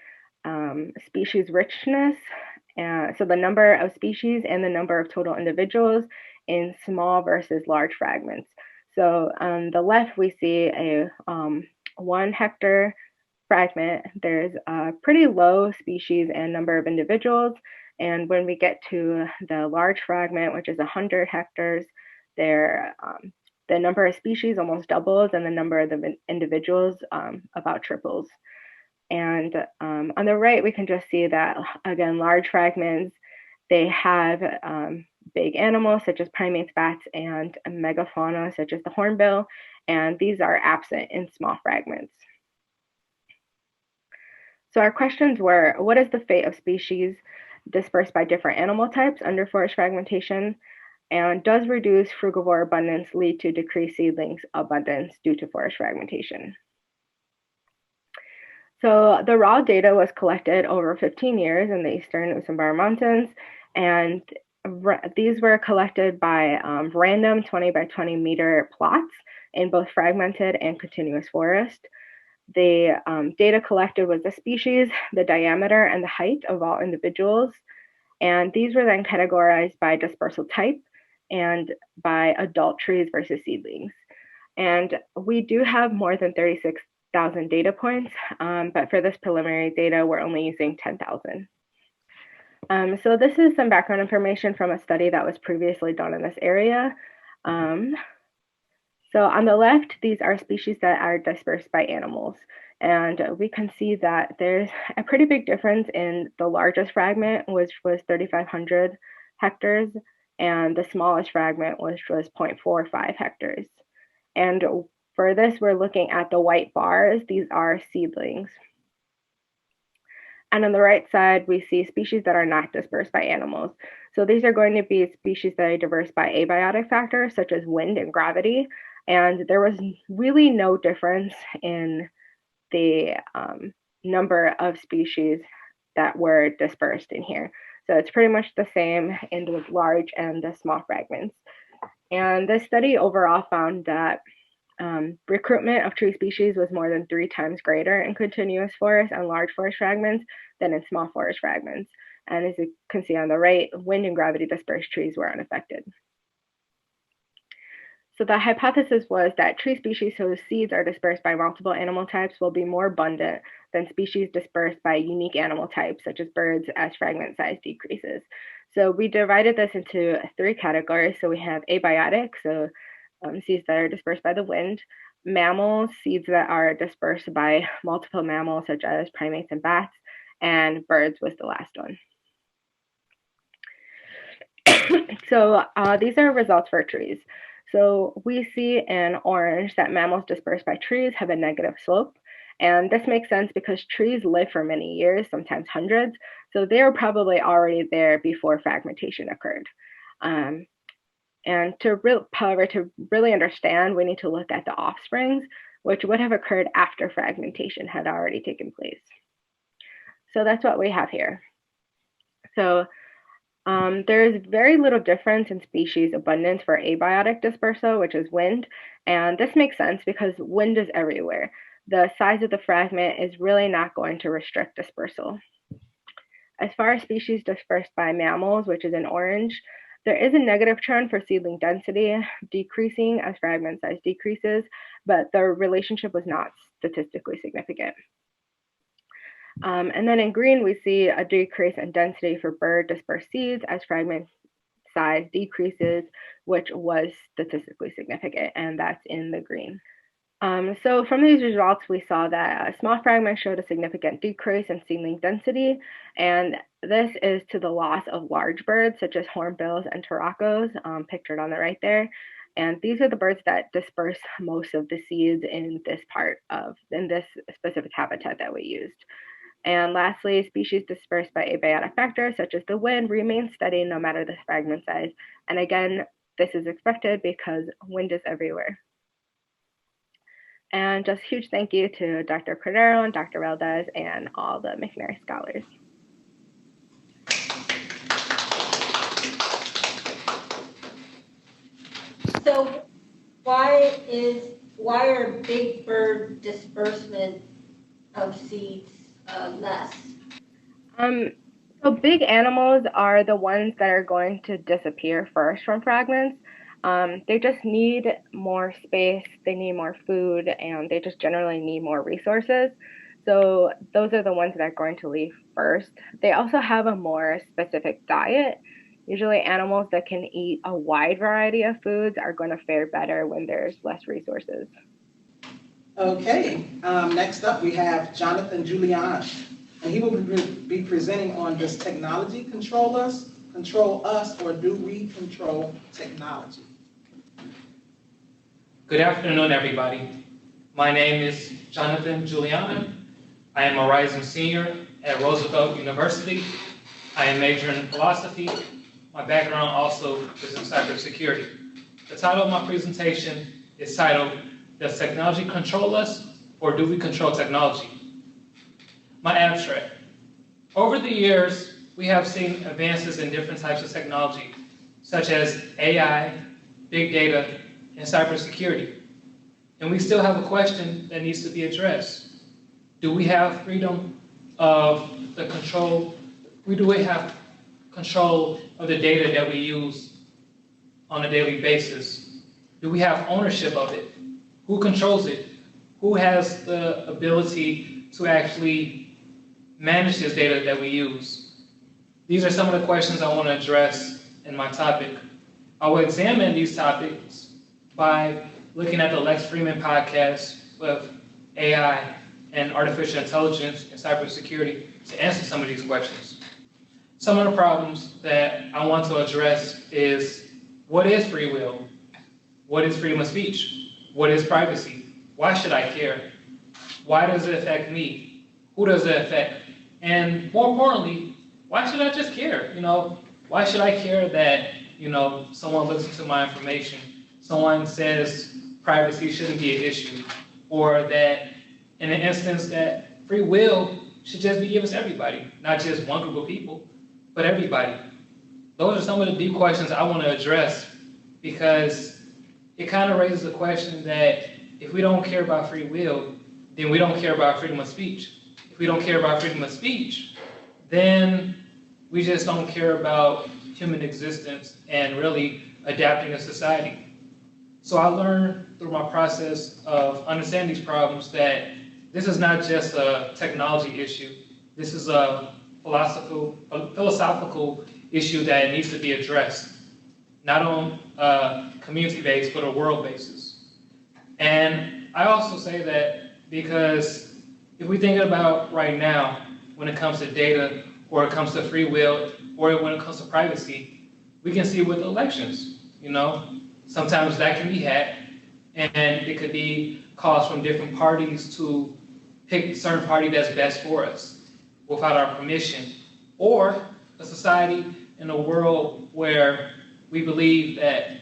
species richness, so the number of species and the number of total individuals in small versus large fragments. So on the left, we see a 1 hectare fragment. There's a pretty low species and number of individuals. And when we get to the large fragment, which is 100 hectares, there the number of species almost doubles and the number of the individuals about triples. And on the right, we can just see that, again, large fragments, they have big animals such as primates, bats, and megafauna such as the hornbill, and these are absent in small fragments. So our questions were, what is the fate of species dispersed by different animal types under forest fragmentation? And does reduced frugivore abundance lead to decreased seedlings abundance due to forest fragmentation? So the raw data was collected over 15 years in the Eastern Usambara Mountains, and these were collected by random 20 by 20 meter plots in both fragmented and continuous forest. The data collected was the species, the diameter, and the height of all individuals, and these were then categorized by dispersal type and by adult trees versus seedlings. And we do have more than 36,000 data points, but for this preliminary data, we're only using 10,000. So this is some background information from a study that was previously done in this area. So on the left, these are species that are dispersed by animals. And we can see that there's a pretty big difference in the largest fragment, which was 3,500 hectares, and the smallest fragment, which was 0.45 hectares. And for this, we're looking at the white bars. These are seedlings. And on the right side, we see species that are not dispersed by animals. So these are going to be species that are dispersed by abiotic factors, such as wind and gravity. And there was really no difference in the number of species that were dispersed in here. So it's pretty much the same in the large and the small fragments. And this study overall found that recruitment of tree species was more than 3 times greater in continuous forest and large forest fragments than in small forest fragments. And as you can see on the right, wind and gravity dispersed trees were unaffected. So the hypothesis was that tree species whose seeds are dispersed by multiple animal types will be more abundant than species dispersed by unique animal types, such as birds, as fragment size decreases. So we divided this into 3 categories. So we have abiotic, so seeds that are dispersed by the wind, mammals, seeds that are dispersed by multiple mammals, such as primates and bats, and birds was the last one. So these are results for trees. So we see in orange that mammals dispersed by trees have a negative slope. And this makes sense because trees live for many years, sometimes hundreds. So they're probably already there before fragmentation occurred. And however, to really understand, we need to look at the offsprings, which would have occurred after fragmentation had already taken place. So that's what we have here. So there is very little difference in species abundance for abiotic dispersal, which is wind. And this makes sense because wind is everywhere. The size of the fragment is really not going to restrict dispersal. As far as species dispersed by mammals, which is in orange, there is a negative trend for seedling density, decreasing as fragment size decreases, but the relationship was not statistically significant. And then in green, we see a decrease in density for bird dispersed seeds as fragment size decreases, which was statistically significant, and that's in the green. So from these results, we saw that small fragments showed a significant decrease in seedling density, and this is to the loss of large birds such as hornbills and turacos, pictured on the right there. And these are the birds that disperse most of the seeds in this specific habitat that we used. And lastly, species dispersed by abiotic factors such as the wind remain steady no matter the fragment size. And again, this is expected because wind is everywhere. And just huge thank you to Dr. Cordero and Dr. Valdes and all the McNair Scholars. So why are big bird disbursement of seeds less? So big animals are the ones that are going to disappear first from fragments. They just need more space, they need more food, and they just generally need more resources. So those are the ones that are going to leave first. They also have a more specific diet. Usually animals that can eat a wide variety of foods are going to fare better when there's less resources. Okay, next up we have Jonathan Julian, and he will be presenting on does technology control us, or do we control technology? Good afternoon, everybody. My name is Jonathan Julian. I am a rising senior at Roosevelt University. I am majoring in philosophy. My background also is in cybersecurity. The title of my presentation is titled, Does Technology Control Us, or Do We Control Technology? My abstract. Over the years, we have seen advances in different types of technology, such as AI, big data, and cybersecurity. And we still have a question that needs to be addressed. Do we have freedom of the control? Do we have control of the data that we use on a daily basis? Do we have ownership of it? Who controls it? Who has the ability to actually manage this data that we use? These are some of the questions I want to address in my topic. I will examine these topics by looking at the Lex Fridman podcast with AI and artificial intelligence and cybersecurity to answer some of these questions. Some of the problems that I want to address is, what is free will? What is freedom of speech? What is privacy? Why should I care? Why does it affect me? Who does it affect? And more importantly, why should I just care? Why should I care that, someone looks into my information? Someone says privacy shouldn't be an issue, or that in an instance that free will should just be given to everybody, not just one group of people, but everybody. Those are some of the deep questions I want to address, because it kind of raises the question that if we don't care about free will, then we don't care about freedom of speech. If we don't care about freedom of speech, then we just don't care about human existence and really adapting to society. So I learned through my process of understanding these problems that this is not just a technology issue. This is a philosophical issue that needs to be addressed, not on a community base, but a world basis. And I also say that because if we think about right now, when it comes to data, or it comes to free will, or when it comes to privacy, we can see with elections, sometimes that can be hacked, and it could be caused from different parties to pick a certain party that's best for us without our permission, or a society in a world where we believe that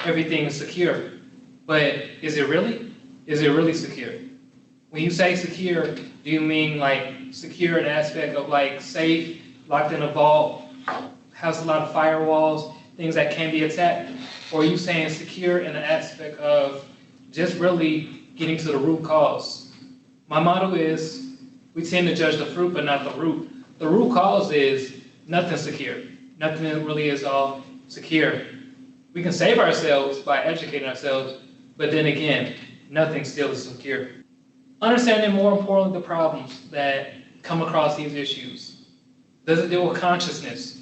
everything is secure. But is it really? is it really secure? When you say secure, do you mean like secure in aspect of like safe, locked in a vault, has a lot of firewalls, things that can be attacked? Or are you saying secure in the aspect of just really getting to the root cause? My motto is, we tend to judge the fruit, but not the root. The root cause is nothing secure. Nothing really is all secure. We can save ourselves by educating ourselves, but then again, nothing still is secure. Understanding more importantly the problems that come across these issues. Does it deal with consciousness?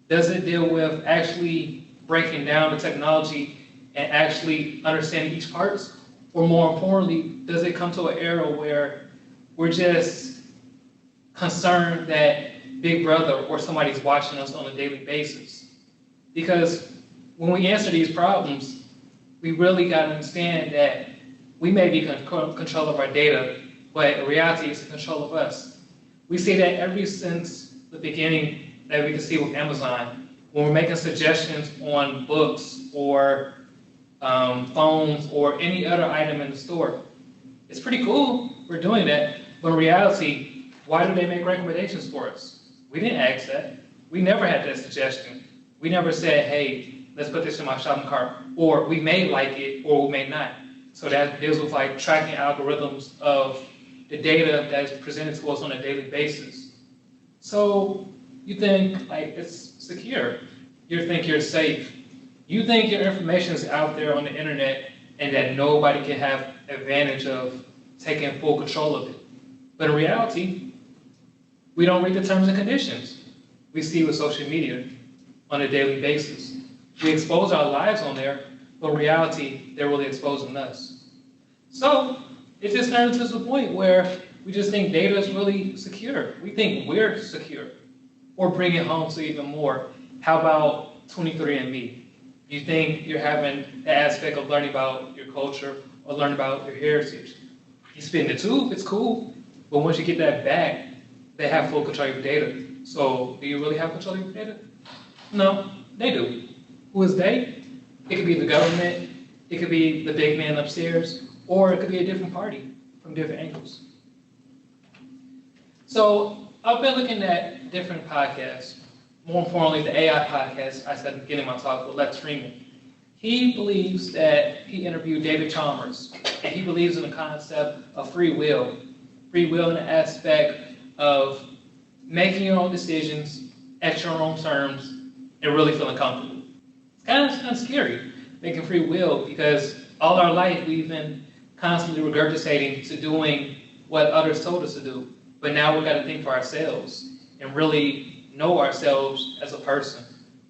Does it deal with actually breaking down the technology and actually understanding each part? Or more importantly, does it come to an era where we're just concerned that Big Brother or somebody's watching us on a daily basis? Because when we answer these problems, we really got to understand that we may be in control of our data, but in reality, it's in control of us. We see that ever since the beginning that we can see with Amazon, when we're making suggestions on books or phones or any other item in the store. It's pretty cool, we're doing that, but in reality, why do they make recommendations for us? We didn't ask that. We never had that suggestion. We never said, hey, let's put this in my shopping cart, or we may like it, or we may not. So that deals with like tracking algorithms of the data that is presented to us on a daily basis. So you think like it's secure. You think you're safe. You think your information is out there on the internet and that nobody can have advantage of taking full control of it. But in reality, we don't read the terms and conditions. We see with social media on a daily basis. We expose our lives on there, but in reality, they're really exposing us. So it just turns to the point where we just think data is really secure. We think we're secure. Or bring it home to even more. How about 23andMe? You think you're having the aspect of learning about your culture or learning about your heritage. You spend the tube, it's cool, but once you get that back, they have full control of your data. So do you really have control of your data? No, they do. Who is they? It could be the government, it could be the big man upstairs, or it could be a different party from different angles. So I've been looking at different podcasts. More importantly, the AI podcast I said at the beginning of my talk with Lex Freeman. He believes that he interviewed David Chalmers, and he believes in the concept of free will. Free will in the aspect of making your own decisions at your own terms and really feeling comfortable. It's kind of scary, making free will, because all our life we've been constantly regurgitating to doing what others told us to do. But now we've got to think for ourselves and really know ourselves as a person.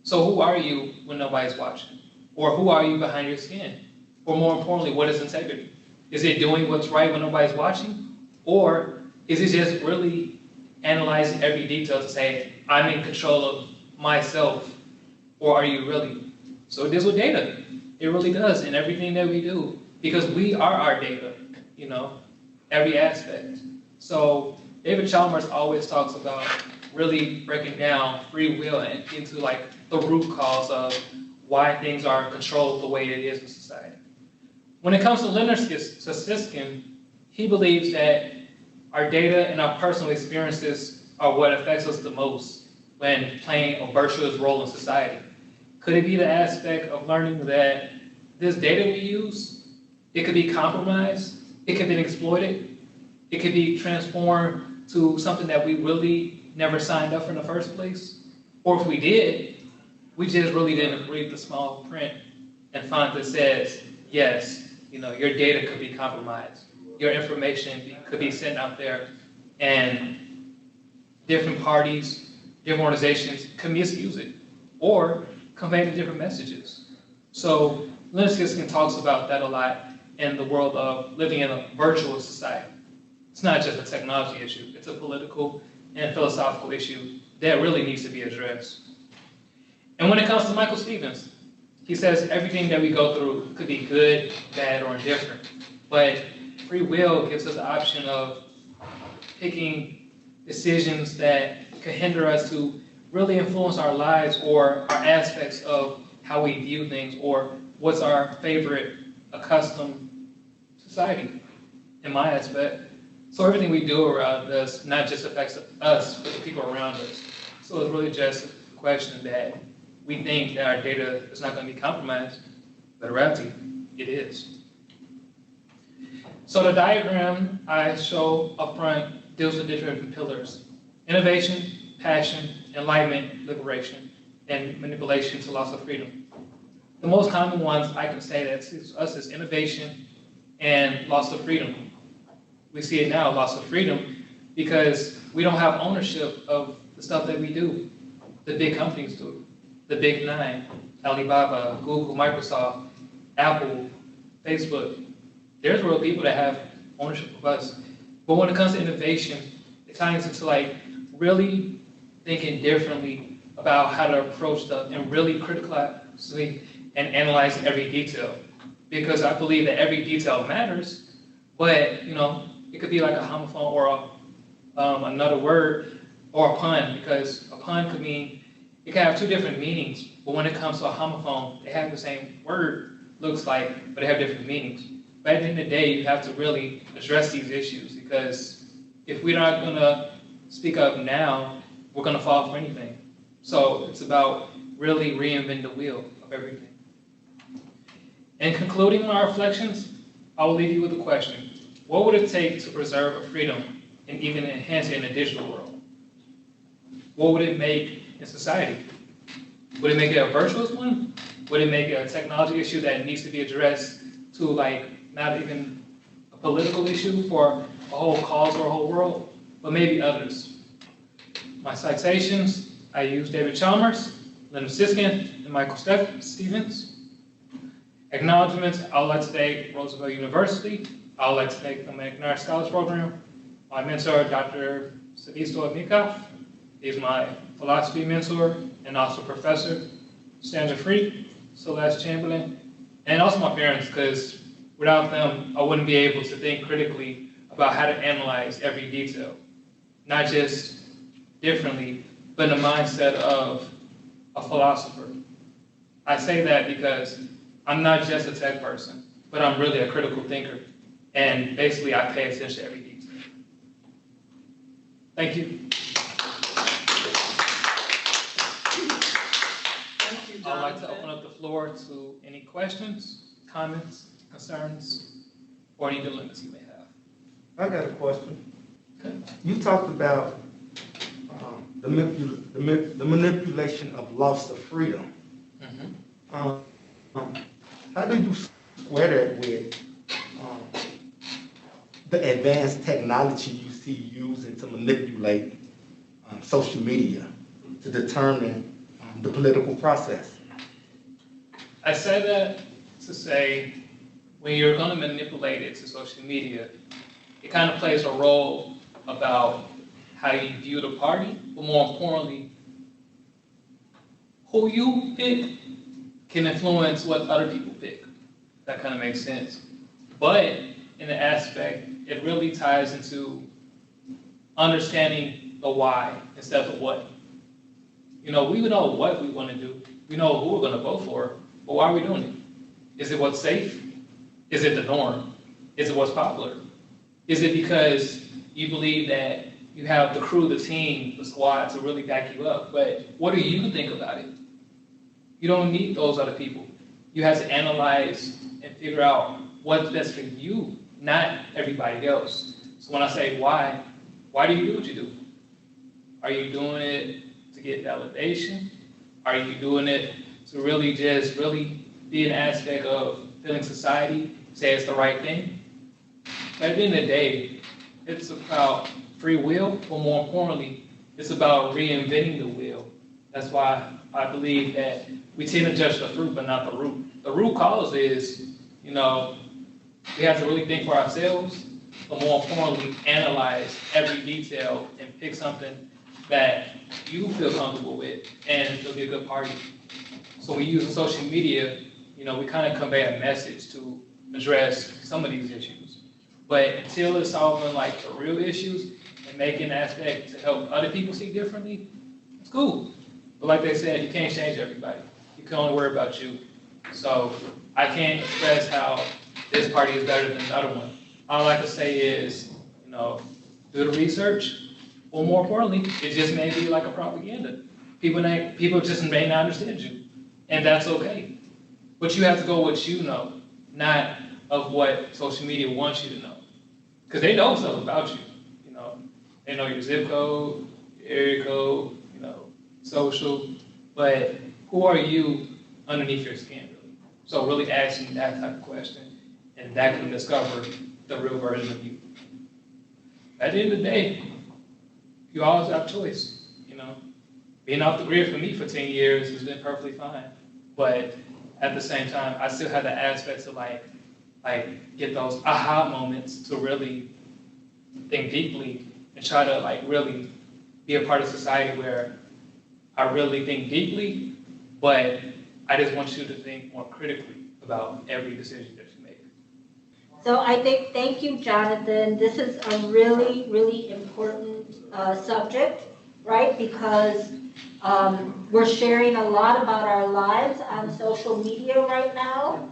So who are you when nobody's watching? Or who are you behind your skin? Or more importantly, what is integrity? Is it doing what's right when nobody's watching? Or is it just really analyzing every detail to say, I'm in control of myself? Or are you really? So it deals with data. It really does in everything that we do. Because we are our data, every aspect. So David Chalmers always talks about really breaking down free will into like the root cause of why things are controlled the way it is in society. When it comes to Leonard Susskind, he believes that our data and our personal experiences are what affects us the most when playing a virtuous role in society. Could it be the aspect of learning that this data we use, it could be compromised, it could be exploited, it could be transformed to something that we really never signed up for in the first place? Or if we did, we just really didn't read the small print and font that says, yes, your data could be compromised. Your information could be sent out there, and different parties, different organizations could misuse it or convey the different messages. So Leonard Susskind talks about that a lot in the world of living in a virtual society. It's not just a technology issue, it's a political and philosophical issue that really needs to be addressed. And when it comes to Michael Stevens, he says everything that we go through could be good, bad, or indifferent. But free will gives us the option of picking decisions that could hinder us to really influence our lives or our aspects of how we view things or what's our favorite accustomed society, in my aspect. So everything we do around us not just affects us, but the people around us. So it's really just a question that we think that our data is not going to be compromised, but in reality, it is. So the diagram I show up front deals with different pillars: innovation, passion, enlightenment, liberation, and manipulation to loss of freedom. The most common ones I can say that to us is innovation and loss of freedom. We see it now, loss of freedom, because we don't have ownership of the stuff that we do. The big companies do. The big nine, Alibaba, Google, Microsoft, Apple, Facebook. There's real people that have ownership of us. But when it comes to innovation, it ties into like really thinking differently about how to approach stuff and really critically and analyze every detail. Because I believe that every detail matters, but you know, it could be like a homophone or another word or a pun, because a pun could mean, it can have two different meanings, but when it comes to a homophone, they have the same word, looks like, but they have different meanings. But at the end of the day, you have to really address these issues, because if we're not gonna speak up now, we're gonna fall for anything. So it's about really reinventing the wheel of everything. In concluding my reflections, I will leave you with a question. What would it take to preserve a freedom and even enhance it in a digital world? What would it make in society? Would it make it a virtuous one? Would it make it a technology issue that needs to be addressed to like not even a political issue for a whole cause or a whole world, but maybe others? My citations, I use David Chalmers, Leonard Susskind, and Michael Stevens. Acknowledgements, I would like to thank Roosevelt University. I would like to thank the McNair Scholars Program. My mentor, Dr. Socio-Economic. He's my philosophy mentor and also professor. Sandra Freak, Celeste Chamberlain, and also my parents, because without them, I wouldn't be able to think critically about how to analyze every detail. Not just differently, but in the mindset of a philosopher. I say that because I'm not just a tech person, but I'm really a critical thinker. And basically, I pay attention to every detail. Thank you. I'd like to open up the floor to any questions, comments, concerns, or any dilemmas you may have. I got a question. Okay. You talked about the manipulation of loss of freedom. Mm-hmm. How do you square that with the advanced technology you see using to manipulate social media to determine the political process? I say that to say, when you're going to manipulate it to social media, it kind of plays a role about how you view the party, but more importantly, who you pick can influence what other people pick. That kind of makes sense. But in the aspect, it really ties into understanding the why instead of the what. You know, we know what we want to do. We know who we're going to vote for, but why are we doing it? Is it what's safe? Is it the norm? Is it what's popular? Is it because you believe that you have the crew, the team, the squad to really back you up? But what do you think about it? You don't need those other people. You have to analyze and figure out what's best for you, not everybody else. So when I say why do you do what you do? Are you doing it to get validation? Are you doing it to really just be an aspect of feeling society, say it's the right thing? At the end of the day, it's about free will, but more importantly, it's about reinventing the wheel. That's why I believe that we tend to judge the fruit, but not the root. The root cause is, you know, we have to really think for ourselves, but more importantly, analyze every detail and pick something that you feel comfortable with, and it'll be a good party. So we use social media, you know, we kind of convey a message to address some of these issues. But until it's solving like the real issues and making an aspect to help other people see differently, it's cool. But like they said, you can't change everybody. You can only worry about you. So I can't express how this party is better than another one. All I can say is, do the research, or more importantly, it just may be like a propaganda. People just may not understand you, and that's okay. But you have to go what you know, not of what social media wants you to know. Because they know stuff about you, They know your zip code, your area code, social, but who are you underneath your skin, really? So really asking that type of question, and that can discover the real version of you. At the end of the day, you always have a choice, Being off the grid for me for 10 years has been perfectly fine. But at the same time, I still have the aspects of like get those aha moments to really think deeply and try to really be a part of society where I really think deeply, but I just want you to think more critically about every decision that you make. So I think, thank you, Jonathan. This is a really, really important subject, right? Because we're sharing a lot about our lives on social media right now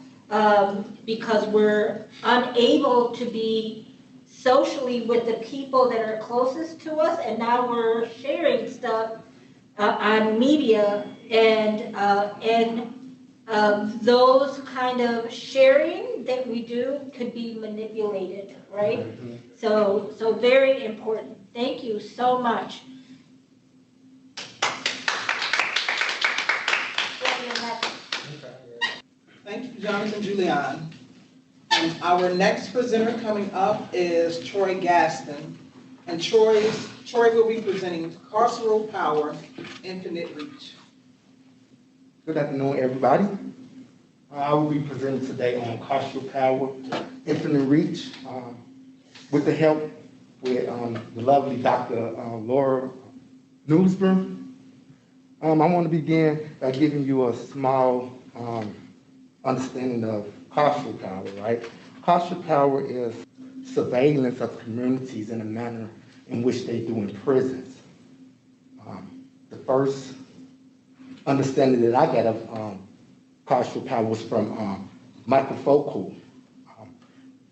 because we're unable to be socially with the people that are closest to us, and now we're sharing stuff on media, and those kind of sharing that we do could be manipulated, right? So very important. Thank you so much. Thank you, Jonathan Julian. Our next presenter coming up is Troy Gaston, and Troy will be presenting Carceral Power, Infinite Reach. Good afternoon, everybody. I will be presenting today on carceral power, infinite reach, with the help with the lovely Dr. Laura Newsburn. I want to begin by giving you a small understanding of carceral power, right? Carceral power is surveillance of communities in a manner in which they do in prisons. The first understanding that I got of carceral power was from Michael Foucault.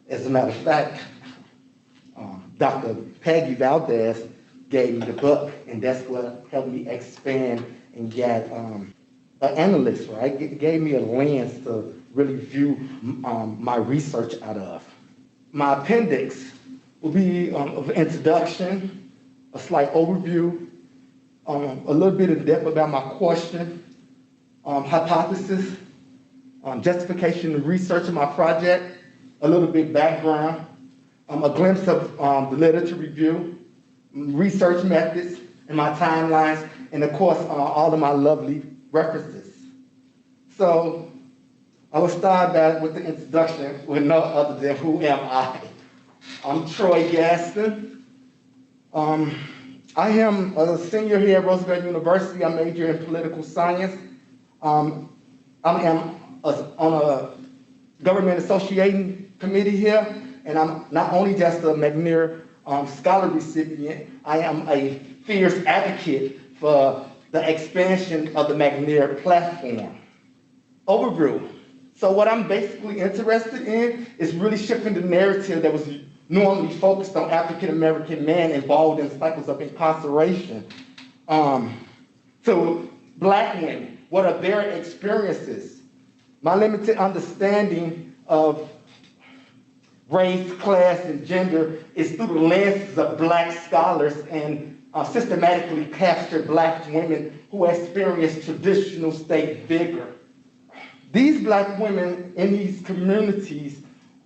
As a matter of fact, Dr. Peggy Valdes gave me the book, and that's what helped me expand and get an analyst, right? It gave me a lens to really view my research out of. My appendix will be of introduction, a slight overview, a little bit in depth about my question, hypothesis, justification and research of my project, a little bit background, a glimpse of the literature review, research methods, and my timelines, and of course, all of my lovely references. So I will start back with the introduction with no other than who am I? I'm Troy Gaston. I am a senior here at Roosevelt University. I major in political science. I am on a government associating committee here, and I'm not only just a McNair Scholar recipient, I am a fierce advocate for the expansion of the McNair platform. Overview. So what I'm basically interested in is really shifting the narrative that was normally focused on African-American men involved in cycles of incarceration to Black women. What are their experiences? My limited understanding of race, class, and gender is through the lenses of Black scholars and systematically capture Black women who experience traditional state vigor. These Black women in these communities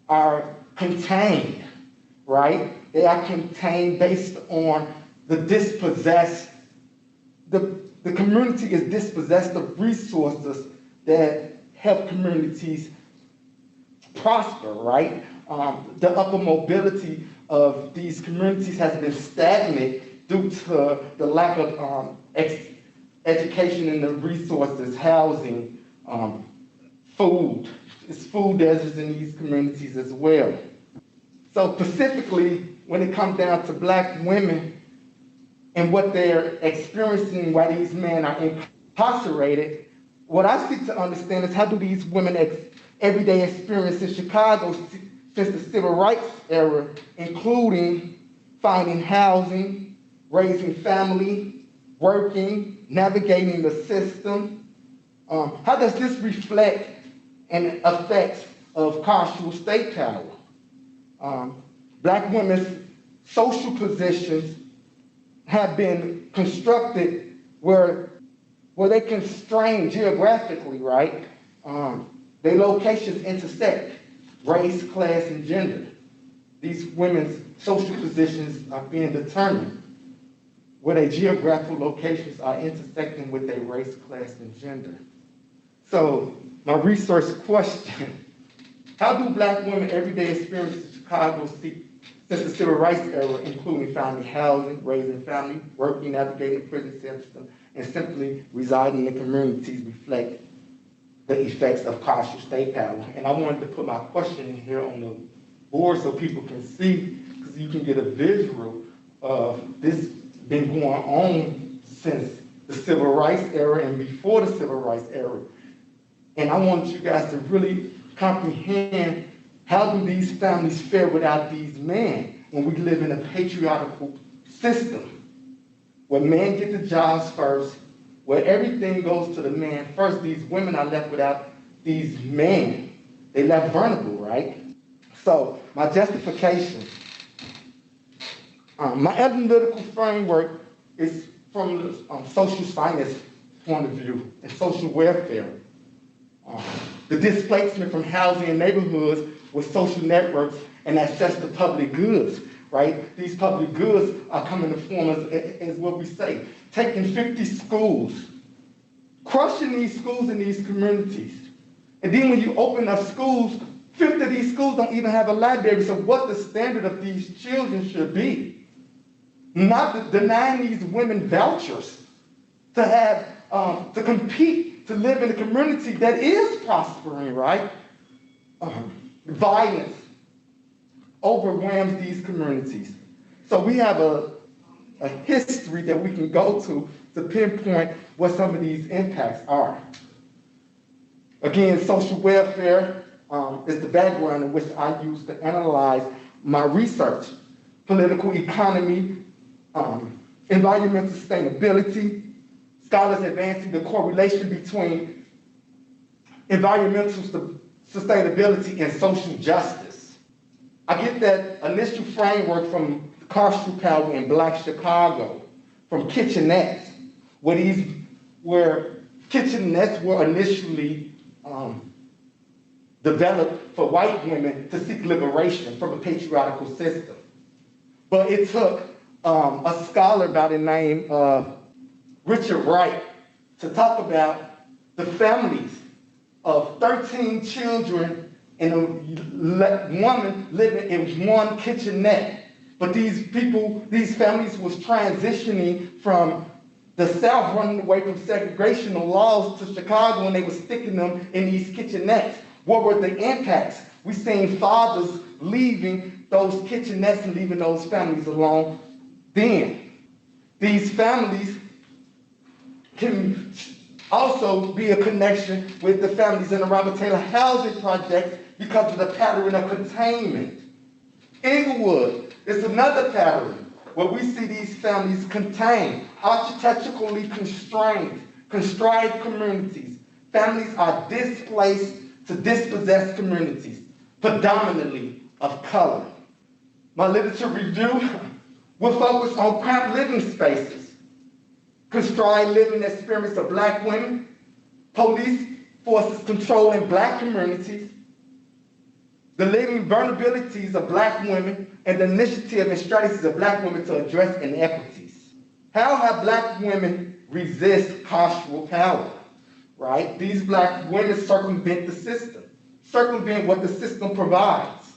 are contained, right? They are contained based on the dispossessed. The community is dispossessed of resources that help communities prosper, right? The upper mobility of these communities has been stagnant due to the lack of education and the resources, housing, food. It's food deserts in these communities as well. So specifically, when it comes down to Black women and what they're experiencing while these men are incarcerated, what I seek to understand is how do these women everyday experience in Chicago since the civil rights era, including finding housing, raising family, working, navigating the system. How does this reflect and affect of carceral state power? Black women's social positions have been constructed where they constrain geographically, right? Their locations intersect race, class, and gender. These women's social positions are being determined where their geographical locations are intersecting with their race, class, and gender. So my research question, how do Black women everyday experiences in Chicago since the civil rights era, including finding housing, raising family, working, navigating the prison system, and simply residing in communities reflect the effects of carceral state power? And I wanted to put my question in here on the board so people can see, because you can get a visual of this been going on since the civil rights era and before the civil rights era. And I want you guys to really comprehend, how do these families fare without these men when we live in a patriarchal system where men get the jobs first, where everything goes to the man first? These women are left without these men. They left vulnerable, right? So my justification, my analytical framework is from the social science point of view and social welfare. The displacement from housing and neighborhoods with social networks and access to public goods, right? These public goods are coming to form as what we say, taking 50 schools, crushing these schools in these communities. And then when you open up schools, 50 of these schools don't even have a library. So what the standard of these children should be? Not denying these women vouchers to have, to compete, to live in a community that is prospering, right? Violence overwhelms these communities. So we have a history that we can go to pinpoint what some of these impacts are. Again, social welfare is the background in which I use to analyze my research. Political economy, environmental sustainability, scholars advancing the correlation between environmental sustainability and social justice. I get that initial framework from carceral power in Black Chicago, from kitchenettes, where kitchenettes were initially developed for white women to seek liberation from a patriarchal system. But it took a scholar by the name of Richard Wright to talk about the families of 13 children and a woman living in one kitchenette. But these families was transitioning from the South, running away from segregational laws, to Chicago, and they were sticking them in these kitchenettes. What were the impacts? We seen fathers leaving those kitchenettes and leaving those families alone. Then these families can also be a connection with the families in the Robert Taylor housing project because of the pattern of containment. Inglewood is another pattern where we see these families contained, architecturally constrained communities. Families are displaced to dispossessed communities, predominantly of color. My literature review will focus on cramped living spaces, constrained living experience of Black women, police forces controlling Black communities, the living vulnerabilities of Black women, and the initiative and strategies of Black women to address inequities. How have Black women resist carceral power, right? These Black women circumvent the system, circumvent what the system provides.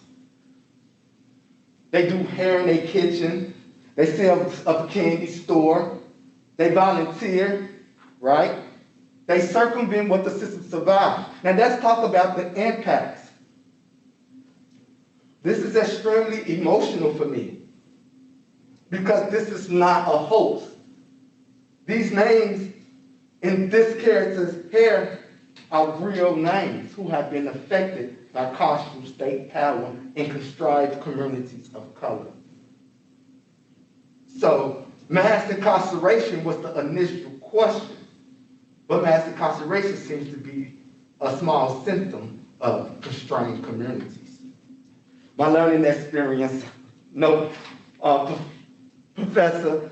They do hair in their kitchen, they sell a candy store, they volunteer, right? They circumvent what the system survives. Now let's talk about the impacts. This is extremely emotional for me because this is not a hoax. These names in this character's hair are real names who have been affected by carceral state power in constricted communities of color. So mass incarceration was the initial question, but mass incarceration seems to be a small symptom of constrained communities. My learning experience, Professor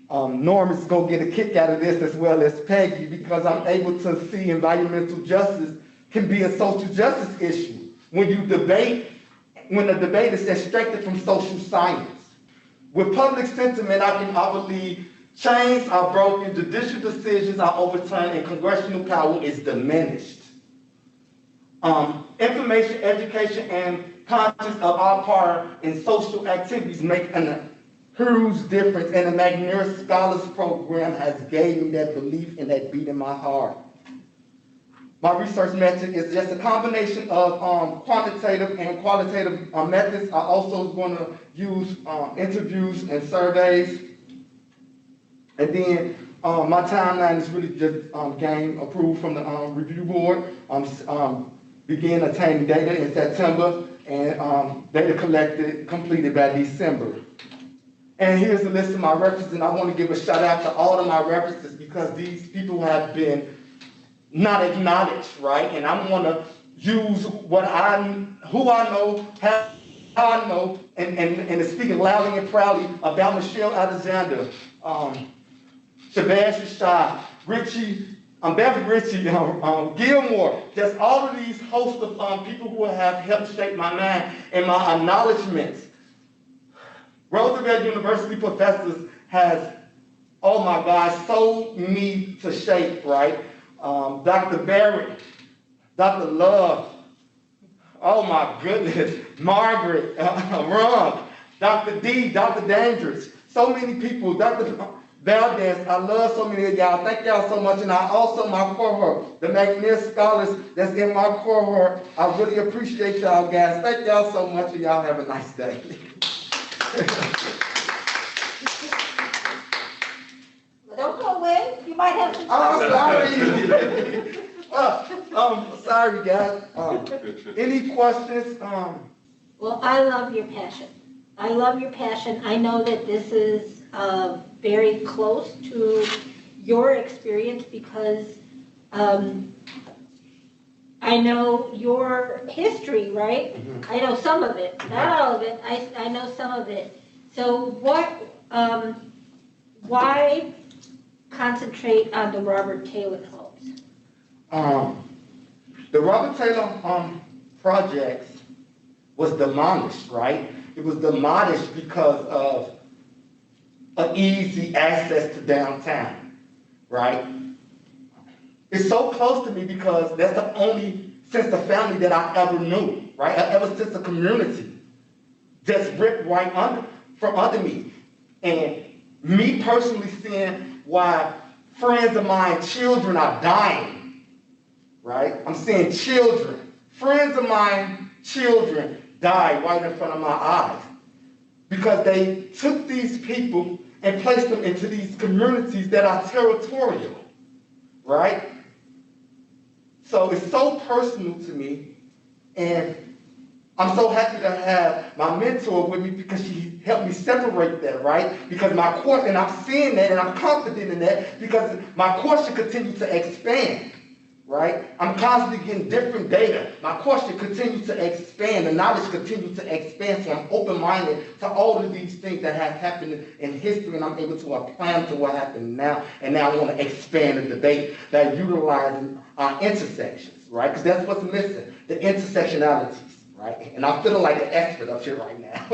Norm is going to get a kick out of this as well as Peggy, because I'm able to see environmental justice can be a social justice issue when the debate is extracted from social science. With public sentiment, I believe chains are broken, judicial decisions are overturned, and congressional power is diminished. Information, education, and conscience of our part in social activities make a huge difference, and the McNair Scholars Program has gave me that belief and that beat in my heart. My research method is just a combination of quantitative and qualitative methods. I also going to use interviews and surveys. And then my timeline is really just gained approved from the review board. Began attaining data in September, and data completed by December. And here's a list of my references, and I want to give a shout out to all of my references because these people have been not acknowledged, right? And I'm going to use who I know, how I know, and speaking loudly and proudly about Michelle Alexander, Shabazz Rashad, Beverly Ritchie, Gilmore, just all of these hosts of people who have helped shape my mind and my acknowledgments. Roosevelt University professors has, oh my God, sold me to shape, right? Dr. Barrett, Dr. Love, oh my goodness, Margaret, Ron, Dr. D, Dr. Dangerous, so many people, Dr. Valdes, I love so many of y'all. Thank y'all so much. And I also, my cohort, the McNair Scholars that's in my cohort, I really appreciate y'all guys. Thank y'all so much, and y'all have a nice day. Don't go away. You might have some. Oh, sorry. Sorry, guys. Any questions? Well, I love your passion. I love your passion. I know that this is very close to your experience because I know your history, right? Mm-hmm. I know some of it, not all of it. I know some of it. So why concentrate on the Robert Taylor homes? The Robert Taylor projects was demolished, right? It was demolished because of an easy access to downtown, right? It's so close to me because that's the only sense of family that I ever knew, right? Ever since a community just ripped right from under me. And me personally seeing why friends of mine, children are dying, right? I'm seeing children, friends of mine, children die right in front of my eyes because they took these people and placed them into these communities that are territorial, right? So it's so personal to me, and I'm so happy to have my mentor with me because she helped me separate that, right? Because my course, and I'm seeing that and I'm confident in that because my course should continue to expand, right? I'm constantly getting different data. My course should continue to expand. The knowledge continues to expand, so I'm open-minded to all of these things that have happened in history, and I'm able to apply them to what happened now. And now I want to expand the debate that utilizes our intersections, right? Because that's what's missing, the intersectionalities. Right? And I'm feeling like an expert up here right now.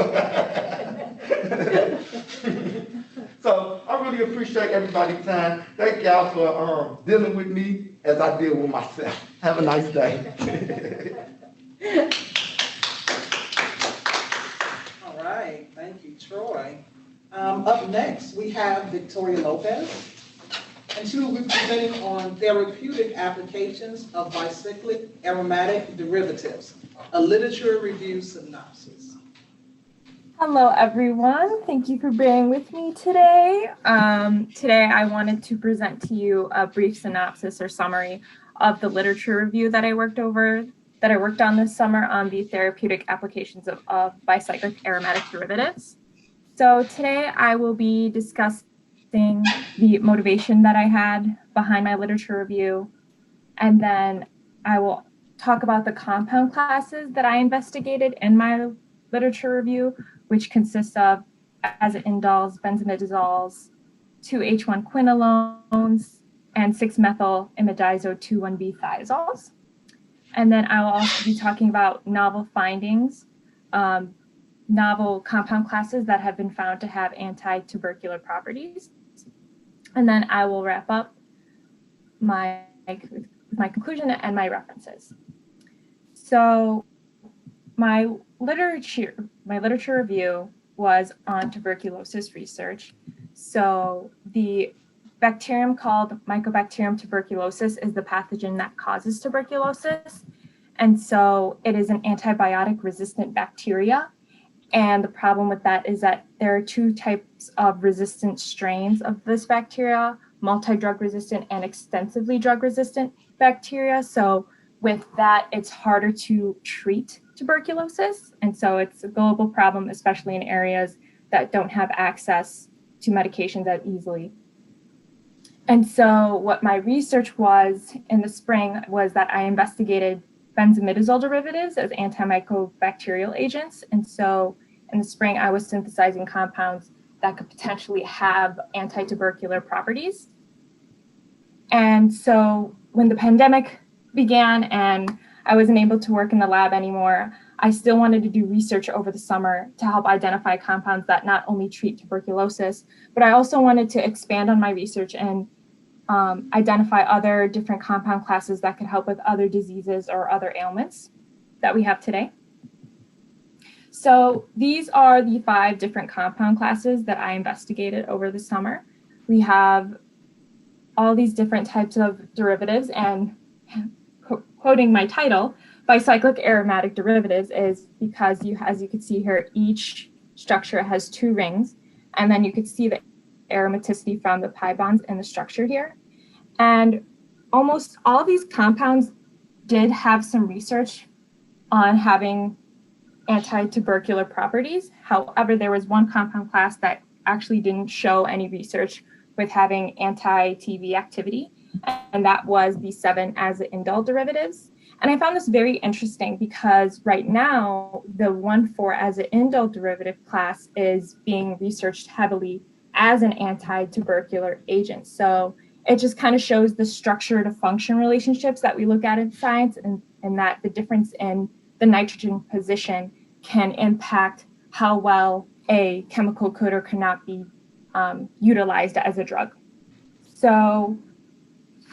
So I really appreciate everybody's time. Thank y'all for dealing with me as I deal with myself. Have a nice day. All right, thank you, Troy. Up next, we have Victoria Lopez, and she will be presenting on therapeutic applications of bicyclic aromatic derivatives. A literature review synopsis. Hello, everyone. Thank you for bearing with me today. Today, I wanted to present to you a brief synopsis or summary of the literature review that I worked on this summer on the therapeutic applications of bicyclic aromatic derivatives. So today I will be discussing the motivation that I had behind my literature review, and then I will talk about the compound classes that I investigated in my literature review, which consists of azaindols, benzimidazoles, 2H1-quinolones, and 6-methyl imidazo 2,1-B-thiazoles. And then I will also be talking about novel findings, novel compound classes that have been found to have anti-tubercular properties. And then I will wrap up my conclusion and my references. So my literature review was on tuberculosis research. So the bacterium called Mycobacterium tuberculosis is the pathogen that causes tuberculosis. And so it is an antibiotic resistant bacteria. And the problem with that is that there are two types of resistant strains of this bacteria, multi-drug resistant and extensively drug resistant bacteria. So with that, it's harder to treat tuberculosis. And so it's a global problem, especially in areas that don't have access to medications that easily. And so what my research was in the spring was that I investigated benzimidazole derivatives as antimicrobacterial agents. And so in the spring, I was synthesizing compounds that could potentially have anti-tubercular properties. And so when the pandemic began and I wasn't able to work in the lab anymore, I still wanted to do research over the summer to help identify compounds that not only treat tuberculosis, but I also wanted to expand on my research and identify other different compound classes that could help with other diseases or other ailments that we have today. So these are the 5 different compound classes that I investigated over the summer. We have all these different types of derivatives, and quoting my title, bicyclic aromatic derivatives is because as you can see here, each structure has 2 rings, and then you could see the aromaticity from the pi bonds in the structure here. And almost all these compounds did have some research on having anti-tubercular properties. However, there was one compound class that actually didn't show any research with having anti-TB activity, and that was the 7-azaindol derivatives. And I found this very interesting because right now, the 1,4-azaindol derivative class is being researched heavily as an anti-tubercular agent. So it just kind of shows the structure to function relationships that we look at in science, and that the difference in the nitrogen position can impact how well a chemical could or cannot be utilized as a drug. So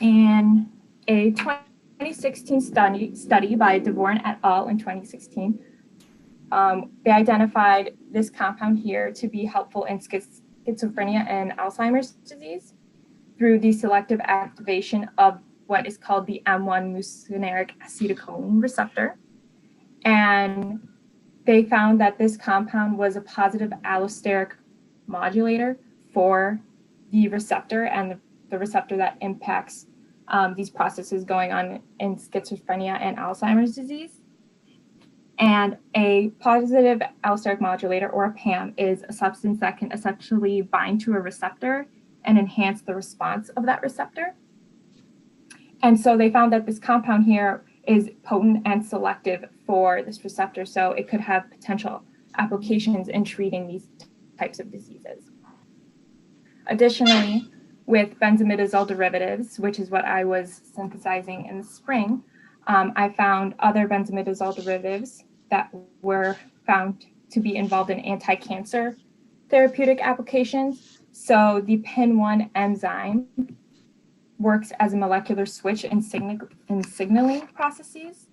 in a 2016 study by DeVorn et al. In 2016, they identified this compound here to be helpful in schizophrenia and Alzheimer's disease through the selective activation of what is called the M1 muscarinic acetylcholine receptor. And they found that this compound was a positive allosteric modulator for the receptor, and the receptor that impacts these processes going on in schizophrenia and Alzheimer's disease. And a positive allosteric modulator, or a PAM, is a substance that can essentially bind to a receptor and enhance the response of that receptor. And so they found that this compound here is potent and selective for this receptor, so it could have potential applications in treating these types of diseases. Additionally, with benzimidazole derivatives, which is what I was synthesizing in the spring, I found other benzimidazole derivatives that were found to be involved in anti-cancer therapeutic applications. So the PIN1 enzyme works as a molecular switch in signaling processes.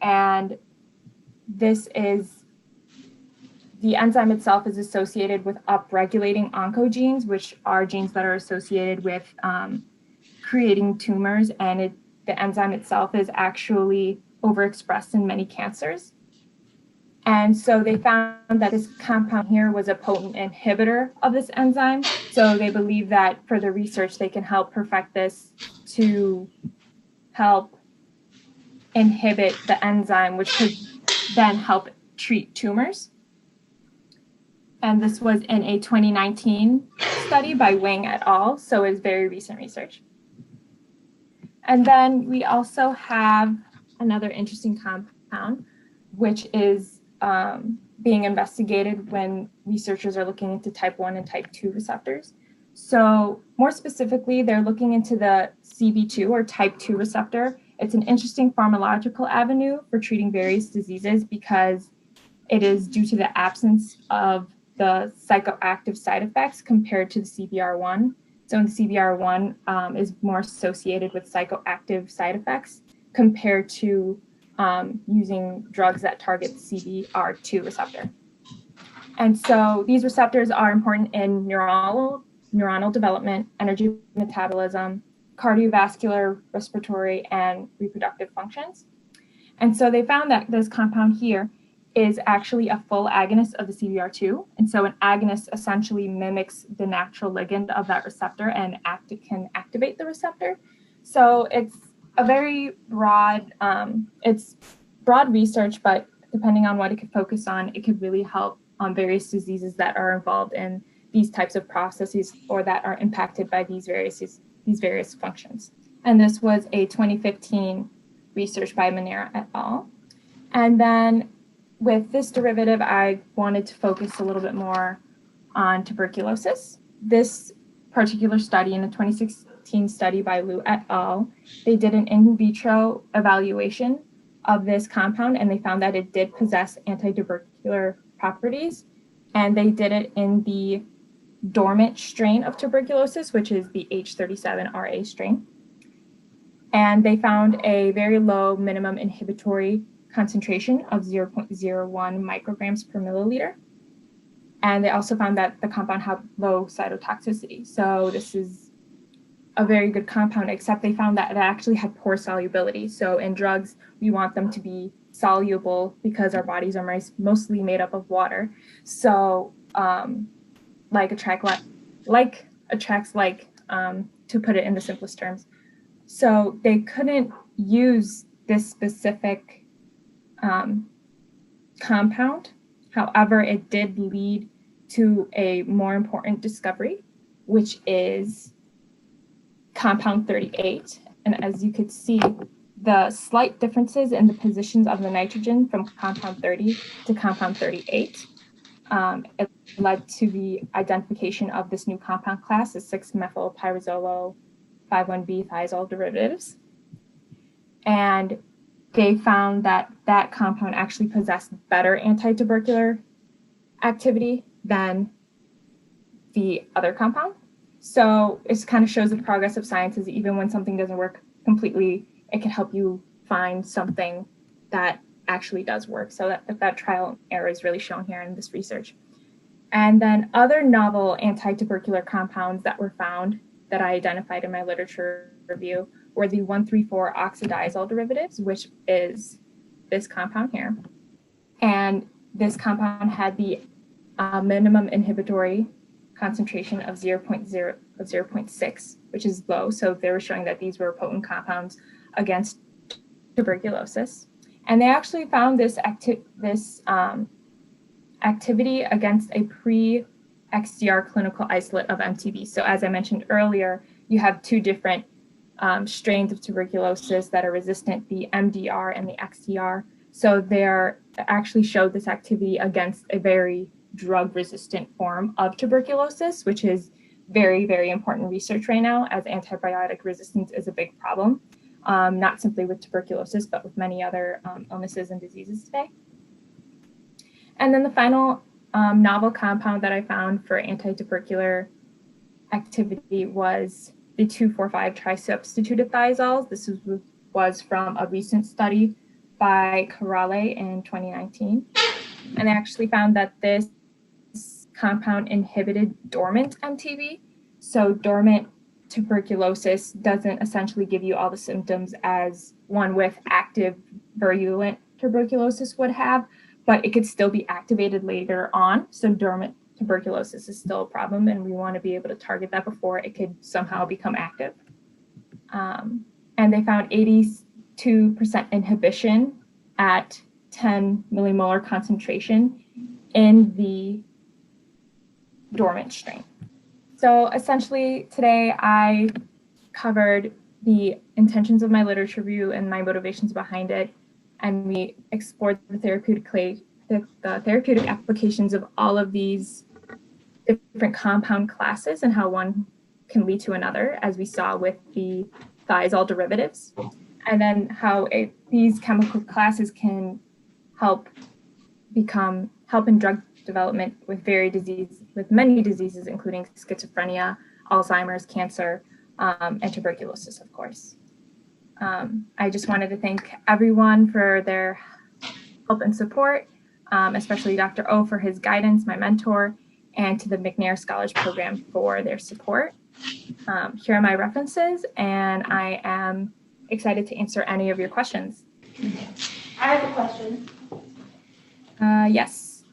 And the enzyme itself is associated with upregulating oncogenes, which are genes that are associated with creating tumors. And the enzyme itself is actually overexpressed in many cancers. And so they found that this compound here was a potent inhibitor of this enzyme. So they believe that for the research, they can help perfect this to help inhibit the enzyme, which could then help treat tumors. And this was in a 2019 study by Wing et al. So it's very recent research. And then we also have another interesting compound, which is being investigated when researchers are looking into type 1 and type 2 receptors. So more specifically, they're looking into the CB2 or type 2 receptor. It's an interesting pharmacological avenue for treating various diseases because it is due to the absence of the psychoactive side effects compared to the CBR1. So the CBR1 is more associated with psychoactive side effects compared to using drugs that target the CBR2 receptor. And so these receptors are important in neuronal development, energy metabolism, cardiovascular, respiratory, and reproductive functions. And so they found that this compound here is actually a full agonist of the CBR2. And so an agonist essentially mimics the natural ligand of that receptor and can activate the receptor. So it's a very broad, it's broad research, but depending on what it could focus on, it could really help on various diseases that are involved in these types of processes or that are impacted by these various functions. And this was a 2015 research by McNair et al. And then with this derivative, I wanted to focus a little bit more on tuberculosis. This particular study, in a 2016 study by Liu et al., they did an in vitro evaluation of this compound, and they found that it did possess antitubercular properties. And they did it in the dormant strain of tuberculosis, which is the H37RA strain. And they found a very low minimum inhibitory concentration of 0.01 micrograms per milliliter. And they also found that the compound had low cytotoxicity. So this is a very good compound, except they found that it actually had poor solubility. So in drugs, we want them to be soluble because our bodies are mostly made up of water. So attracts like, to put it in the simplest terms. So they couldn't use this specific compound. However, it did lead to a more important discovery, which is compound 38. And as you could see, the slight differences in the positions of the nitrogen from compound 30 to compound 38, it led to the identification of this new compound class as 6-methylpyrazolo 5,1-B thiazole derivatives. And they found that that compound actually possessed better antitubercular activity than the other compound. So it kind of shows the progress of science is even when something doesn't work completely, it can help you find something that actually does work. So that trial and error is really shown here in this research. And then other novel antitubercular compounds that were found that I identified in my literature review were the 1,3,4-oxidizole derivatives, which is this compound here. And this compound had the minimum inhibitory concentration of 0.6, which is low. So they were showing that these were potent compounds against tuberculosis. And they actually found this activity against a pre-XDR clinical isolate of MTB. So as I mentioned earlier, you have two different strains of tuberculosis that are resistant, the MDR and the XDR. So they actually showed this activity against a very drug-resistant form of tuberculosis, which is very, very important research right now, as antibiotic resistance is a big problem, not simply with tuberculosis, but with many other illnesses and diseases today. And then the final novel compound that I found for antitubercular activity was the 2,4,5 trisubstituted thiazoles. This was from a recent study by Corrale in 2019. And they actually found that this compound inhibited dormant MTB. So dormant tuberculosis doesn't essentially give you all the symptoms as one with active virulent tuberculosis would have, but it could still be activated later on. So dormant tuberculosis is still a problem, and we want to be able to target that before it could somehow become active. And and they found 82% inhibition at 10 millimolar concentration in the dormant strain. So essentially today I covered the intentions of my literature review and my motivations behind it, and we explored the therapeutic applications of all of these different compound classes and how one can lead to another, as we saw with the thiazole derivatives, and then how these chemical classes can help in drug development with many diseases, including schizophrenia, Alzheimer's, cancer, and tuberculosis, of course. I just wanted to thank everyone for their help and support, especially Dr. O for his guidance, my mentor, and to the McNair Scholars Program for their support. Here are my references, and I am excited to answer any of your questions. I have a question. Yes.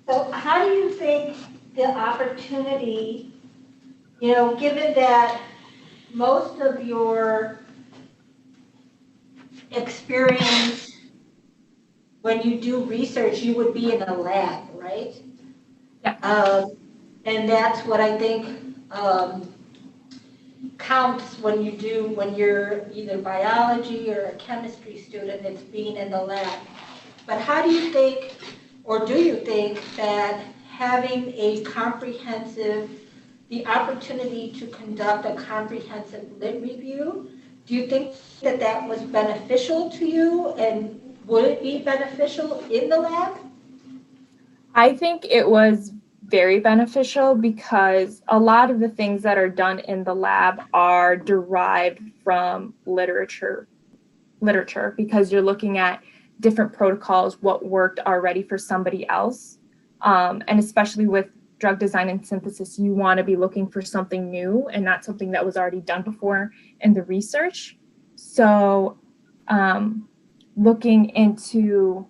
So how do you think the opportunity, given that most of your experience when you do research, you would be in a lab, right? Yeah. And that's what I think counts when you're either biology or a chemistry student, it's being in the lab. But how do you think, or do you think that having the opportunity to conduct a comprehensive lit review, do you think that was beneficial to you, and would it be beneficial in the lab? I think it was very beneficial because a lot of the things that are done in the lab are derived from literature because you're looking at different protocols, what worked already for somebody else. And especially with drug design and synthesis, you want to be looking for something new and not something that was already done before in the research. So looking into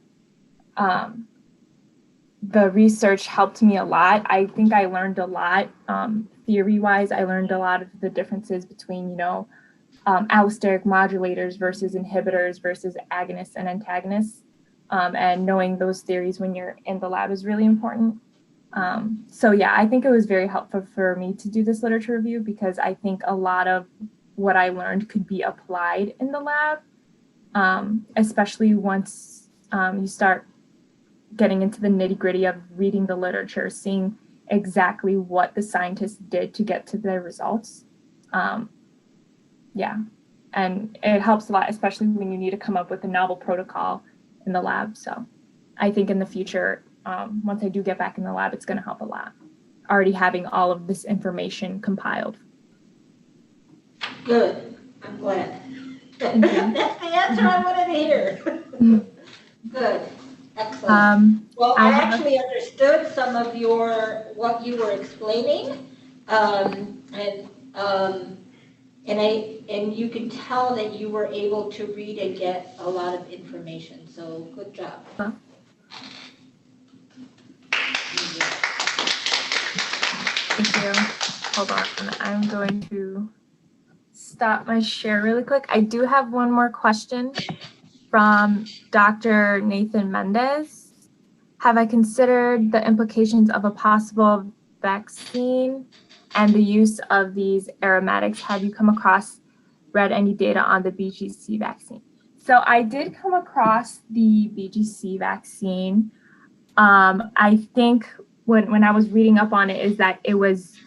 the research helped me a lot. I think I learned a lot theory-wise. I learned a lot of the differences between, allosteric modulators versus inhibitors versus agonists and antagonists. And knowing those theories when you're in the lab is really important. So yeah, I think it was very helpful for me to do this literature review because I think a lot of what I learned could be applied in the lab, especially once you start getting into the nitty-gritty of reading the literature, seeing exactly what the scientists did to get to their results. Yeah, and it helps a lot, especially when you need to come up with a novel protocol in the lab. So I think in the future, once I do get back in the lab, it's going to help a lot, already having all of this information compiled. Good, I'm glad. That's the answer I wanted to hear. Good. Excellent. Well, I actually understood some of what you were explaining, and you can tell that you were able to read and get a lot of information. So good job. Thank you. Hold on, I'm going to stop my share really quick. I do have one more question from Dr. Nathan Mendez. Have I considered the implications of a possible vaccine and the use of these aromatics? Have you read any data on the BGC vaccine? So I did come across the BGC vaccine. I think when I was reading up on it is that it was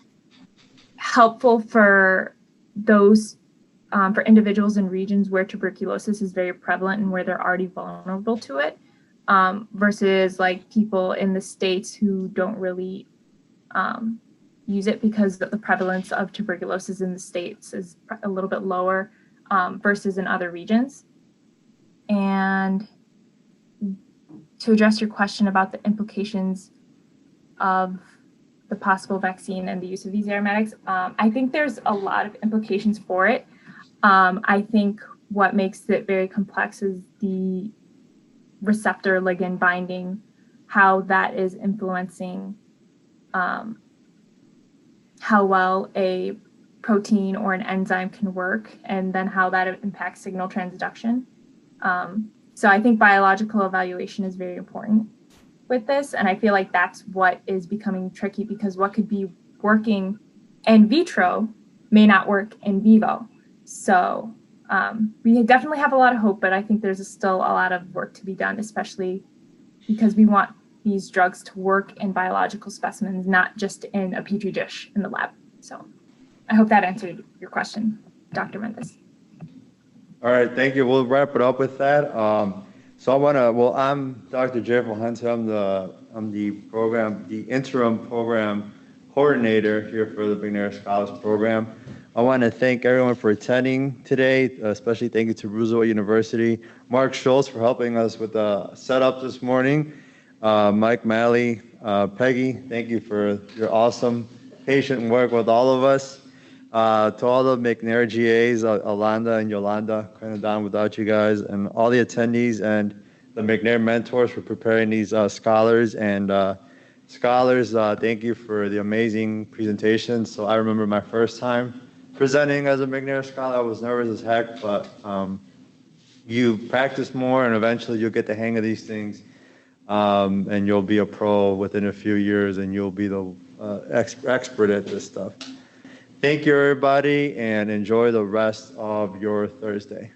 helpful for those for individuals in regions where tuberculosis is very prevalent and where they're already vulnerable to it, versus like people in the States who don't really use it because the prevalence of tuberculosis in the States is a little bit lower versus in other regions. And to address your question about the implications of the possible vaccine and the use of these aromatics, I think there's a lot of implications for it. I think what makes it very complex is the receptor ligand binding, how that is influencing how well a protein or an enzyme can work, and then how that impacts signal transduction. So I think biological evaluation is very important with this, and I feel like that's what is becoming tricky, because what could be working in vitro may not work in vivo. So we definitely have a lot of hope, but I think there's still a lot of work to be done, especially because we want these drugs to work in biological specimens, not just in a petri dish in the lab. So I hope that answered your question, Dr. Mendes. All right, thank you. We'll wrap it up with that. I'm Dr. Jeffrey Hunter. I'm the interim program coordinator here for the McNair Scholars program. I want to thank everyone for attending today, especially thank you to Roosevelt University, Mark Schultz for helping us with the setup this morning, Mike Malley, Peggy, thank you for your awesome patient work with all of us. To all the McNair GAs, Alondra and Yolanda, couldn't have done without you guys, and all the attendees and the McNair mentors for preparing these scholars. And scholars, thank you for the amazing presentation. So I remember my first time presenting as a McNair scholar. I was nervous as heck, but you practice more and eventually you'll get the hang of these things, and you'll be a pro within a few years, and you'll be the expert at this stuff. Thank you, everybody, and enjoy the rest of your Thursday.